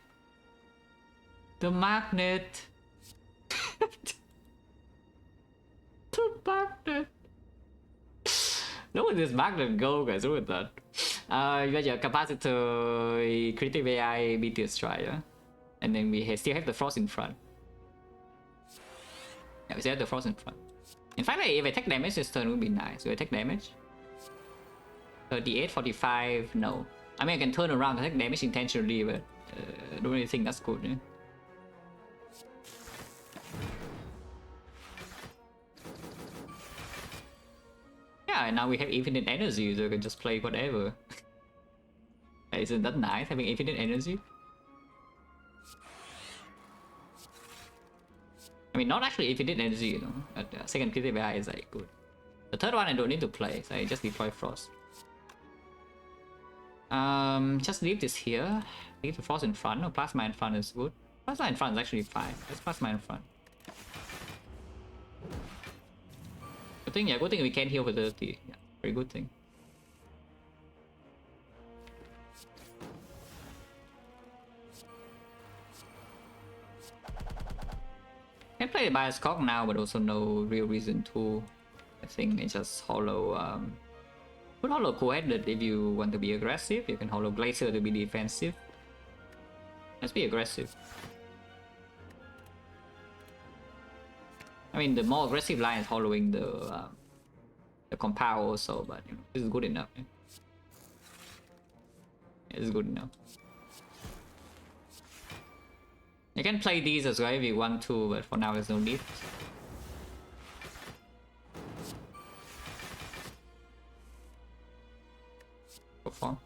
[SPEAKER 1] the magnet. The magnet. Look at this magnet go, guys. Look at that. Bây giờ capacitor critical AI BTS try, yeah? And then we still have the frost in front. Yeah, we still have the frost in front. In fact, if I take damage this turn, it would be nice. Do I take damage? 38, 45, no. I mean, I can turn around and take damage intentionally, but I don't really think that's good. Yeah? Yeah, and now we have infinite energy, so I can just play whatever. Isn't that nice, having infinite energy? I mean, not actually infinite energy, you know, but second critical AI is like good. The third one I don't need to play, so I just deploy Frost. Just leave this here. Leave the Frost in front. No, Plasma in front is good. Plasma in front is actually fine. Let's Plasma in front. Good thing, yeah, good thing we can heal for 30. Yeah, very good thing. Can play Bias Cock now, but also no real reason to. I think it's just hollow. Put hollow co-headed if you want to be aggressive. You can hollow Glacier to be defensive. Let's be aggressive. I mean, the more aggressive line is hollowing the compound also, but you know, this is good enough. Yeah? It's good enough. You can play these as well if you want to, but for now there's no need. Go form.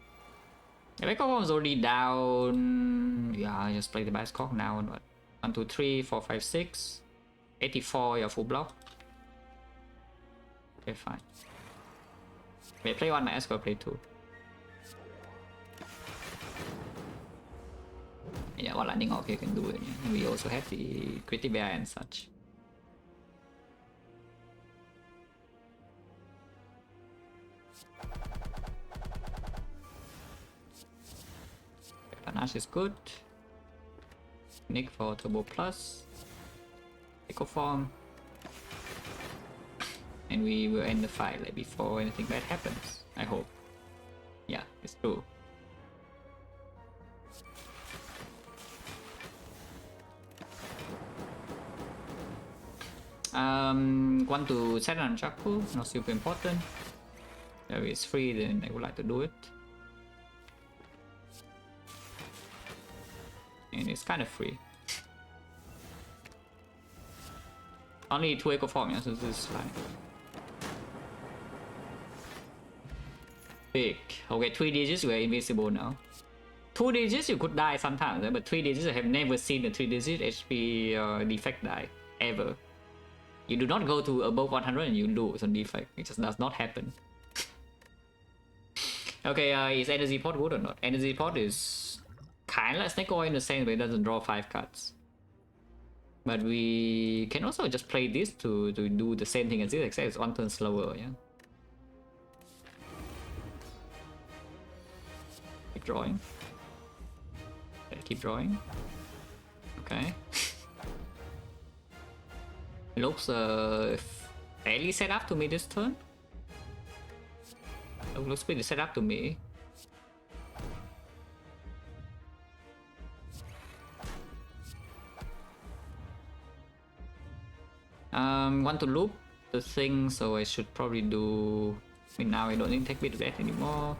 [SPEAKER 1] If I go is already down, yeah, I just play the Bias Cock now and what? 1, 2, 3, 4, 5, 6. 84, yeah, full block. Okay, fine. Wait, play 1, my escort, play 2. Yeah, while landing off, you can do it. Yeah. We also have the critical AI and such. Panache is good. Nick for Turbo Plus. Echo Form. And we will end the fight like before anything bad happens. I hope. Yeah, it's true. Want to set on Chaku, not super important. If it's free, then I would like to do it. And it's kind of free. Only 2 Echo Form, yeah, so this is fine. Big. Okay, 3 digits, we're invisible now. 2 digits you could die sometimes, but 3 digits I have never seen a 3 digit HP defect die, ever. You do not go to above 100 and you lose on defect. It just does not happen. Okay, is Energy Pot good or not? Energy Pot is kind of like Snake Oil in the sense, but it doesn't draw 5 cards. But we can also just play this to do the same thing as this, except it's 1 turn slower, yeah? Keep drawing. Okay, keep drawing. Okay. Looks fairly set up to me this turn. Looks pretty set up to me. Want to loop the thing, so I should probably do. I mean, now I don't need to take bit of that anymore.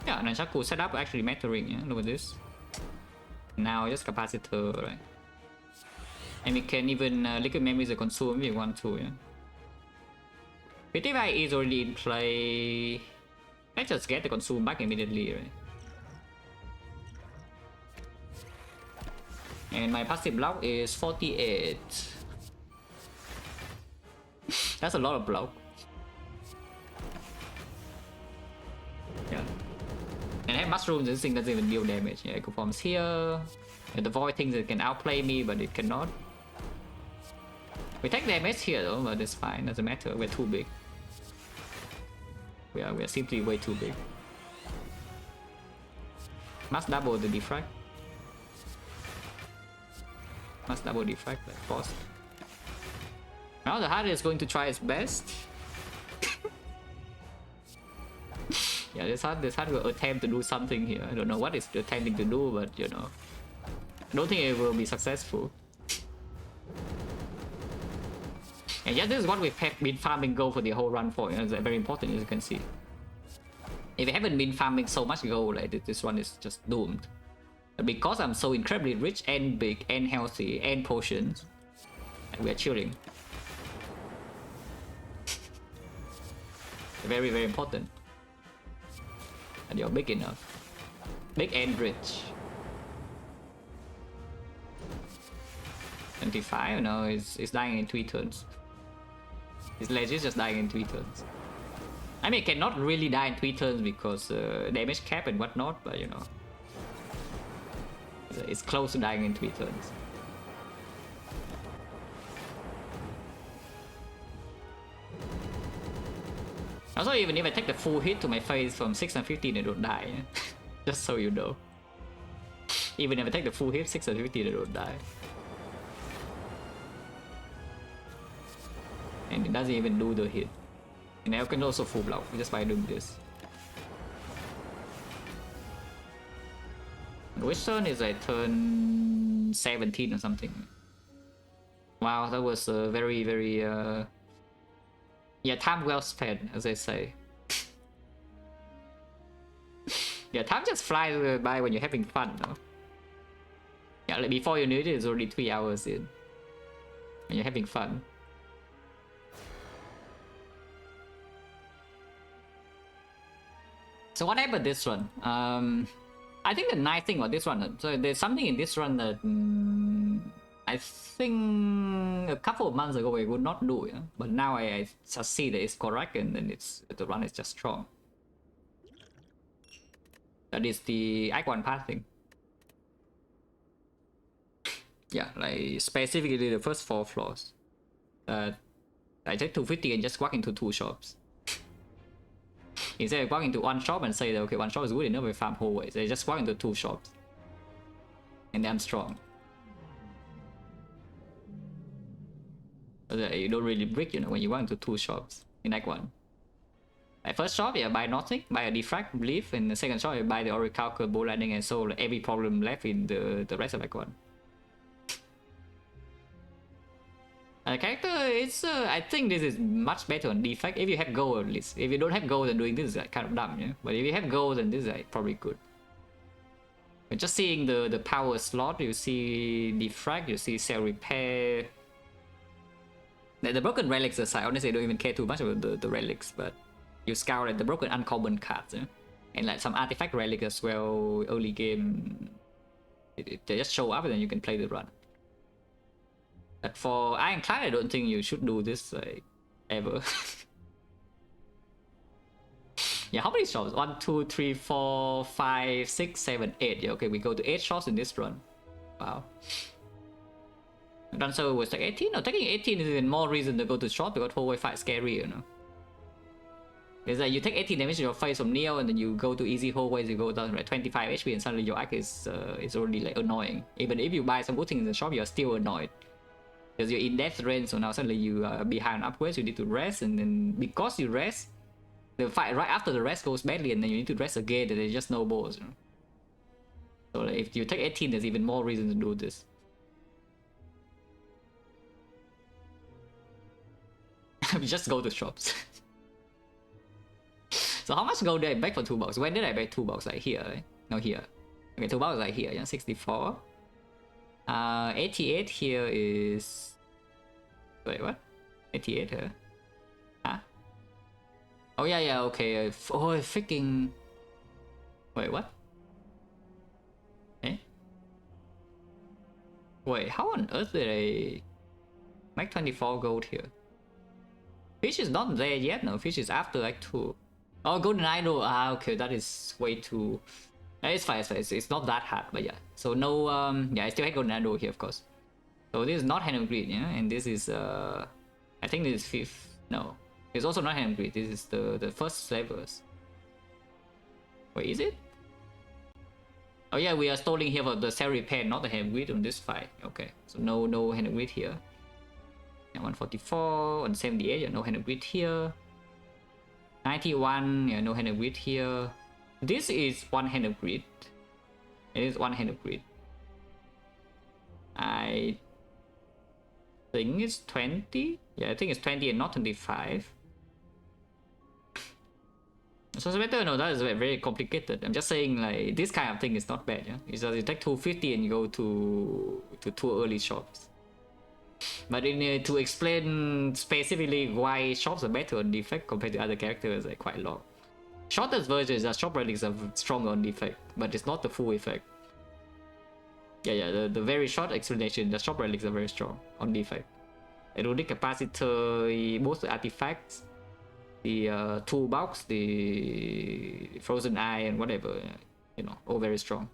[SPEAKER 1] Yeah, Nunchaku setup actually mattering. Yeah, look at this. Now just capacitor, right? And we can even liquid memories consume if we want to. Yeah. Critical is already in play. Let's just get the consume back immediately, right? And my passive block is 48. That's a lot of block. Yeah. And I have mushrooms, this thing doesn't even deal damage. Yeah, it performs here. And the void thinks it can outplay me, but it cannot. We take damage here though, but it's fine, doesn't matter, we're too big. We are simply way too big. Must double the defect. Must double defect, like force. Now the Hardy is going to try its best. Yeah, this hard will attempt to do something here. I don't know what it's attempting to do, but you know, I don't think it will be successful. And yeah, this is what we've been farming gold for the whole run for. You know, it's very important, as you can see. If you haven't been farming so much gold, like this one is just doomed. But because I'm so incredibly rich and big and healthy and potions, we are chilling. Very, very important. And you're big enough. Big and rich. 25? No, it's dying in 3 turns. It's legit just dying in 3 turns. I mean, it cannot really die in 3 turns because damage cap and whatnot, but you know. It's close to dying in 3 turns. Also, even if I take the full hit to my face from 615, I don't die. Just so you know. Even if I take the full hit 615, I don't die. And it doesn't even do the hit. And I can also full block just by doing this. Which turn is like turn 17 or something? Wow, that was a very, very yeah, time well spent, as I say. Yeah, time just flies by when you're having fun, no? Yeah, like before you need it, it's already 3 hours in. When you're having fun. So what happened this run? I think the nice thing about this run, so there's something in this run that I think a couple of months ago I would not do, yeah? But now I just see that it's correct, and then the run is just strong. That is the icon path thing. Yeah, like specifically the first 4 floors. I take 250 and just walk into 2 shops. Instead of walking into 1 shop and say that okay, 1 shop is good enough, we farm hallways. I just walk into 2 shops. And then I'm strong. You don't really brick, you know, when you walk into 2 shops in Act 1. At first shop, you buy nothing, buy a Defect, Belief. In the second shop, you buy the Oracle, Bow Landing, and solve every problem left in the rest of Act 1. The character, it's I think this is much better on Defect if you have gold at least. If you don't have gold, then doing this is like kind of dumb, yeah. But if you have gold, then this is like probably good. But just seeing the power slot, you see Defect, you see Cell Repair. The broken relics aside, honestly I don't even care too much about the relics, but you scout like the broken uncommon cards, yeah? And like some artifact relic as well. Early game, they just show up and then you can play the run. But for Ironclad, I don't think you should do this like ever. Yeah, how many shops? 1, 2, 3, 4, 5, 6, 7, 8. Yeah, okay, we go to 8 shops in this run. Wow. Done so was like 18. No, taking 18 is even more reason to go to shop because hallway fight scary, you know. It's like you take 18 damage in your face from Neo and then you go to easy hallways, you go down like 25 HP and suddenly your act is already like annoying. Even if you buy some good things in the shop, you're still annoyed. Because you're in death range, so now suddenly you are behind upgrades, you need to rest, and then because you rest, the fight right after the rest goes badly, and then you need to rest again, and there's just no balls, you know? So like, if you take 18, there's even more reason to do this. Just go to shops. So how much gold did I beg for 2 bucks? When did I beg 2 bucks? Like here, right? No, here. Okay, 2 bucks like here, yeah, 64. 88 here is... Wait, what? 88 here? Huh? Oh yeah, okay. Oh, freaking... Wait, what? Eh? Wait, how on earth did I make 24 gold here? Fish is not there yet, no. Fish is after Act 2. Oh, Golden Idol. Ah, okay, that is way too... It's fine, it's fine. It's not that hard, but yeah. So no, yeah, I still have Golden Idol here, of course. So this is not Hand of Greed, yeah? And this is, I think this is 5th. No, it's also not Hand of Greed. This is the first slavers. Wait, is it? Oh yeah, we are stalling here for the cell repair, not the Hand of Greed on this fight. Okay, so no Hand of Greed here. Yeah, 144, 178, yeah, no Hand of Greed here. 91, yeah, no Hand of Greed here. This is one Hand of Greed. It is one Hand of Greed. I think it's 20. Yeah, I think it's 20 and not 25. So it's better. No, that is very complicated. I'm just saying, like, this kind of thing is not bad. Yeah, it's just you take 250 and you go to 2 early shops. But in to explain specifically why shops are better on Defect compared to other characters, like quite long. Shortest version is that shop relics are stronger on Defect, but it's not the full effect. Yeah, the very short explanation, the shop relics are very strong on Defect. Erodic capacitor, both the artifacts, the toolbox, the frozen eye, and whatever, you know, all very strong.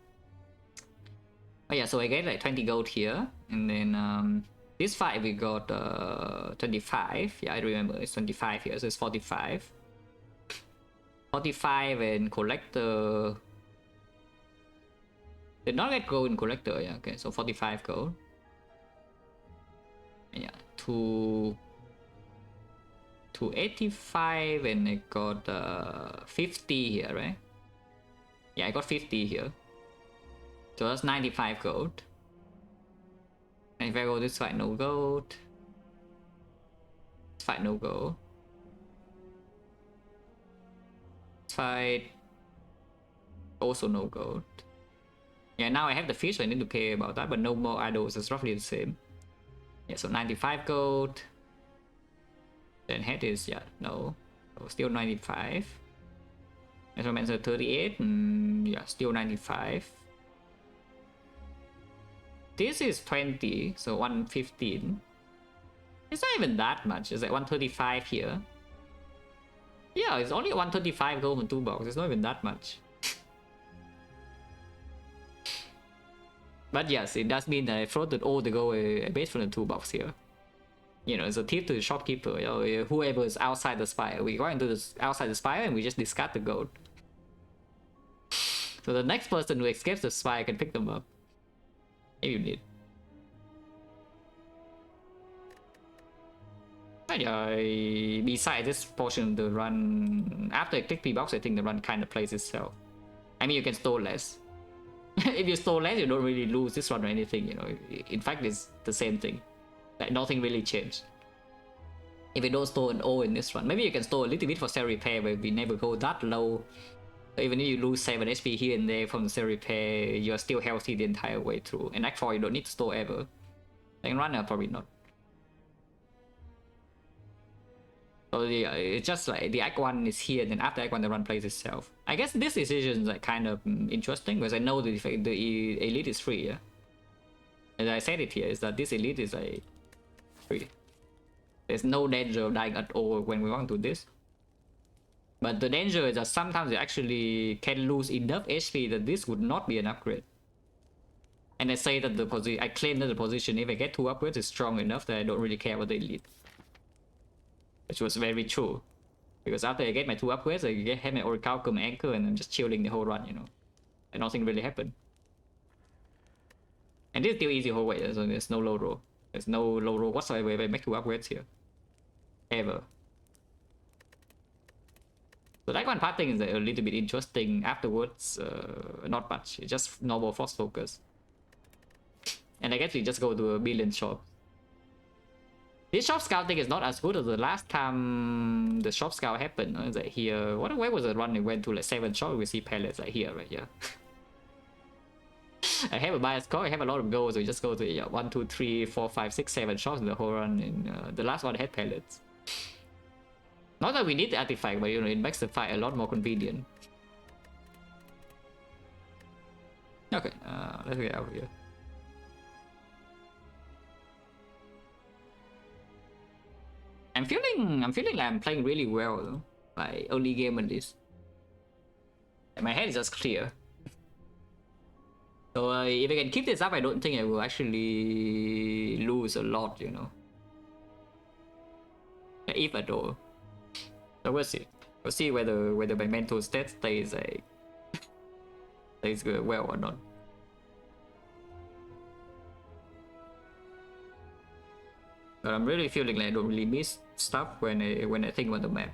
[SPEAKER 1] Oh yeah, so I get like 20 gold here, and then this fight we got 25. Yeah, I remember it's 25 here, so it's 45. 45 and collector. Did not get gold in collector, yeah, okay, so 45 gold. Yeah, to 85, and I got 50 here, right? Yeah, I got 50 here. So that's 95 gold. And if I go this fight, no gold. This fight, no gold. This fight, also no gold. Yeah, now I have the fish, so I need to pay about that, but no more idols. It's roughly the same. Yeah, so 95 gold. Then head is, yeah, no. So still 95. Necromancer 38. Yeah, still 95. This is 20, so 115. It's not even that much. It's like 135 here. Yeah, it's only 135 gold from 2 boxes. It's not even that much. But yes, it does mean that I floated all the gold based from the 2 box here. You know, it's a tip to the shopkeeper, you know, whoever is outside the spire. We go into the outside the spire and we just discard the gold. So the next person who escapes the spire can pick them up. If you need. But yeah, besides this portion of the run, after I click P-box, I think the run kind of plays itself. I mean, you can store less. If you store less, you don't really lose this run or anything, you know. In fact, it's the same thing. Like, nothing really changed. If you don't store an O in this run, maybe you can store a little bit for cell repair, where we never go that low. Even if you lose 7 HP here and there from the cell repair, you're still healthy the entire way through. And Act 4, you don't need to store ever. Like runner, probably not. So yeah, it's just like the Act 1 is here, and then after Act 1 the run plays itself. I guess this decision is like kind of interesting, because I know the elite is free, yeah? As I said it here, is that this elite is like free. There's no danger of dying at all when we want to do this. But the danger is that sometimes you actually can lose enough HP that this would not be an upgrade. And I say that I claim that the position, if I get 2 upgrades, is strong enough that I don't really care about the elite. Which was very true. Because after I get my 2 upgrades, I have my Orichalcum Anchor and I'm just chilling the whole run, you know. And nothing really happened. And this is still easy whole way, so there's no low roll. There's no low roll whatsoever if I make 2 upgrades here. Ever. So that one part thing is a little bit interesting. Afterwards, not much. It's just normal force focus. And I guess we just go to a billion shop. This shop scouting is not as good as the last time the shop scout happened. It's like here. Where was the run we went to? Like 7 shops, we see pellets like here, right here. I have a bias score, I have a lot of goals, so we just go to 1, 2, 3, 4, 5, 6, 7 shops in the whole run, and the last one had pellets. Not that we need the artifact, but you know, it makes the fight a lot more convenient. Okay, let's get out of here. I'm feeling like I'm playing really well though. Like early game at least. My head is just clear. So if I can keep this up, I don't think I will actually lose a lot, you know. If at all. So we'll see. We'll see whether my mental state stays good, well or not. But I'm really feeling like I don't really miss stuff when I think about the map.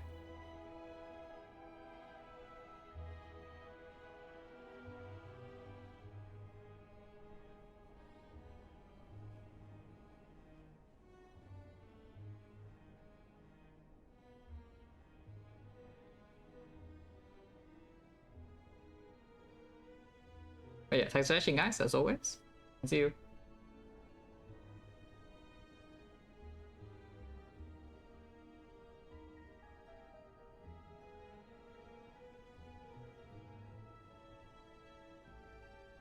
[SPEAKER 1] But yeah, thanks for watching guys, as always. See you.